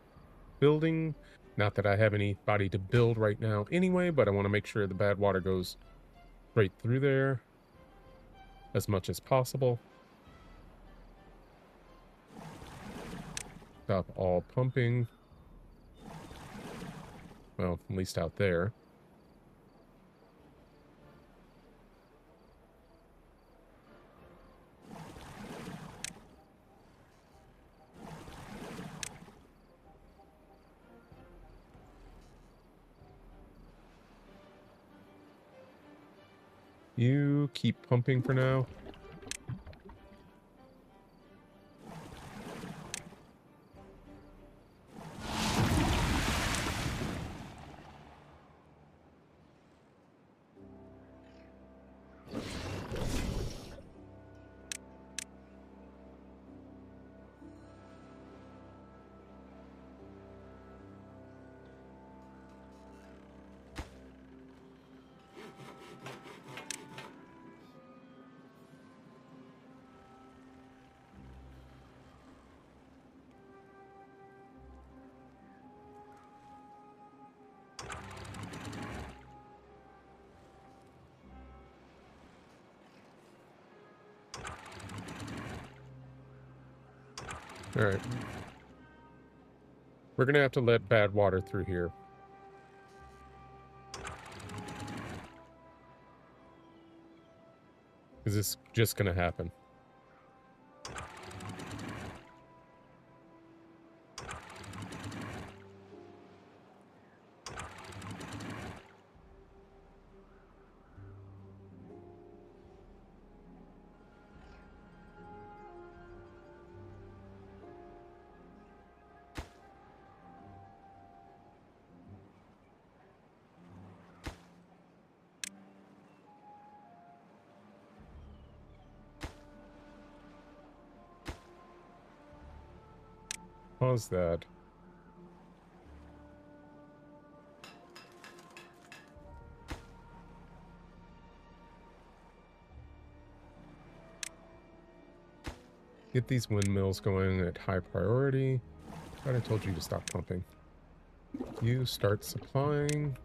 building. Not that I have anybody to build right now anyway, but I want to make sure the bad water goes straight through there as much as possible. Stop all pumping. Well, at least out there. You keep pumping for now. All right. We're going to have to let bad water through here. Is this just going to happen? Pause that. Get these windmills going at high priority. Thought I told you to stop pumping. You start supplying.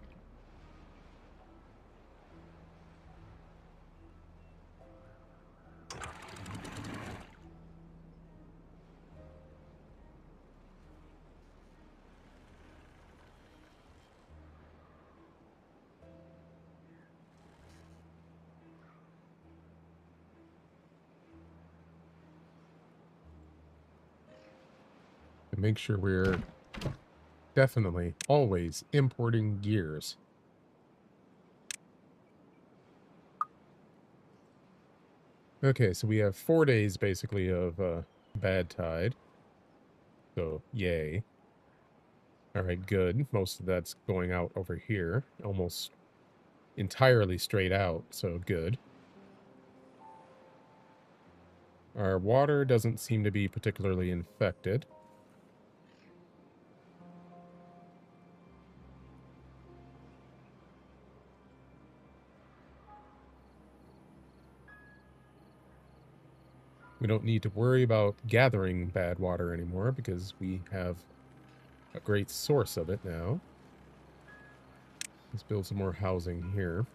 To make sure we're definitely always importing gears. Okay, so we have 4 days basically of bad tide. So, yay. Alright, good. Most of that's going out over here. Almost entirely straight out, so good. Our water doesn't seem to be particularly infected. We don't need to worry about gathering bad water anymore because we have a great source of it now. Let's build some more housing here.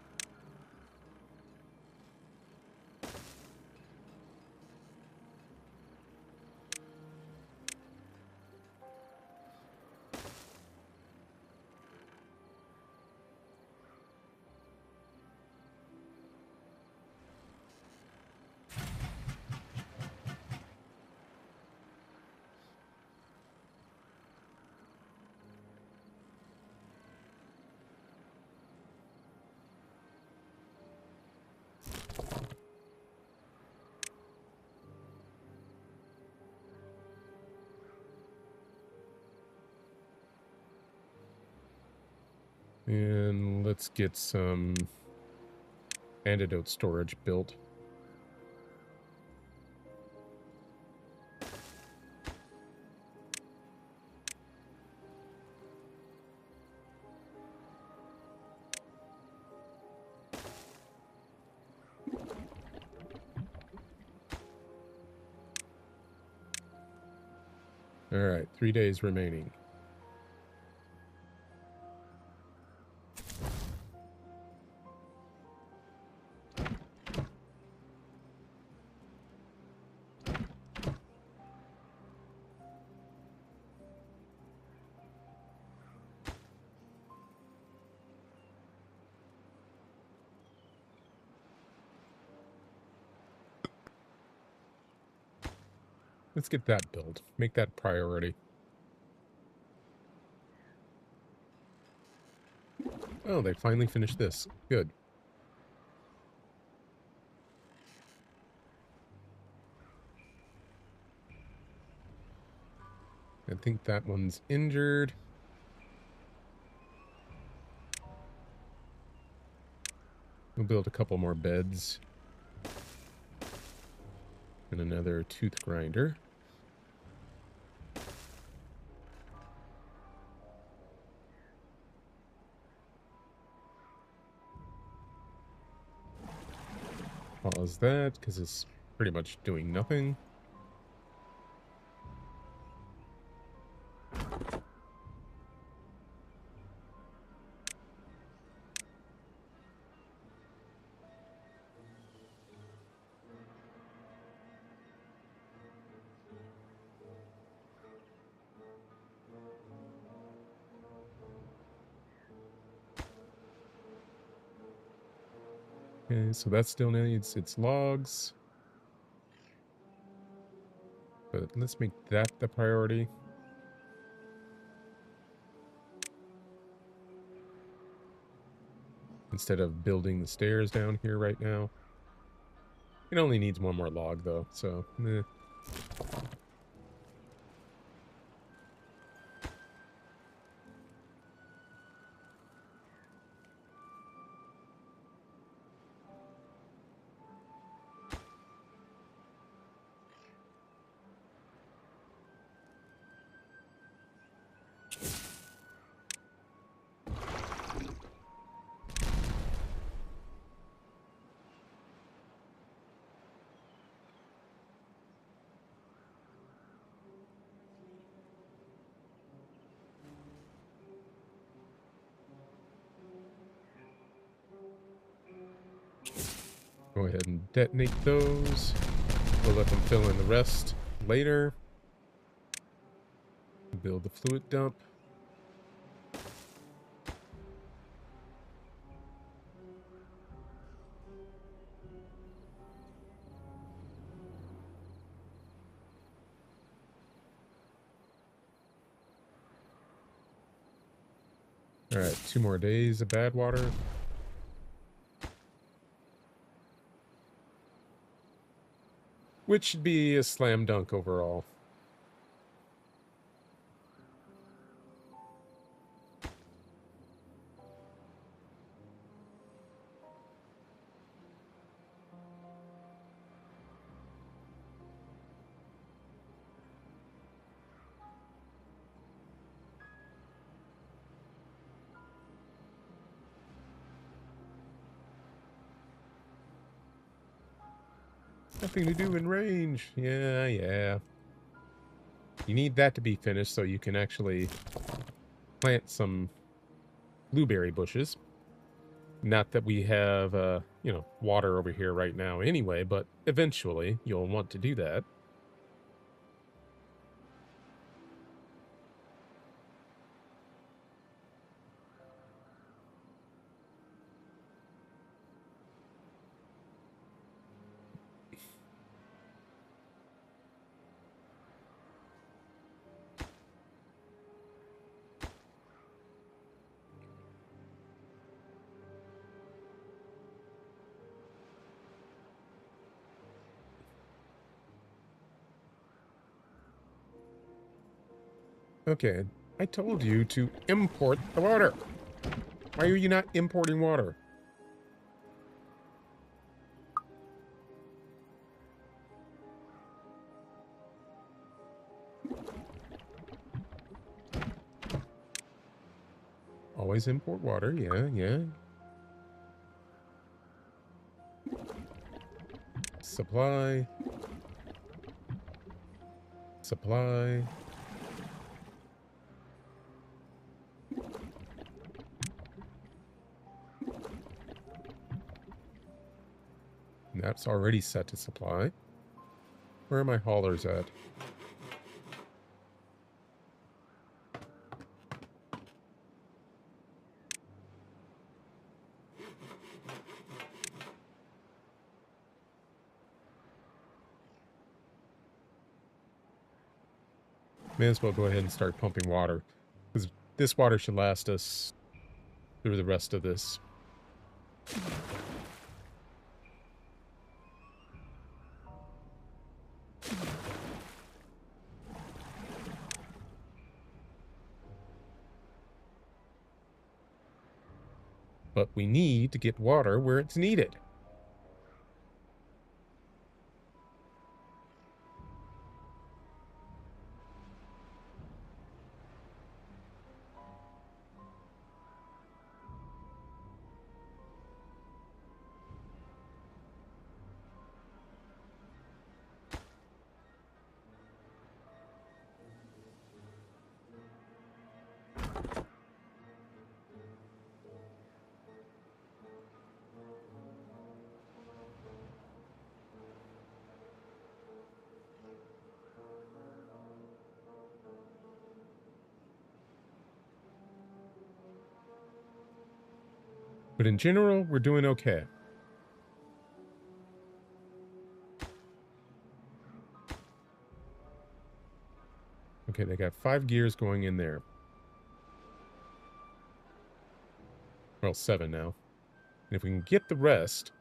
And let's get some antidote storage built. Alright, 3 days remaining. Let's get that built. Make that priority. Oh, they finally finished this. Good. I think that one's injured. We'll build a couple more beds. And another tooth grinder. Pause that, because it's pretty much doing nothing. Okay, so that still needs its logs. But let's make that the priority. Instead of building the stairs down here right now. It only needs one more log, though, so, eh. Go ahead and detonate those. We'll let them fill in the rest later. Build the fluid dump. Alright, 2 more days of bad water. Which should be a slam dunk overall. Nothing to do in range. Yeah. You need that to be finished so you can actually plant some blueberry bushes. Not that we have, water over here right now anyway, but eventually you'll want to do that. Okay, I told you to import the water. Why are you not importing water? Always import water, yeah. Supply. That's already set to supply. Where are my haulers at? May as well go ahead and start pumping water, because this water should last us through the rest of this. But we need to get water where it's needed. But in general, we're doing okay. Okay, they got 5 gears going in there. Well, 7 now. And if we can get the rest,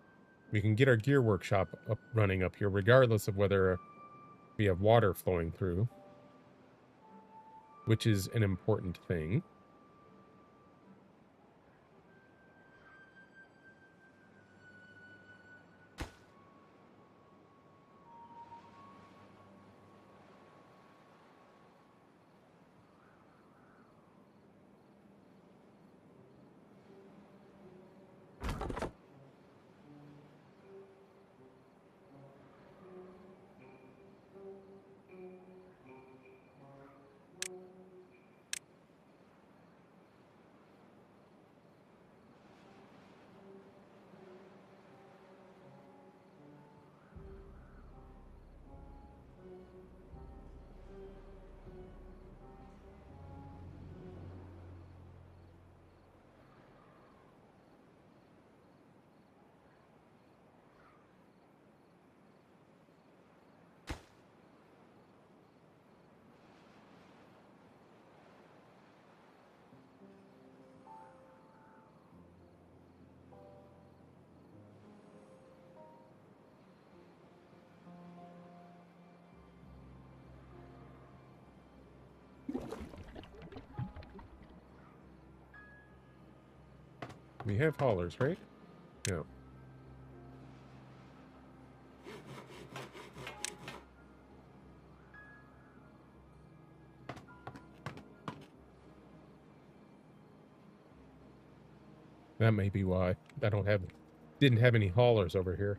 we can get our gear workshop up running up here, regardless of whether we have water flowing through, which is an important thing. We have haulers, right? No. That may be why. Didn't have any haulers over here.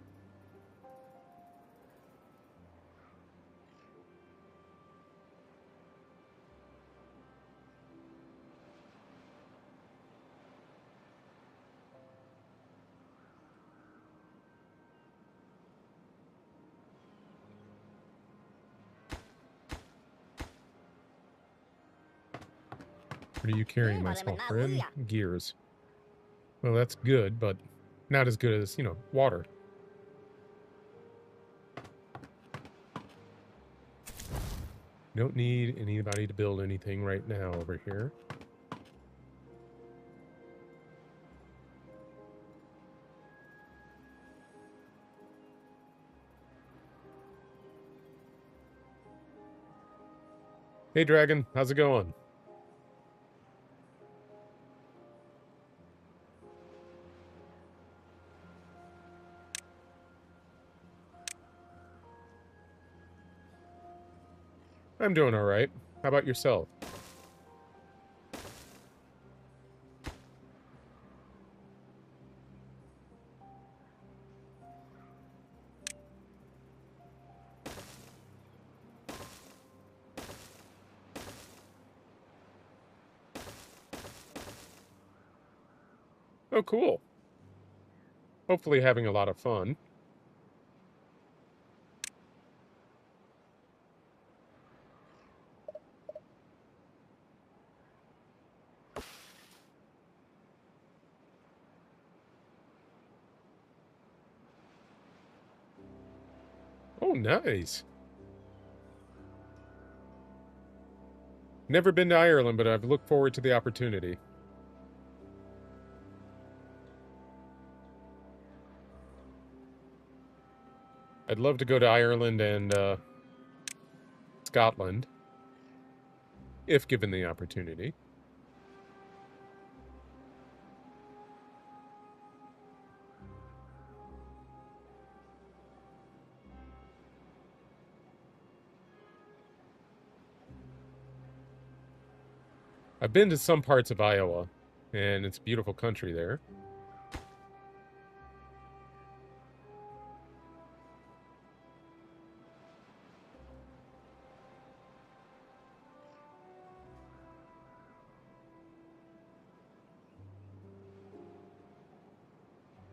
What are you carrying, my small friend? Gears. Well, that's good, but not as good as, water. Don't need anybody to build anything right now over here. Hey, Dragon. How's it going? I'm doing all right. How about yourself? Oh, cool. Hopefully having a lot of fun. Oh, nice. Never been to Ireland, but I've looked forward to the opportunity. I'd love to go to Ireland and Scotland, if given the opportunity. I've been to some parts of Iowa, and it's a beautiful country there.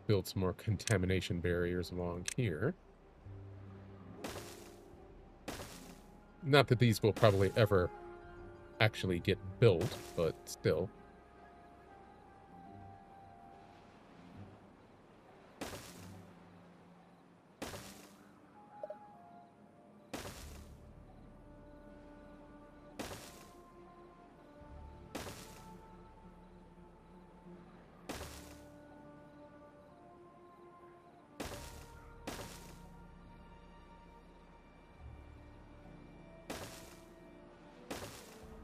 Build some more contamination barriers along here. Not that these will probably ever actually get built, but still.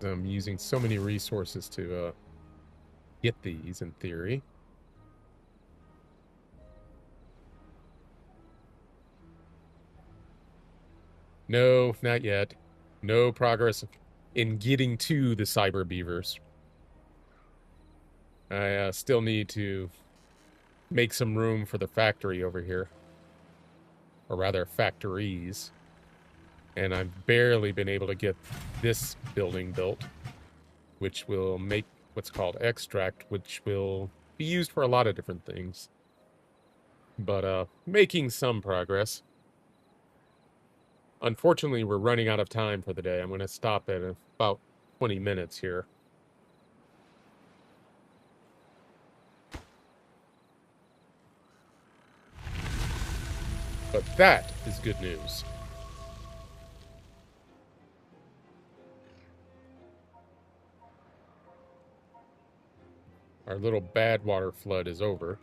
I'm using so many resources to get these, in theory. No, not yet. No progress in getting to the cyber beavers. I still need to make some room for the factory over here. Or rather, factories. And I've barely been able to get this building built, which will make what's called extract, which will be used for a lot of different things. But making some progress. Unfortunately, we're running out of time for the day. I'm going to stop at about 20 minutes here. But that is good news. Our little bad water flood is over.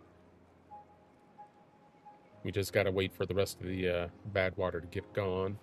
We just got to wait for the rest of the bad water to get gone.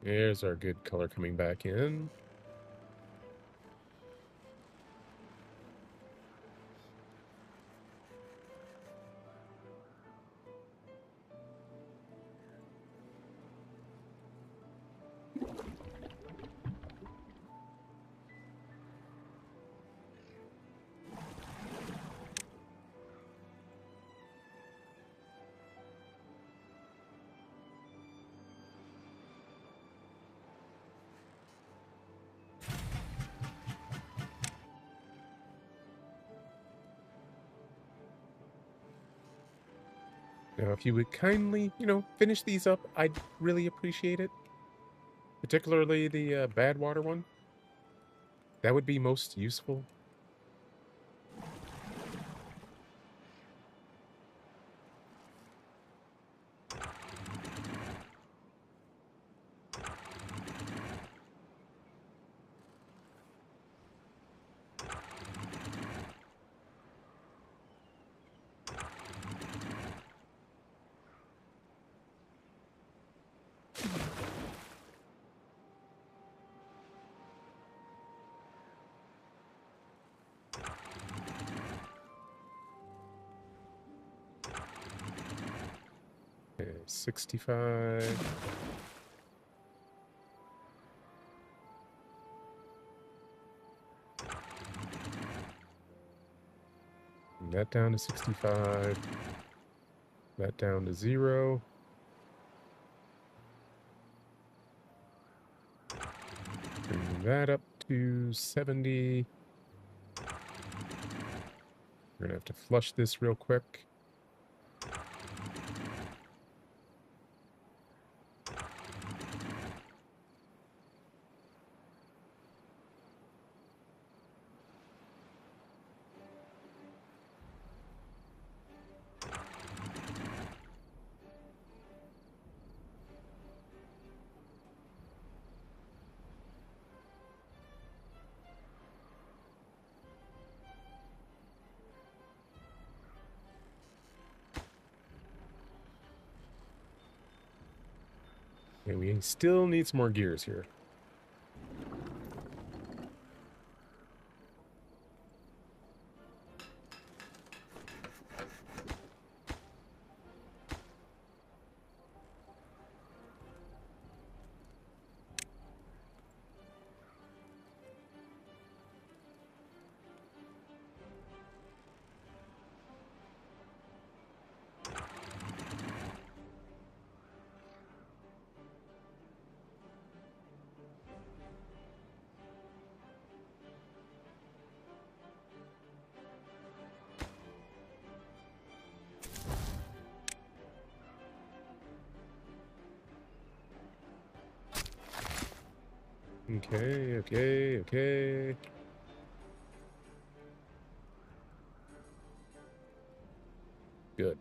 There's our good color coming back in. Now, if you would kindly, finish these up, I'd really appreciate it. Particularly the bad water one. That would be most useful. Okay, 65. Bring that down to 65. That down to 0. Bring that up to 70. We're going to have to flush this real quick. And we still need some more gears here. Okay. Good.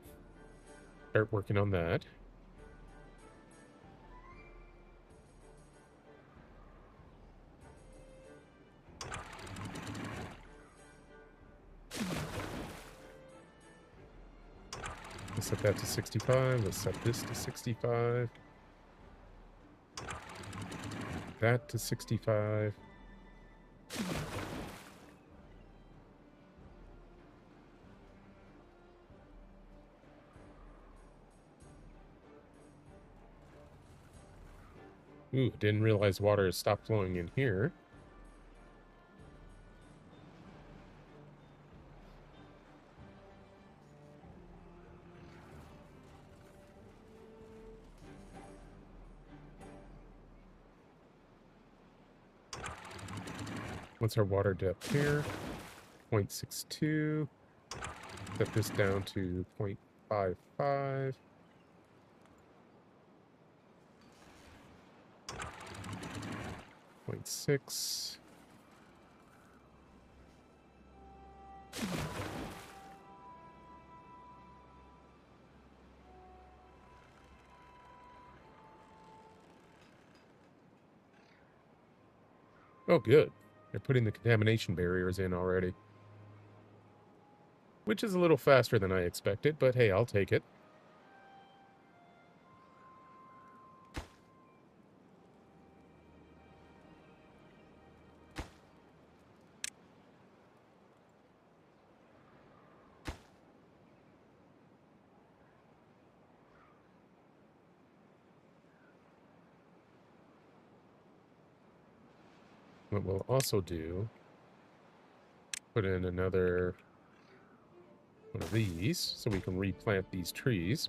Start working on that. Let's set that to 65. Let's set this to 65. That to 65. Ooh, didn't realize water has stopped flowing in here. What's our water depth here? 0.62. Set this down to 0.55. 0.6. Oh, good. They're putting the contamination barriers in already. Which is a little faster than I expected, but hey, I'll take it. What we'll also do, put in another one of these so we can replant these trees.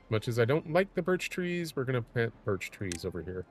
Much as I don't like the birch trees, we're going to plant birch trees over here.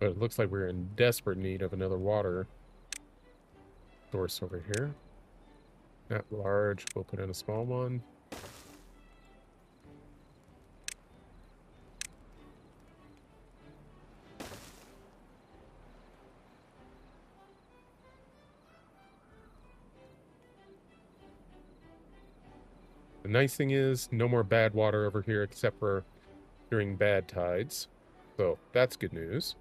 But it looks like we're in desperate need of another water source over here. Not large, we'll put in a small one. The nice thing is, no more bad water over here except for during bad tides. So, that's good news.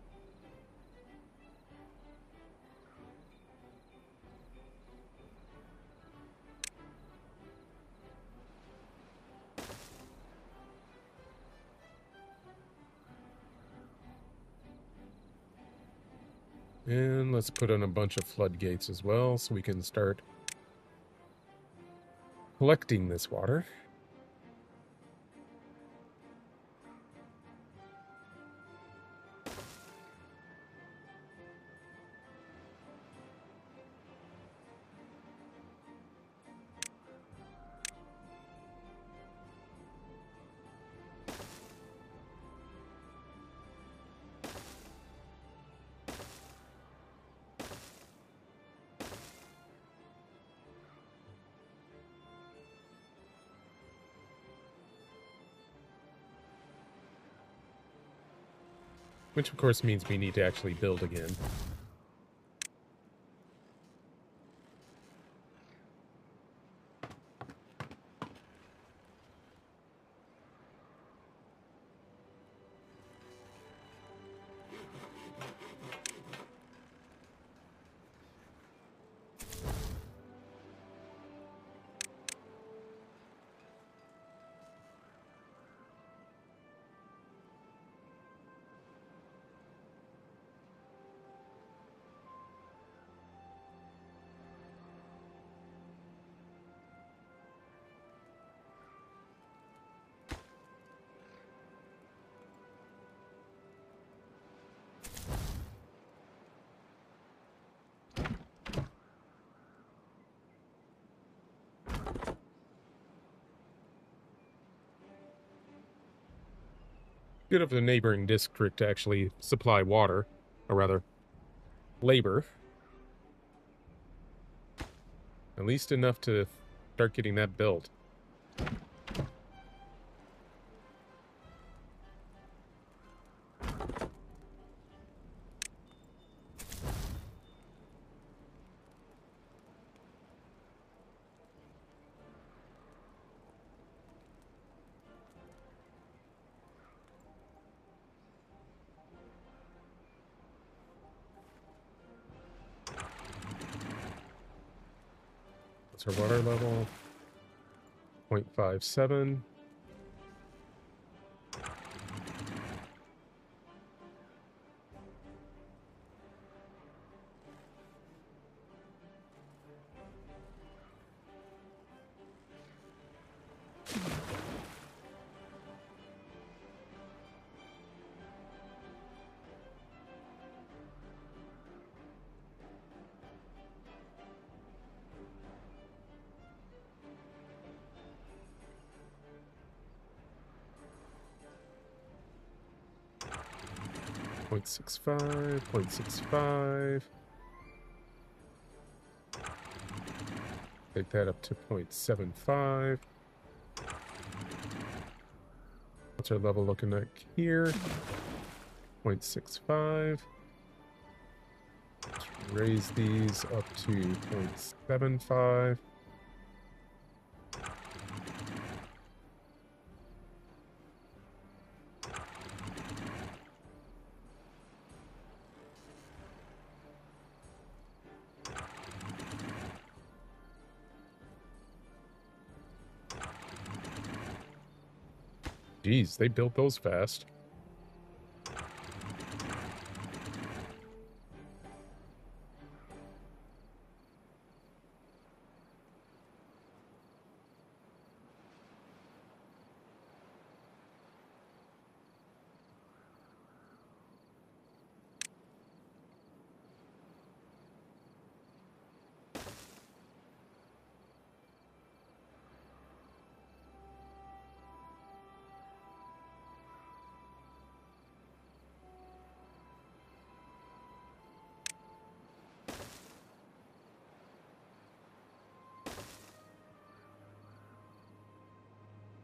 And let's put on a bunch of floodgates as well so we can start collecting this water. Which, of course, means we need to actually build again. Good of the neighboring district to actually supply water, or rather, labor. At least enough to start getting that built. What's our water level? 0.57. Point 0.65, 0.65. Take that up to 0.75. What's our level looking like here? 0.65. Let's raise these up to 0.75. Geez, they built those fast.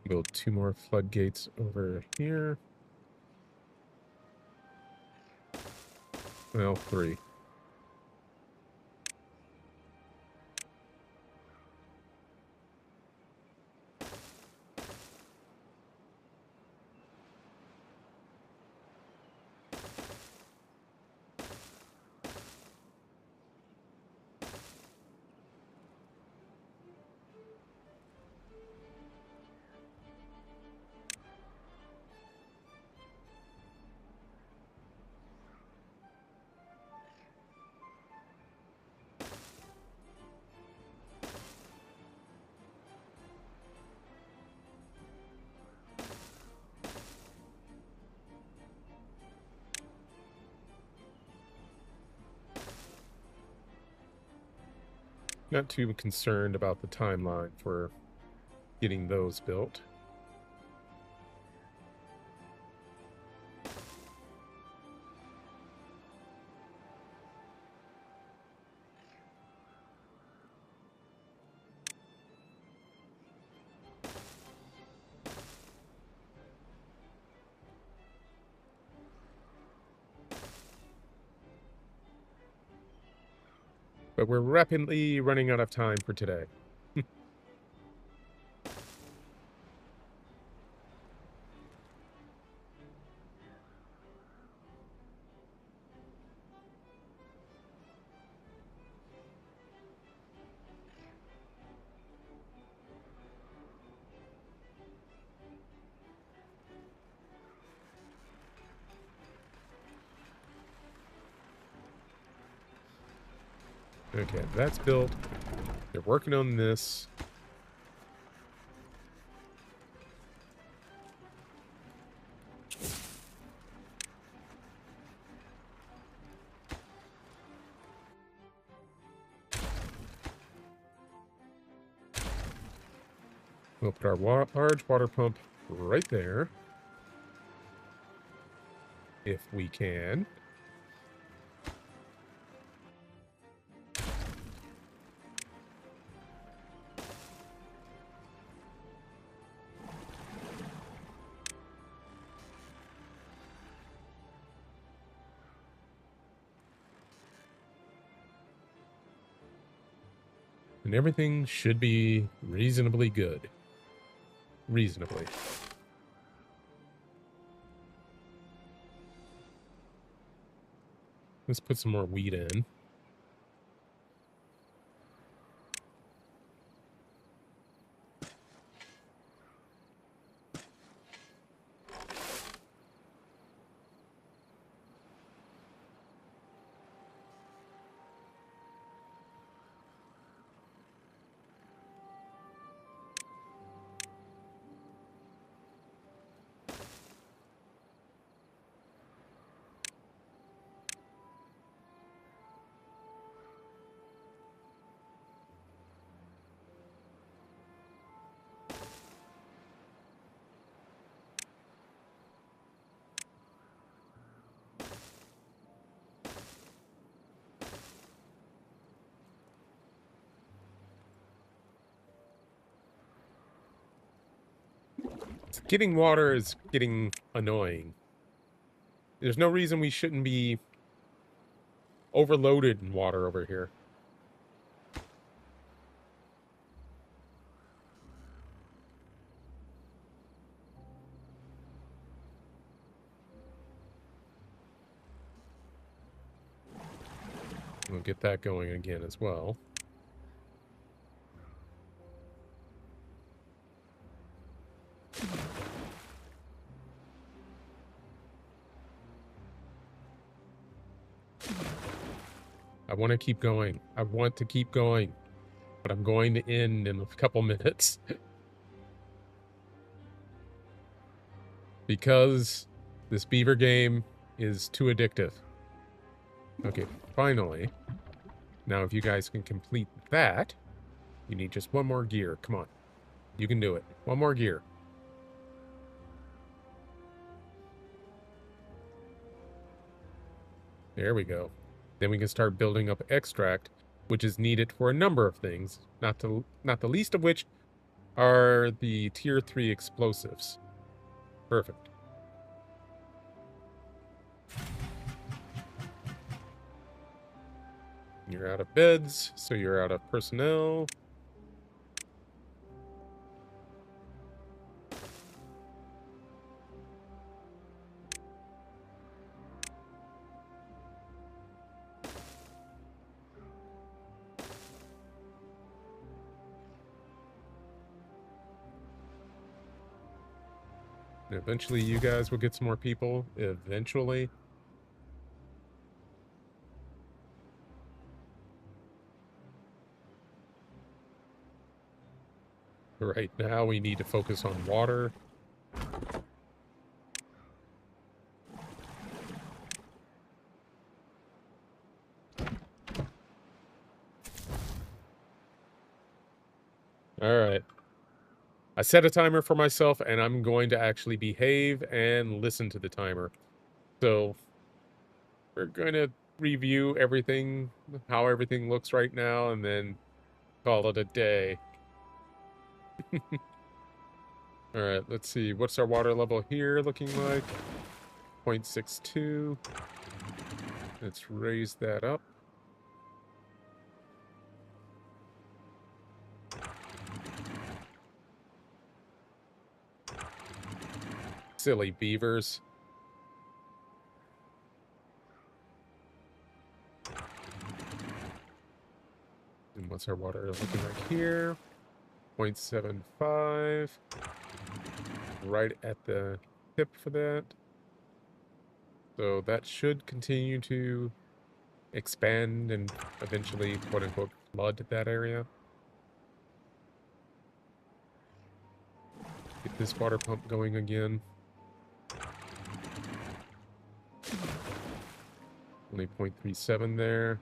Build 2 more floodgates over here. Well, 3. Not too concerned about the timeline for getting those built. But we're rapidly running out of time for today. Okay, that's built. They're working on this. We'll put our large water pump right there. If we can. And everything should be reasonably good. Reasonably. Let's put some more wheat in. Getting water is getting annoying. There's no reason we shouldn't be overloaded in water over here. We'll get that going again as well. I want to keep going. I want to keep going. But I'm going to end in a couple minutes. Because this beaver game is too addictive. Okay, finally. Now, if you guys can complete that, you need just one more gear. Come on. You can do it. One more gear. There we go. Then we can start building up extract, which is needed for a number of things, not the least of which are the tier 3 explosives. Perfect. You're out of beds, so you're out of personnel. Eventually, you guys will get some more people. Eventually. Right now, we need to focus on water. All right. I set a timer for myself, and I'm going to actually behave and listen to the timer. So we're going to review everything, how everything looks right now, and then call it a day. All right, let's see. What's our water level here looking like? 0.62. Let's raise that up. Silly beavers. And what's our water looking like here? 0.75. Right at the tip for that. So that should continue to expand and eventually, quote unquote, flood that area. Get this water pump going again. Only 0.37 there.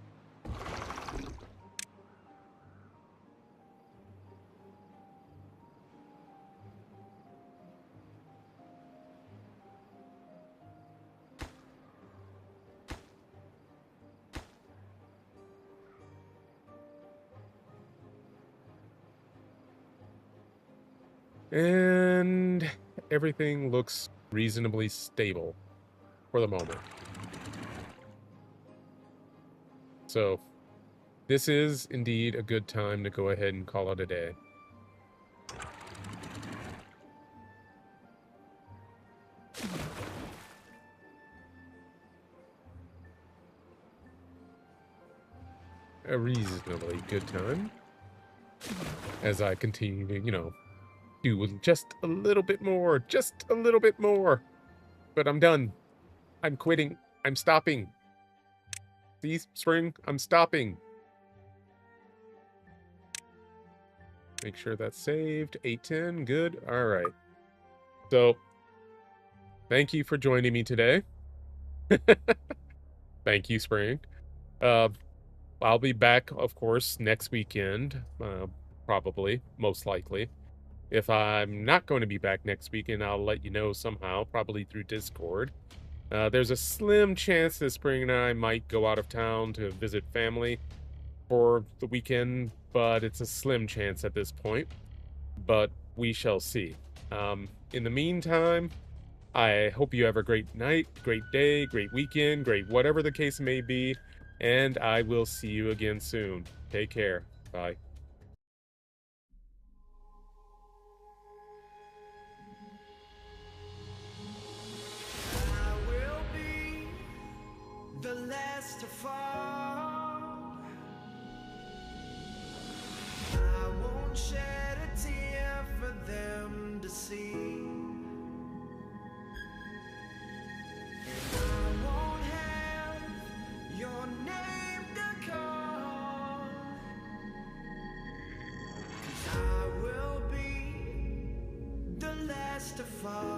And everything looks reasonably stable for the moment. So this is indeed a good time to go ahead and call it a day. A reasonably good time. As I continue to, do just a little bit more. Just a little bit more. But I'm done. I'm quitting. I'm stopping. See, spring? I'm stopping. Make sure that's saved. 810. Good. All right. So, thank you for joining me today. Thank you, spring. Uh, I'll be back, of course, next weekend. Probably, most likely. If I'm not going to be back next weekend, I'll let you know somehow, probably through Discord. There's a slim chance that Spring and I might go out of town to visit family for the weekend, but it's a slim chance at this point. But we shall see. In the meantime, I hope you have a great night, great day, great weekend, great whatever the case may be, and I will see you again soon. Take care. Bye. I will be the last to fall. I won't shed a tear for them to see. I won't have your name to call. 'Cause I will be the last to fall.